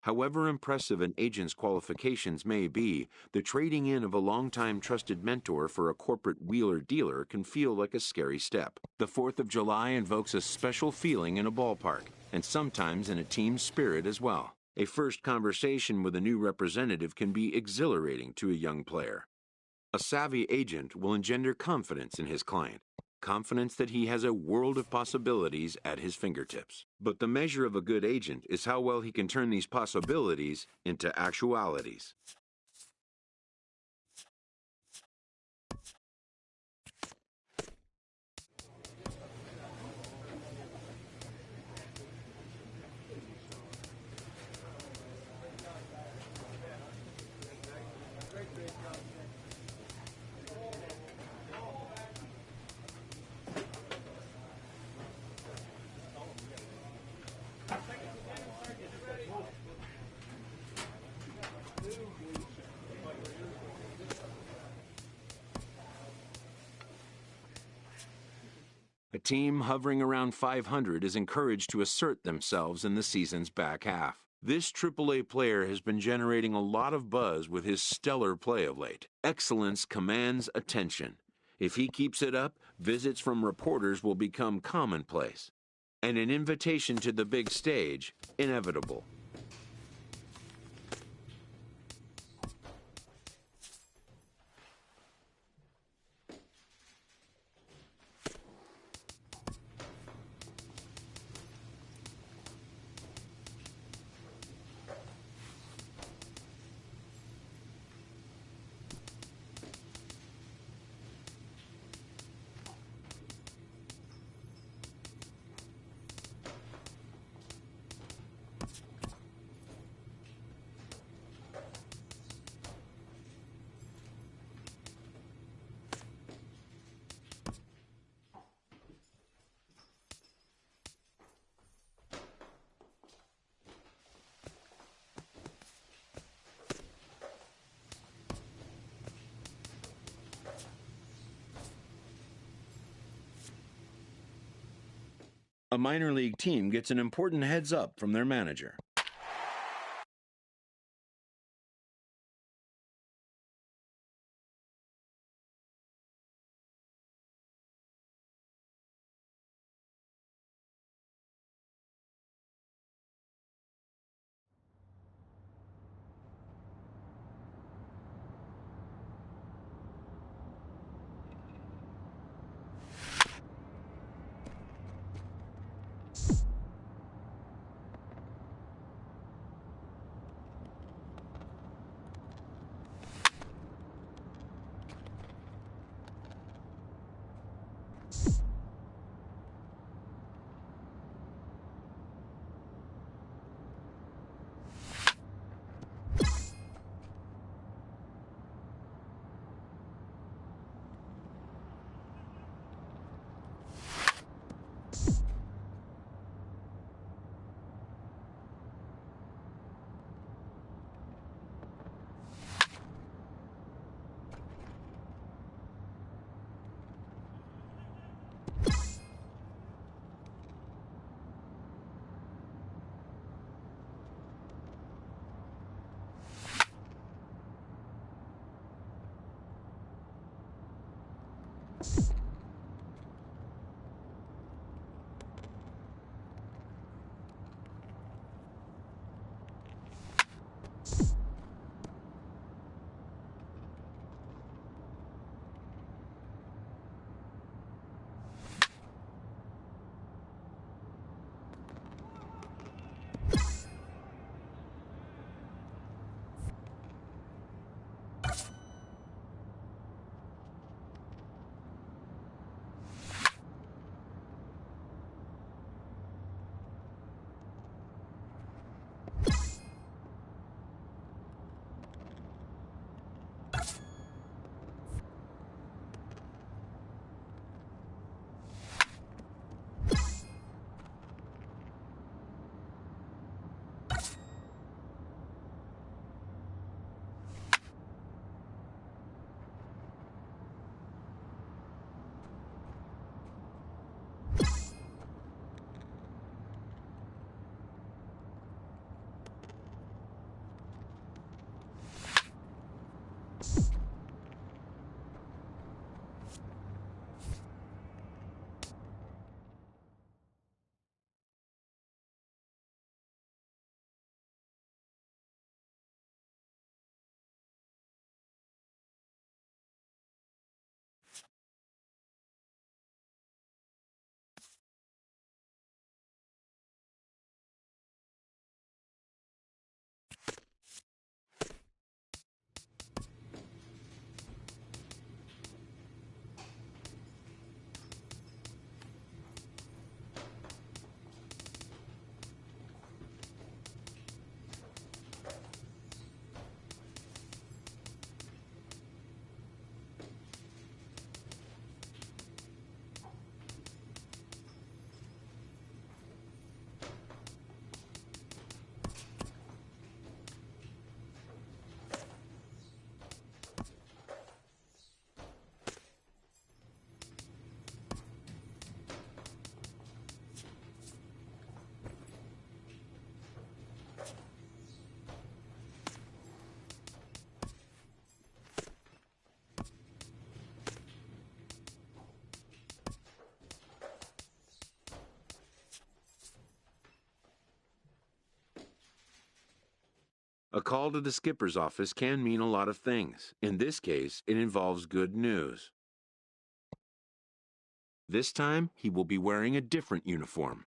However impressive an agent's qualifications may be, the trading in of a longtime trusted mentor for a corporate wheeler-dealer can feel like a scary step. The 4th of July invokes a special feeling in a ballpark, and sometimes in a team spirit as well. A first conversation with a new representative can be exhilarating to a young player. A savvy agent will engender confidence in his client. Confidence that he has a world of possibilities at his fingertips. But the measure of a good agent is how well he can turn these possibilities into actualities. A team hovering around 500 is encouraged to assert themselves in the season's back half. This AAA player has been generating a lot of buzz with his stellar play of late. Excellence commands attention. If he keeps it up, visits from reporters will become commonplace, and an invitation to the big stage inevitable. A minor league team gets an important heads up from their manager. A call to the skipper's office can mean a lot of things. In this case, it involves good news. This time, he will be wearing a different uniform.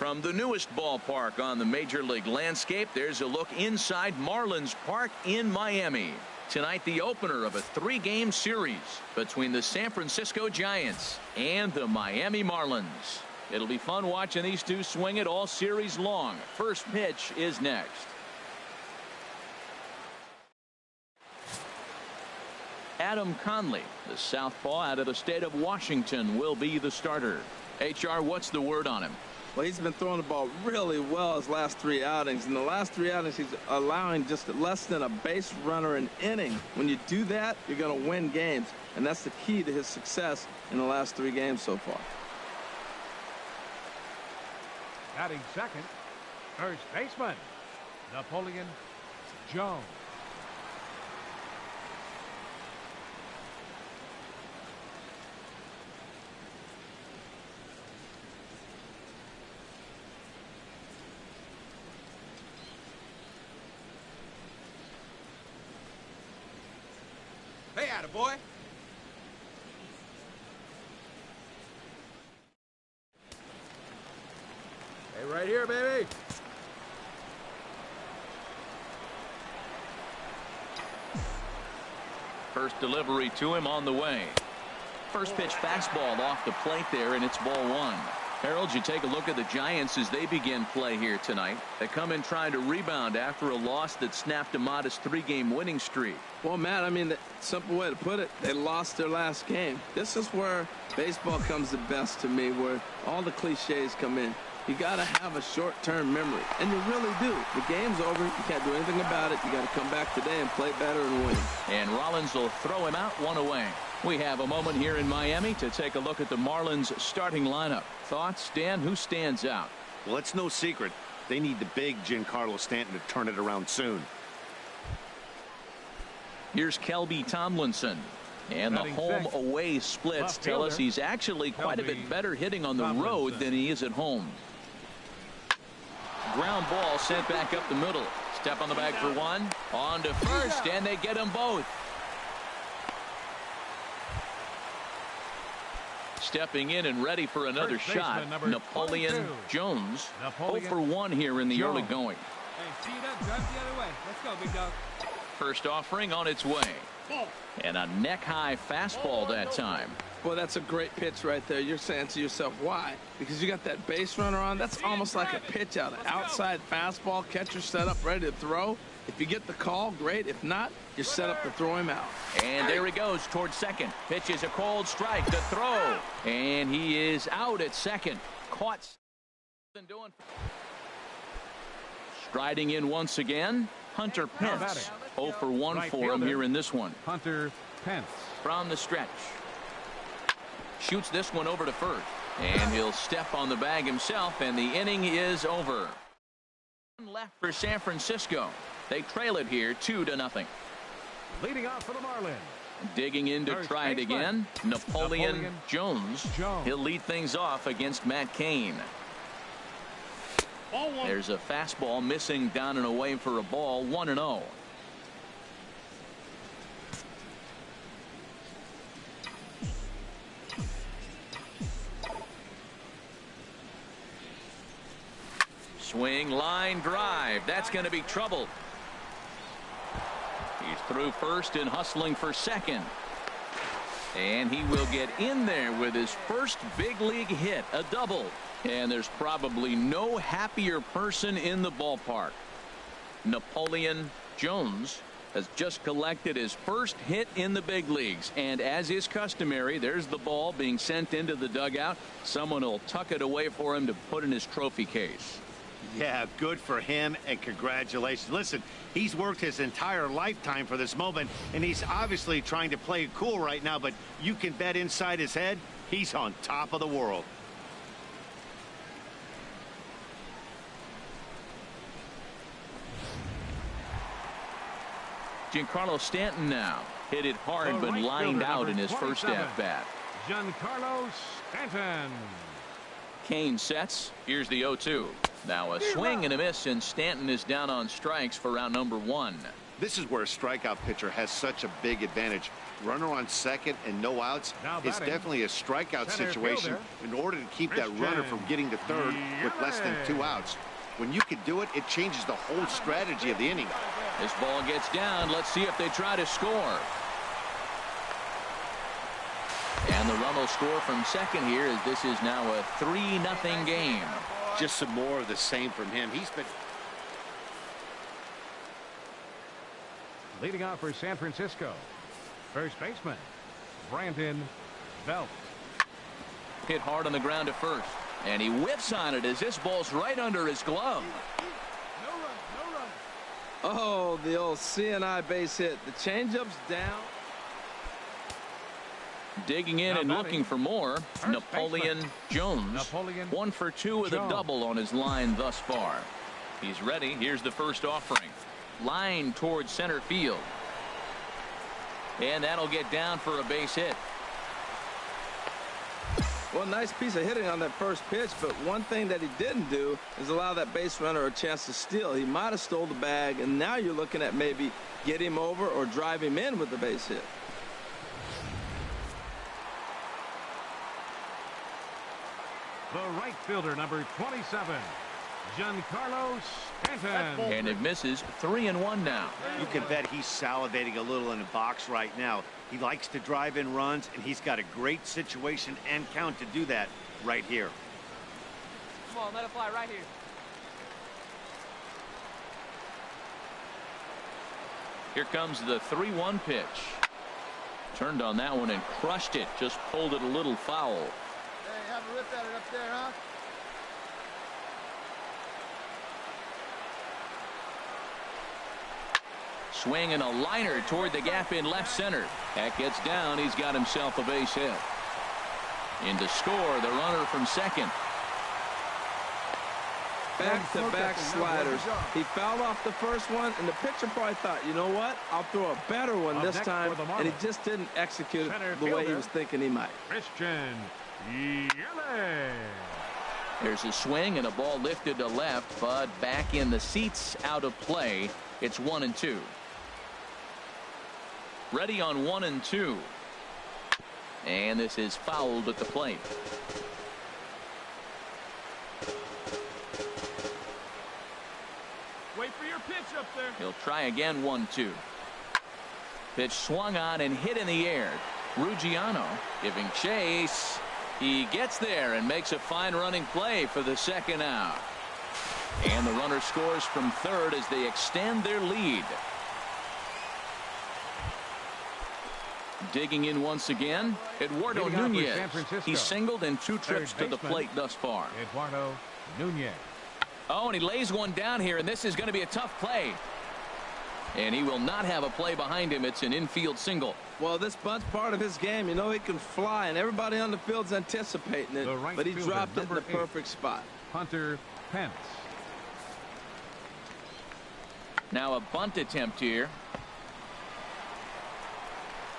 From the newest ballpark on the Major League landscape, there's a look inside Marlins Park in Miami. Tonight, the opener of a 3-game series between the San Francisco Giants and the Miami Marlins. It'll be fun watching these two swing it all series long. First pitch is next. Adam Conley, the southpaw out of the state of Washington, will be the starter. HR, what's the word on him? Well, he's been throwing the ball really well his last 3 outings. In the last 3 outings, he's allowing just less than a base runner an inning. When you do that, you're going to win games. And that's the key to his success in the last 3 games so far. Batting second, first baseman, Napoleon Jones. Hey, attaboy. Hey, right here, baby. First delivery to him on the way. First pitch fastball off the plate there, and it's ball 1. Harold, you take a look at the Giants as they begin play here tonight. They come in trying to rebound after a loss that snapped a modest 3-game winning streak. Well, Matt, I mean, the simple way to put it, they lost their last game. This is where baseball comes the best to me, where all the cliches come in. You got to have a short-term memory, and you really do. The game's over. You can't do anything about it. You got to come back today and play better and win. And Rollins will throw him out, 1 away. We have a moment here in Miami to take a look at the Marlins starting lineup. Thoughts, Dan? Who stands out? Well, it's no secret. They need the big Giancarlo Stanton to turn it around soon. Here's Kelby Tomlinson. And the home-away splits tell us he's actually quite a bit better hitting on the road than he is at home. Ground ball sent back up the middle. Step on the bag for 1. On to first, and they get them both. Stepping in and ready for another shot, Napoleon Jones. 0 for 1 here in the early going. Hey, speed up, drive the other way. Let's go, big dog. First offering on its way. And a neck-high fastball that time. Boy, that's a great pitch right there. You're saying to yourself, why? Because you got that base runner on. That's almost like a pitch out. Outside fastball, catcher set up, ready to throw. If you get the call, great. If not, you're set up to throw him out. And there he goes towards second. Pitch is a cold strike. The throw. And he is out at second. Caught. Striding in once again, Hunter Pence. 0 for 1 for him here in this one. Hunter Pence. From the stretch. Shoots this one over to first. And he'll step on the bag himself, and the inning is over. Left for San Francisco. They trail it here 2-0. Leading off for the Marlins. Digging in to try it again, Napoleon Jones. He'll lead things off against Matt Cain. There's a fastball missing down and away for a ball. 1-0. Swing, line drive. That's going to be trouble. He's through first and hustling for second. And he will get in there with his first big league hit, a double. And there's probably no happier person in the ballpark. Napoleon Jones has just collected his first hit in the big leagues. And as is customary, there's the ball being sent into the dugout. Someone will tuck it away for him to put in his trophy case. Yeah, good for him, and congratulations. Listen, he's worked his entire lifetime for this moment, and he's obviously trying to play it cool right now, but you can bet inside his head, he's on top of the world. Giancarlo Stanton now. Hit it hard, but lined out in his first at-bat. Giancarlo Stanton. Cain sets. Here's the 0-2. Now a swing and a miss, and Stanton is down on strikes for round number 1. This is where a strikeout pitcher has such a big advantage. Runner on second and no outs. Now It's batting, definitely a strikeout center situation fielder, in order to keep that runner from getting to third with less than 2 outs. When you can do it, it changes the whole strategy of the inning. This ball gets down. Let's see if they try to score. And the run will score from second here, as this is now a 3-0 game. Just some more of the same from him. He's been leading off for San Francisco, first baseman Brandon Belt. Hit hard on the ground to first, and he whiffs on it as this ball's right under his glove. No run, no run. Oh, the old CNI base hit. The changeup's down. Digging in Now and batting, looking for more, first Napoleon baseman, Jones. Napoleon 1 for 2 with a Jones. double on his line thus far. He's ready. Here's the first offering. Line towards center field. And that'll get down for a base hit. Well, nice piece of hitting on that first pitch, but one thing that he didn't do is allow that base runner a chance to steal. He might have stole the bag, and now you're looking at maybe get him over or drive him in with the base hit. The right fielder, number 27, Giancarlo Stanton. And it misses. 3-1 now. You can bet he's salivating a little in the box right now. He likes to drive in runs, and he's got a great situation and count to do that right here. Come on, let it fly right here. Here comes the 3-1 pitch. Turned on that one and crushed it. Just pulled it a little foul. Hey, have a rip at it up there, huh? Swing and a liner toward the gap in left center. That gets down. He's got himself a base hit. In to score, the runner from second. Back-to-back sliders. He fouled off the first one, and the pitcher probably thought, you know what, I'll throw a better one Up this next time, for the and he Marlins, just didn't execute it center the way he fielder, was thinking he might. Christian Yelich. There's a swing and a ball lifted to left, but back in the seats, out of play. It's 1-2. Ready on 1-2. And this is fouled at the plate. Wait for your pitch up there. He'll try again. 1-2. Pitch swung on and hit in the air. Ruggiano giving chase. He gets there and makes a fine running play for the second out. And the runner scores from third as they extend their lead. Digging in once again, Eduardo Leading off for Nunez. San Francisco, He's singled in 2 trips to third the baseman, plate thus far. Eduardo Nunez. Oh, and he lays one down here, and this is going to be a tough play. And he will not have a play behind him. It's an infield single. Well, this bunt's part of his game. You know he can fly, and everybody on the field's anticipating it, The right but he fielder, dropped it in the number 8, perfect spot. Hunter Pence. Now a bunt attempt here.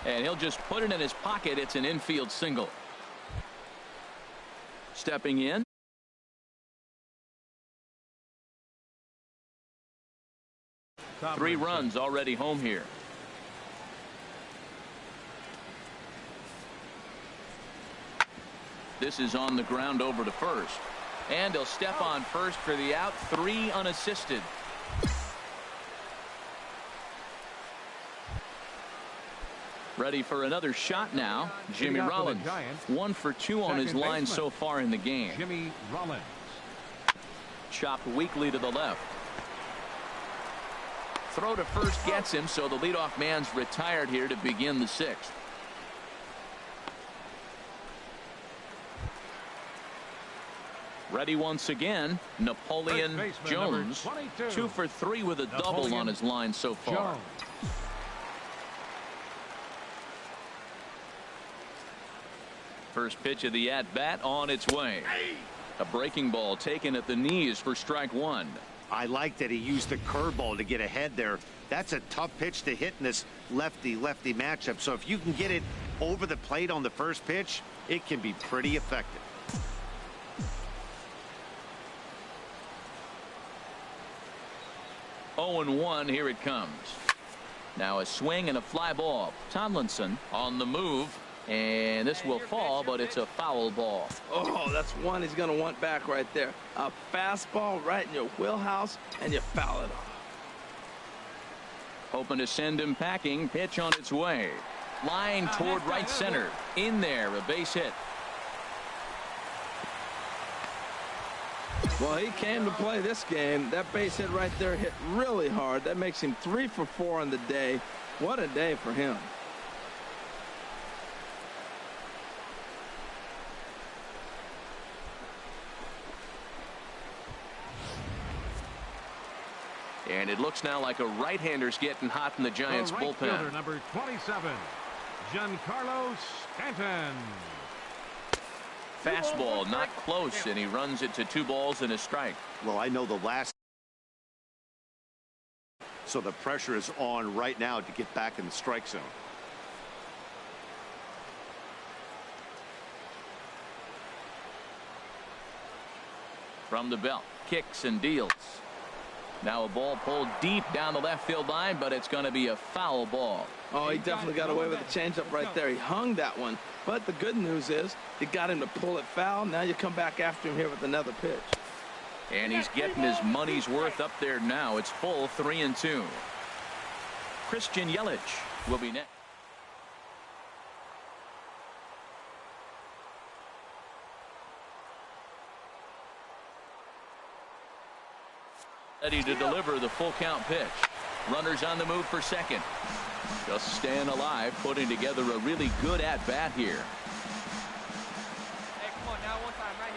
And he'll just put it in his pocket. It's an infield single. Stepping in. Tom 3 Brady. runs already home here. This is on the ground over to first. And he'll step on first for the out. 3 unassisted. Ready for another shot now. Jimmy Leading off for the Rollins. Giants, 1 for 2 on his second line baseman, so far in the game. Jimmy Rollins. Chopped weakly to the left. Throw to first gets him, so the leadoff man's retired here to begin the 6th. Ready once again, Napoleon First baseman, number Jones. 22. 2 for 3 with a double Napoleon on his line so far. Jones. First pitch of the at-bat on its way. A breaking ball taken at the knees for strike 1. I like that he used the curveball to get ahead there. That's a tough pitch to hit in this lefty-lefty matchup. So if you can get it over the plate on the first pitch, it can be pretty effective. Oh, 0-1, here it comes. Now a swing and a fly ball. Tomlinson on the move. And this will fall, but it's a foul ball. Oh, that's one he's going to want back right there. A fastball right in your wheelhouse, and you foul it off. Hoping to send him packing. Pitch on its way. Line toward right center. In there, a base hit. Well, he came to play this game. That base hit right there hit really hard. That makes him 3 for 4 on the day. What a day for him. And it looks now like a right-hander's getting hot in the Giants' the right bullpen. Fielder, number 27, Giancarlo Stanton. Fastball not close, and he runs it to 2 balls and a strike. Well, I know the last. So the pressure is on right now to get back in the strike zone. From the belt, kicks and deals. Now a ball pulled deep down the left field line, but it's going to be a foul ball. Oh, he definitely got away with the changeup right there. He hung that one. But the good news is he got him to pull it foul. Now you come back after him here with another pitch. And he's getting his money's worth up there now. It's full 3-2. Christian Yelich will be next. Ready to deliver the full count pitch. Runners on the move for second. Just staying alive, putting together a really good at-bat here. Hey, come on, now one time, right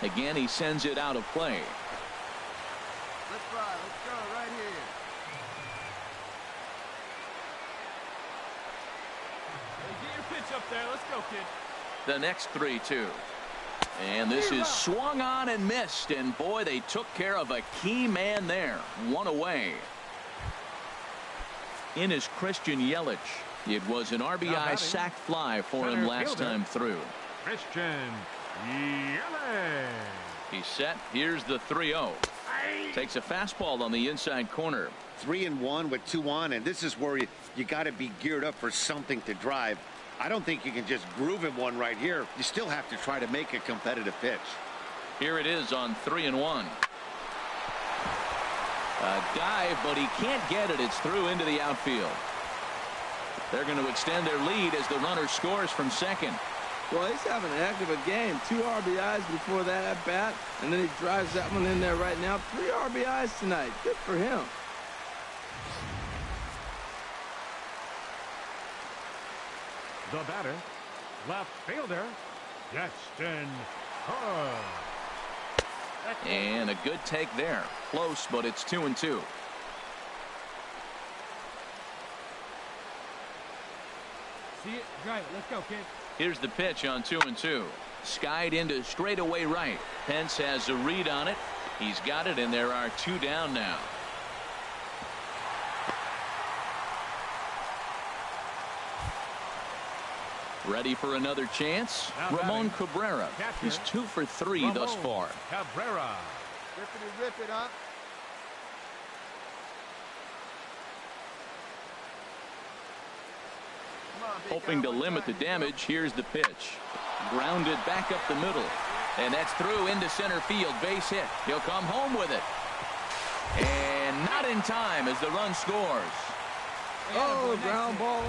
here. Again, he sends it out of play. Let's fly. Let's go right here. Hey, get your pitch up there. Let's go, kid. The next 3-2. And this is swung on and missed. And boy, they took care of a key man there. One away. In is Christian Yelich. It was an RBI sac fly for him last time through. Christian Yelich. He's set. Here's the 3-0. Takes a fastball on the inside corner. 3-1 with 2 on, and this is where you got to be geared up for something to drive. I don't think you can just groove him one right here. You still have to try to make a competitive pitch. Here it is on 3-1. A dive, but he can't get it. It's through into the outfield. They're going to extend their lead as the runner scores from second. Well, he's having a heck of a game. 2 RBIs before that at bat, and then he drives that one in there right now. 3 RBIs tonight. Good for him. The batter, left fielder, Justin Hood. And a good take there. Close, but it's 2-2. See it? Right. Let's go, kid. Here's the pitch on 2-2. Skied into straightaway right. Pence has a read on it. He's got it, and there are 2 down now. Ready for another chance? Now Ramon batting, Cabrera. catcher, He's 2 for 3 thus far. Cabrera. Rip it up. Come on, big Hoping guy, to one limit the time. damage. Here's the pitch. Grounded back up the middle. And that's through into center field. Base hit. He'll come home with it. And not in time as the run scores. Oh, ground ball.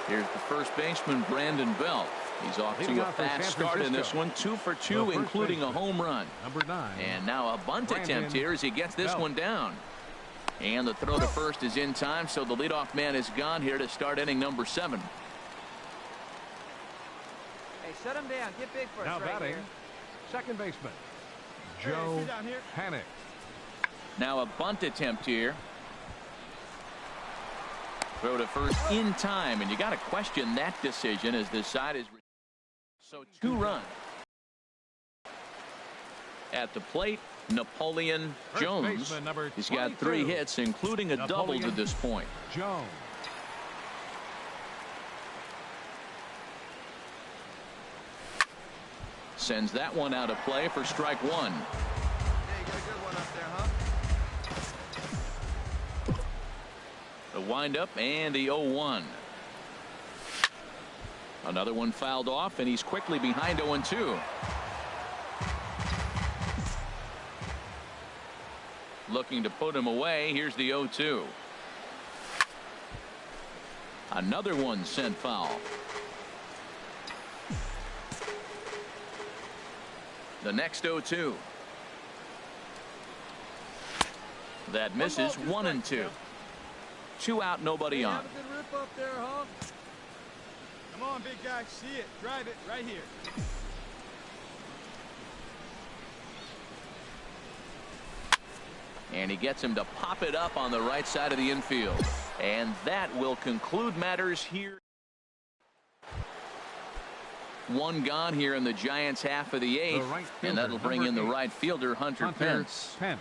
Here's the first baseman, Brandon Belt. He's off Leading to a off for fast San start in this Francisco. one. 2 for 2, The first including a baseman, home run. Number 9. And now a bunt Brandon attempt here as he gets this Belt. one down. And the throw to first is in time, so the leadoff man is gone here to start inning number 7. Hey, shut him down. Get big for Now us right batting, here. second baseman, Hey, Joe sit down here. Panic. Now a bunt attempt here. Throw to first in time, and you got to question that decision as the side is. So 2 runs. At the plate, Napoleon First Jones. baseman, number He's got 3 22. hits, including a double to Napoleon this point. Jones. Sends that one out of play for strike one. Hey, you got a good one up there, huh? The windup and the 0-1. Another one fouled off, and he's quickly behind 0-2. Looking to put him away. Here's the 0-2. Another one sent foul. The next 0-2. That misses 1-2. 2 out, nobody on. Come on, big guy. See it. Drive it right here. And he gets him to pop it up on the right side of the infield. And that will conclude matters here. One gone here in the Giants' half of the 8th. Right And that'll bring in the 8, right fielder, Hunter Pence. And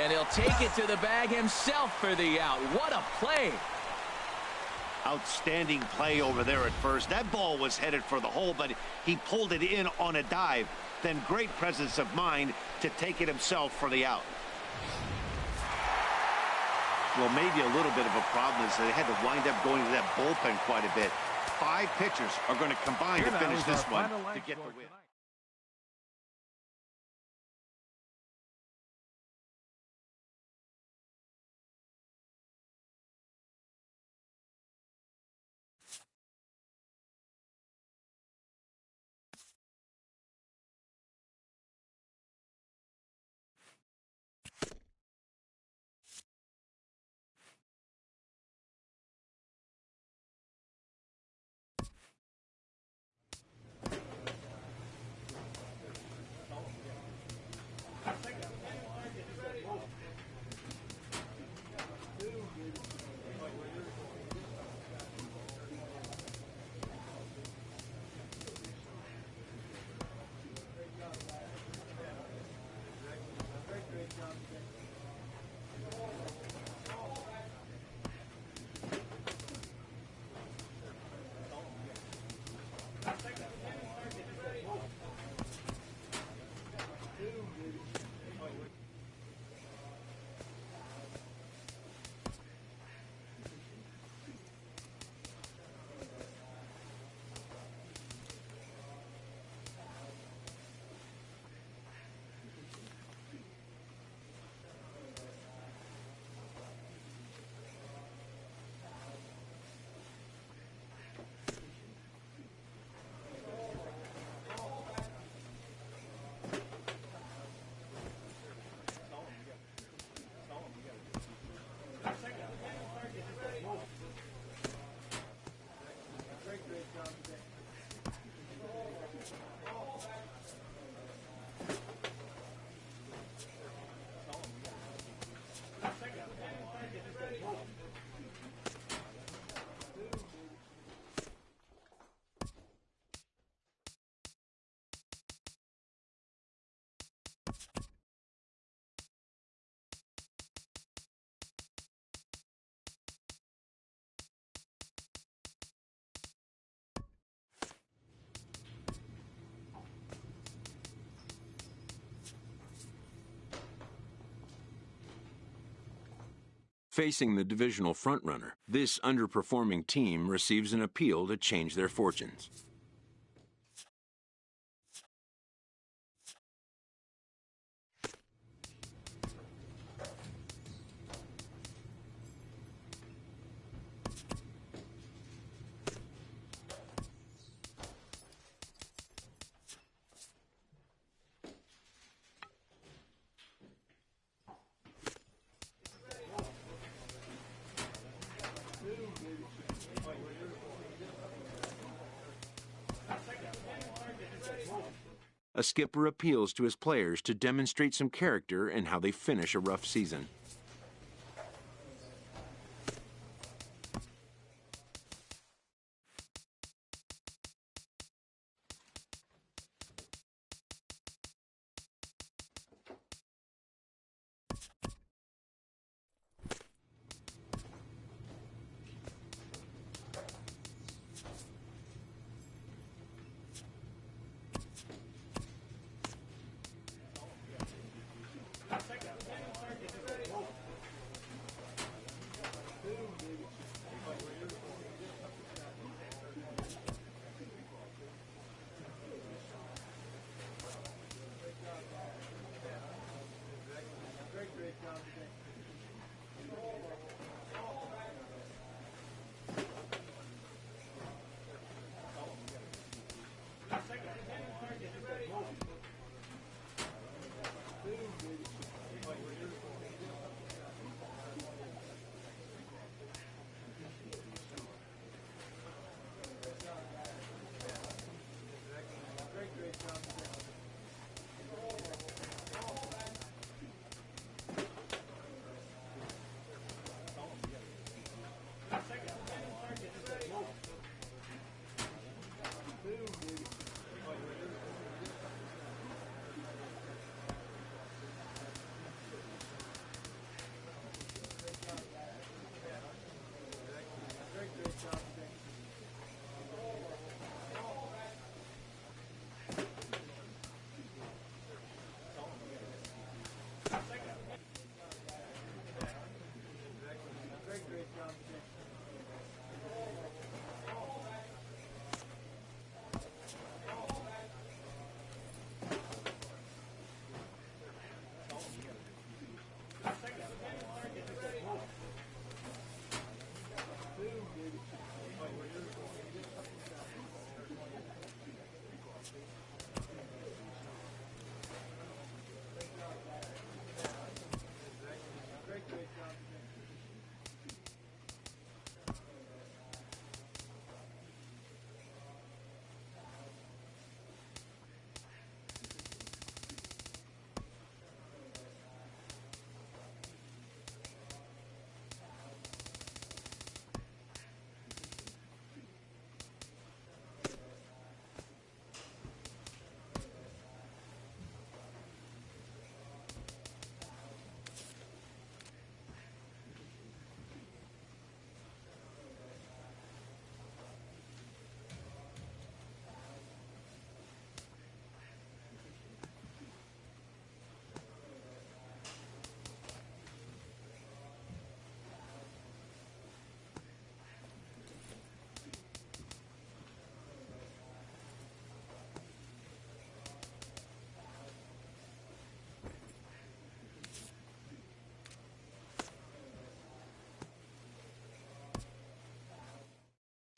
he'll take it to the bag himself for the out. What a play. Outstanding play over there at first. That ball was headed for the hole, but he pulled it in on a dive. Then great presence of mind to take it himself for the out. Well, maybe a little bit of a problem is they had to wind up going to that bullpen quite a bit. 5 pitchers are going to combine to finish this one to get the win. Facing the divisional frontrunner, this underperforming team receives an appeal to change their fortunes. A skipper appeals to his players to demonstrate some character in how they finish a rough season.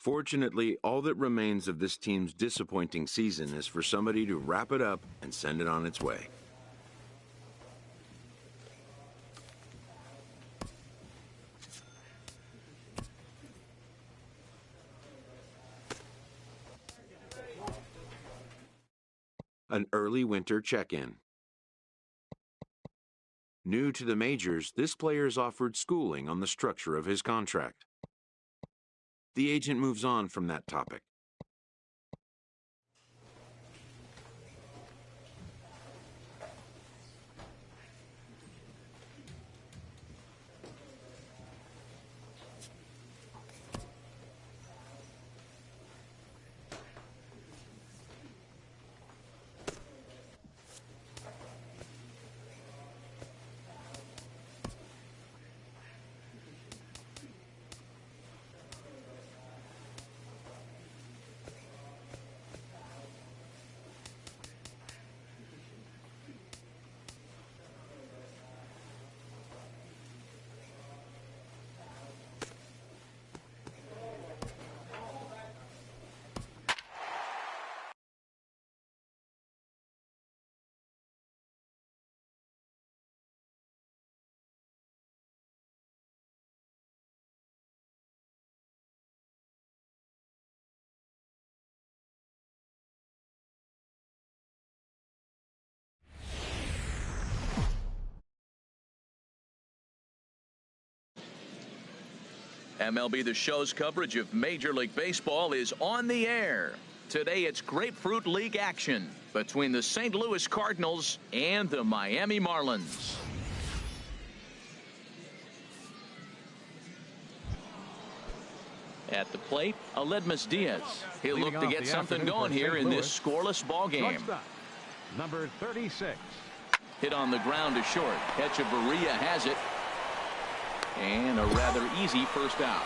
Fortunately, all that remains of this team's disappointing season is for somebody to wrap it up and send it on its way. An early winter check-in. New to the majors, this player is offered schooling on the structure of his contract. The agent moves on from that topic. MLB The Show's coverage of Major League Baseball is on the air. Today it's Grapefruit League action between the St. Louis Cardinals and the Miami Marlins. At the plate, Aledmys Diaz. He'll look to get something going here in this scoreless ball game. Number 36. Hit on the ground to short. Hechavarria has it. And a rather easy first out.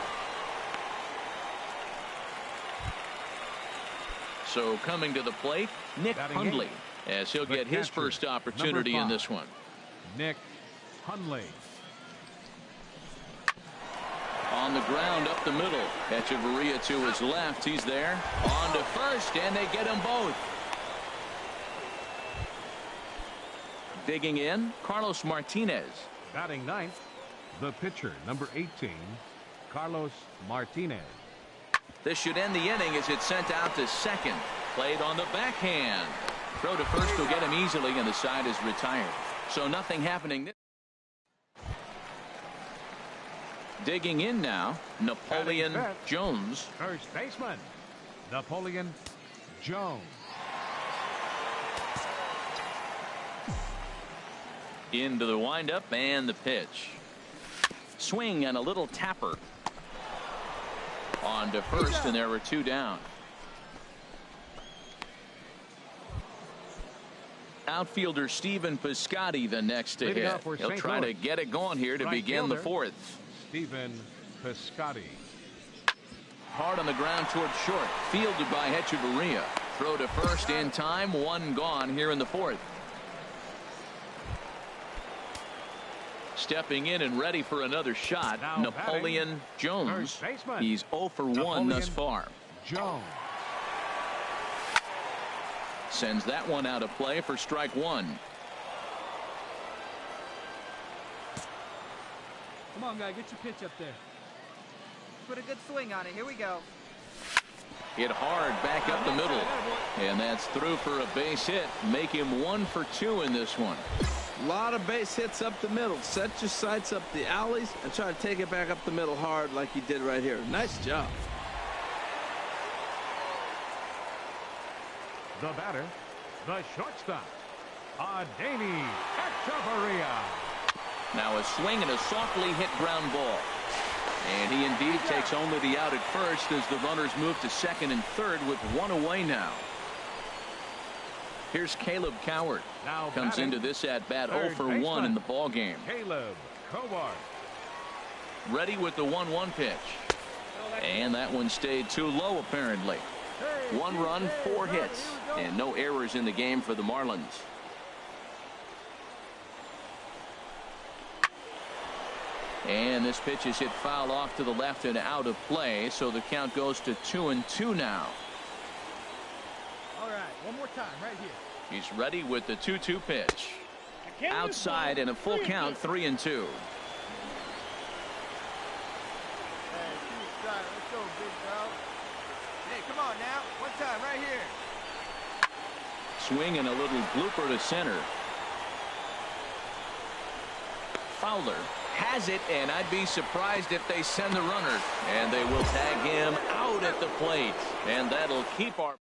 So coming to the plate, Nick Hundley, as he'll get his first opportunity in this one. Nick Hundley. On the ground up the middle. Hechavarria to his left. He's there. On to first, and they get them both. Digging in, Carlos Martinez. Batting ninth, the pitcher, number 18, Carlos Martinez. This should end the inning as it's sent out to second. Played on the backhand. Throw to first will get him easily, and the side is retired. So nothing happening. Digging in now, Napoleon Jones. First baseman, Napoleon Jones. Into the windup and the pitch. Swing and a little tapper. On to first, and there were two down. Outfielder Stephen Piscotty the next to hit. He'll try to get it going here to begin the fourth. Stephen Piscotty. Hard on the ground toward short. Fielded by Hechavarria. Throw to first in time. One gone here in the fourth. Stepping in and ready for another shot, now Napoleon Jones. He's 0 for 1 thus far. Jones sends that one out of play for strike one. Come on, guy, get your pitch up there. Put a good swing on it. Here we go. Hit hard back up the middle, and that's through for a base hit. Make him 1 for 2 in this one. A lot of base hits up the middle. Set your sights up the alleys and try to take it back up the middle hard like he did right here. Nice job. The batter, the shortstop, Adeiny Hechavarria. Now a swing and a softly hit ground ball. And he indeed takes only the out at first as the runners move to second and third with one away now. Here's Caleb Cowart. Now comes into this at bat 0 for 1 in the ball game. Caleb Cowart. Ready with the 1-1 pitch. And that one stayed too low apparently. 1 run, 4 hits, and no errors in the game for the Marlins. And this pitch is hit foul off to the left and out of play, so the count goes to 2-2 now. All right, one more time right here. He's ready with the 2-2 pitch. Outside and a full count, 3-2. Hey, shoot, let's go, big dog. Hey, come on now. One time right here. Swing and a little blooper to center. Fowler has it, and I'd be surprised if they send the runner. And they will tag him out at the plate. And that'll keep our...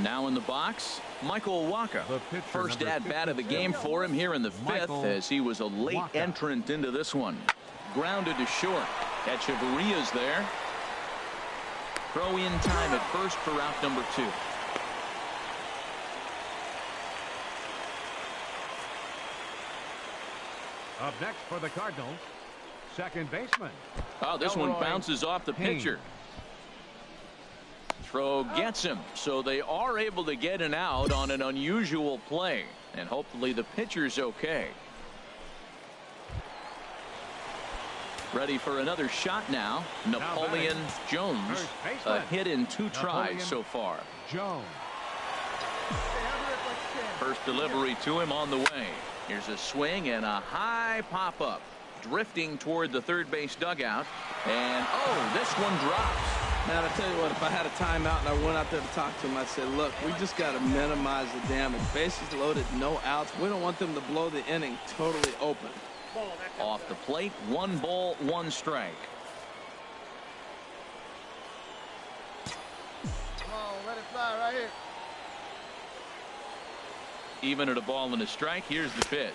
Now in the box, Michael Wacha. First at-bat of the game for him here in the fifth, as he was a late entrant into this one. Grounded to short. Echeverria's there. Throw in time at first for out number 2. Up next for the Cardinals, second baseman. Oh, this one bounces off the pitcher. Throw gets him, so they are able to get an out on an unusual play, and hopefully the pitcher's okay. Ready for another shot now. Napoleon Jones, a hit in 2 tries so far. Jones. First delivery to him on the way. Here's a swing and a high pop-up, drifting toward the third base dugout, and oh, this one drops. Man, I tell you what, if I had a timeout and I went out there to talk to him, I said, look, we just got to minimize the damage. Bases loaded, no outs. We don't want them to blow the inning totally open. Off the plate, 1 ball, 1 strike. Come on, let it fly right here. Even at a ball and a strike, here's the pitch.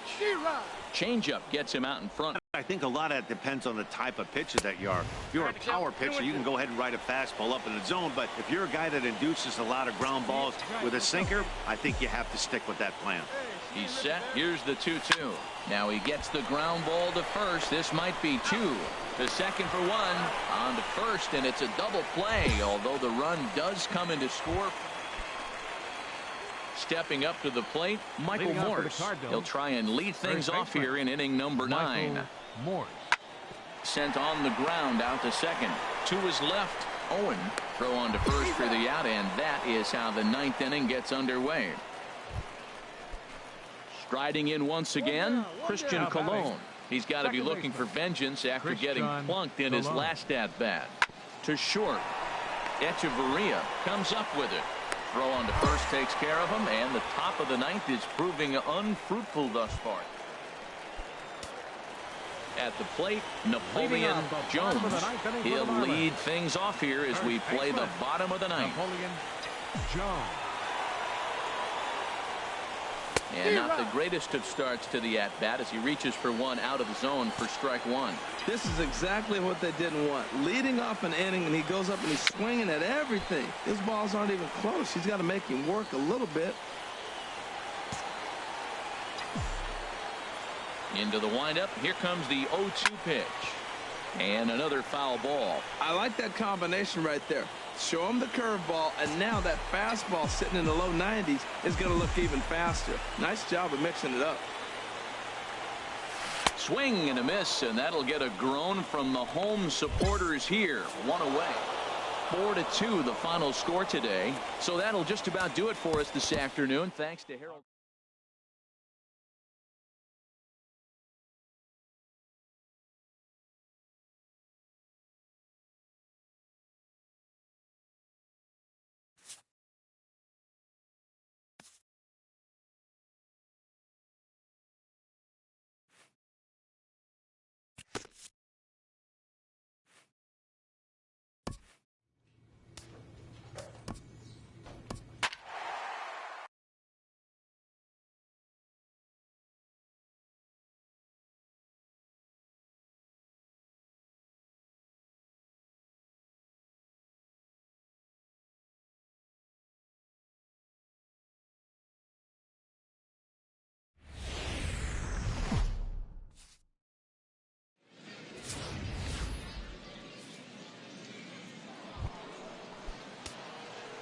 Changeup gets him out in front. I think a lot of that depends on the type of pitcher that you are. If you're a power pitcher, you can go ahead and ride a fastball up in the zone, but if you're a guy that induces a lot of ground balls with a sinker, I think you have to stick with that plan. He's set. Here's the 2-2. Now he gets the ground ball to first. This might be 2. To second for 1. On to first, and it's a double play, although the run does come into score. Stepping up to the plate, Michael Morse. He'll try and lead things off here in inning number 9. Morse. Sent on the ground out to second. To his left, Owen. Throw on to first for the out, and that is how the 9th inning gets underway. Striding in once again, Christian Colon. He's got to be looking for vengeance after getting plunked in his last at-bat. To short, Echeverria comes up with it. Throw on to first takes care of him, and the top of the 9th is proving unfruitful thus far. At the plate, Napoleon Jones. He'll lead things off here as we play the bottom of the 9th. Napoleon Jones. And not the greatest of starts to the at-bat as he reaches for 1 out of the zone for strike 1. This is exactly what they didn't want. Leading off an inning, and he goes up and he's swinging at everything. His balls aren't even close. He's got to make him work a little bit. Into the windup. Here comes the 0-2 pitch. And another foul ball. I like that combination right there. Show him the curveball, and now that fastball sitting in the low 90s is going to look even faster. Nice job of mixing it up. Swing and a miss, and that'll get a groan from the home supporters here. 1 away. 4-2 the final score today. So that'll just about do it for us this afternoon. Thanks to Harold.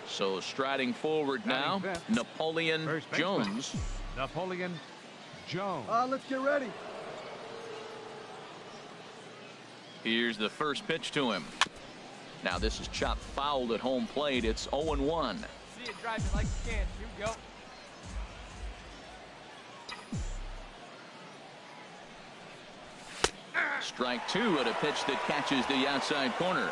So striding forward now, Napoleon Jones. Napoleon Jones. Let's get ready. Here's the first pitch to him. Now this is chopped fouled at home plate. It's 0-1. See it driving like you can. Here we go. Strike two at a pitch that catches the outside corner.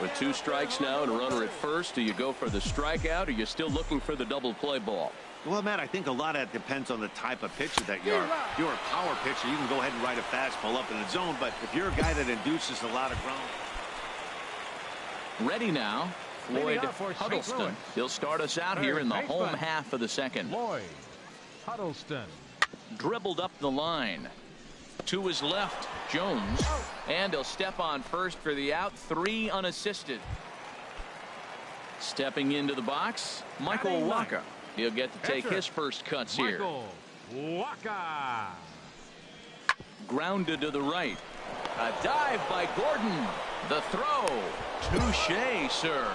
With 2 strikes now and a runner at first, do you go for the strikeout or are you still looking for the double play ball? Well, Matt, I think a lot of that depends on the type of pitcher that you are. If you're a power pitcher, you can go ahead and ride a fastball up in the zone, but if you're a guy that induces a lot of ground. Ready now, Floyd Huddleston. He'll start us out here in the home half of the second. Floyd Huddleston. Dribbled up the line. To his left, Jones. And he'll step on first for the out. 3 unassisted. Stepping into the box, Michael Wacha. He'll get to take his first cuts here. Michael Wacha. Grounded to the right. A dive by Gordon. The throw. Touche, sir.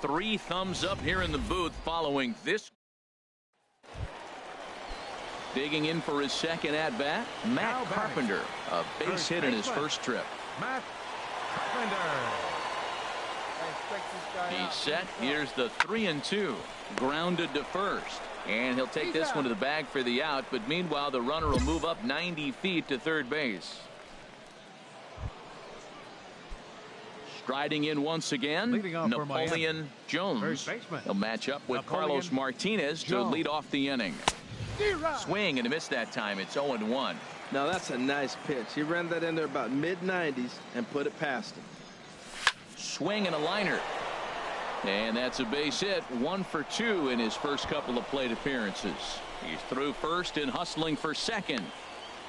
3 thumbs up here in the booth following this. Digging in for his second at-bat, Matt Carpenter. A base hit in his first trip. Matt Carpenter. He's set. Here's the 3-2. Grounded to first. And he'll take this one to the bag for the out. But meanwhile, the runner will move up 90 feet to third base. Striding in once again, Napoleon Jones. He'll match up with Carlos Martinez to lead off the inning. Swing and a miss that time. It's 0-1. Now that's a nice pitch. He ran that in there about mid-90s and put it past him. Swing and a liner. And that's a base hit. 1 for 2 in his first couple of plate appearances. He's through first and hustling for second.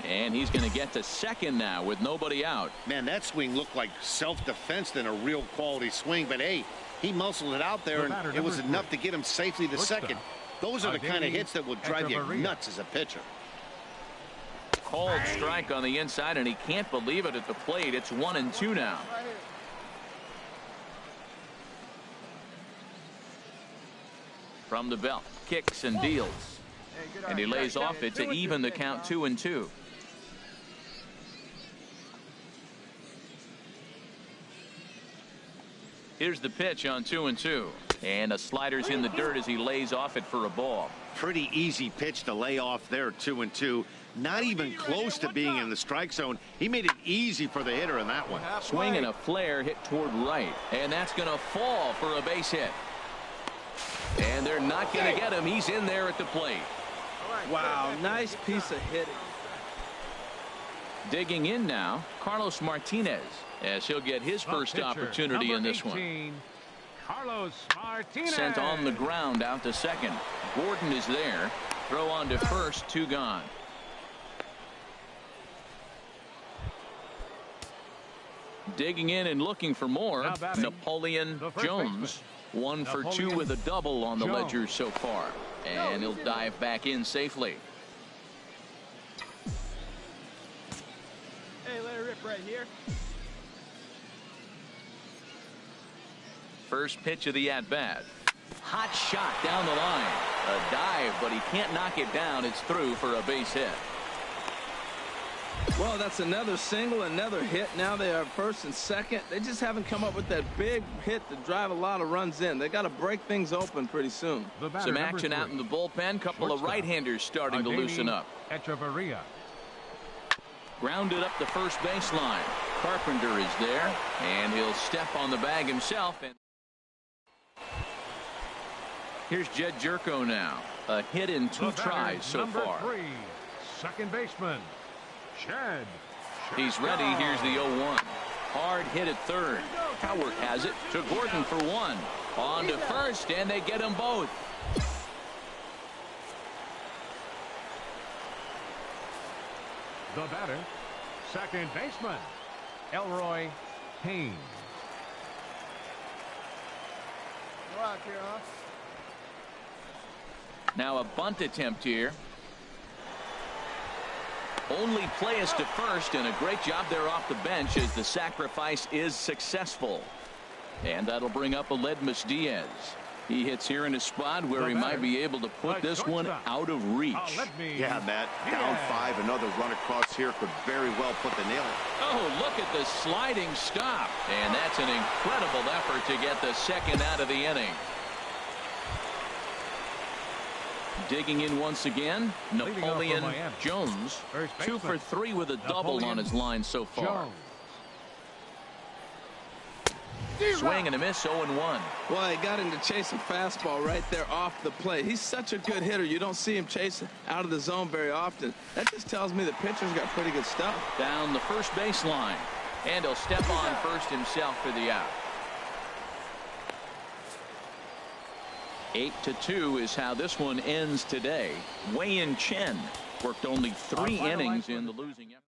And he's going to get to second now with nobody out. Man, that swing looked like self-defense than a real quality swing. But, hey, he muscled it out there, and it was enough to get him safely to second. Those are the kind of hits that will drive you nuts as a pitcher. Called strike on the inside, and he can't believe it at the plate. It's 1-2 now. From the belt, kicks and deals. And he lays off it to even the count 2-2. Here's the pitch on 2-2. And a slider's in the dirt as he lays off it for a ball. Pretty easy pitch to lay off there, 2-2. Not even close to being in the strike zone. He made it easy for the hitter in that one. Swing and a flare hit toward right. And that's going to fall for a base hit. And they're not going to get him. He's in there at the plate. Wow, nice piece of hitting. Digging in now, Carlos Martinez, as he'll get his first opportunity in this one. Carlos Martinez. Sent on the ground out to second. Gordon is there. Throw on to first. 2 gone. Digging in and looking for more. Napoleon Jones. 1 for 2 with a double on the ledger so far. And he'll dive back in safely. Hey, let it rip right here. First pitch of the at-bat. Hot shot down the line. A dive, but he can't knock it down. It's through for a base hit. Well, that's another single, another hit. Now they are first and second. They just haven't come up with that big hit to drive a lot of runs in. They got to break things open pretty soon. Some action out in the bullpen. Couple of right-handers starting to loosen up. Echeverria. Grounded up the first baseline. Carpenter is there, and he'll step on the bag himself. And here's Jed Jerko now. A hit in 2 tries so far. 3, second baseman. Jed. He's ready. Here's the 0-1. Hard hit at third. Howard has it to Gordon for 1. On to first, and they get them both. The batter, second baseman, Elroy Haynes. Go out here, huh? Now a bunt attempt here. Only play is to first, and a great job there off the bench as the sacrifice is successful. And that'll bring up Aledmys Diaz. He hits here in a spot where he might be able to put this one out of reach. Yeah, Matt. Down 5. Another run across here could very well put the nail in. Oh, look at the sliding stop. And that's an incredible effort to get the second out of the inning. Digging in once again, Napoleon Jones. 2 for 3 with a double on his line so far. Swing and a miss, 0-1. Well, he got him to chase a fastball right there off the plate. He's such a good hitter. You don't see him chasing out of the zone very often. That just tells me the pitcher's got pretty good stuff. Down the first baseline. And he'll step on first himself for the out. 8-2 is how this one ends today. Wei-Yin Chen worked only 3 innings in the losing effort.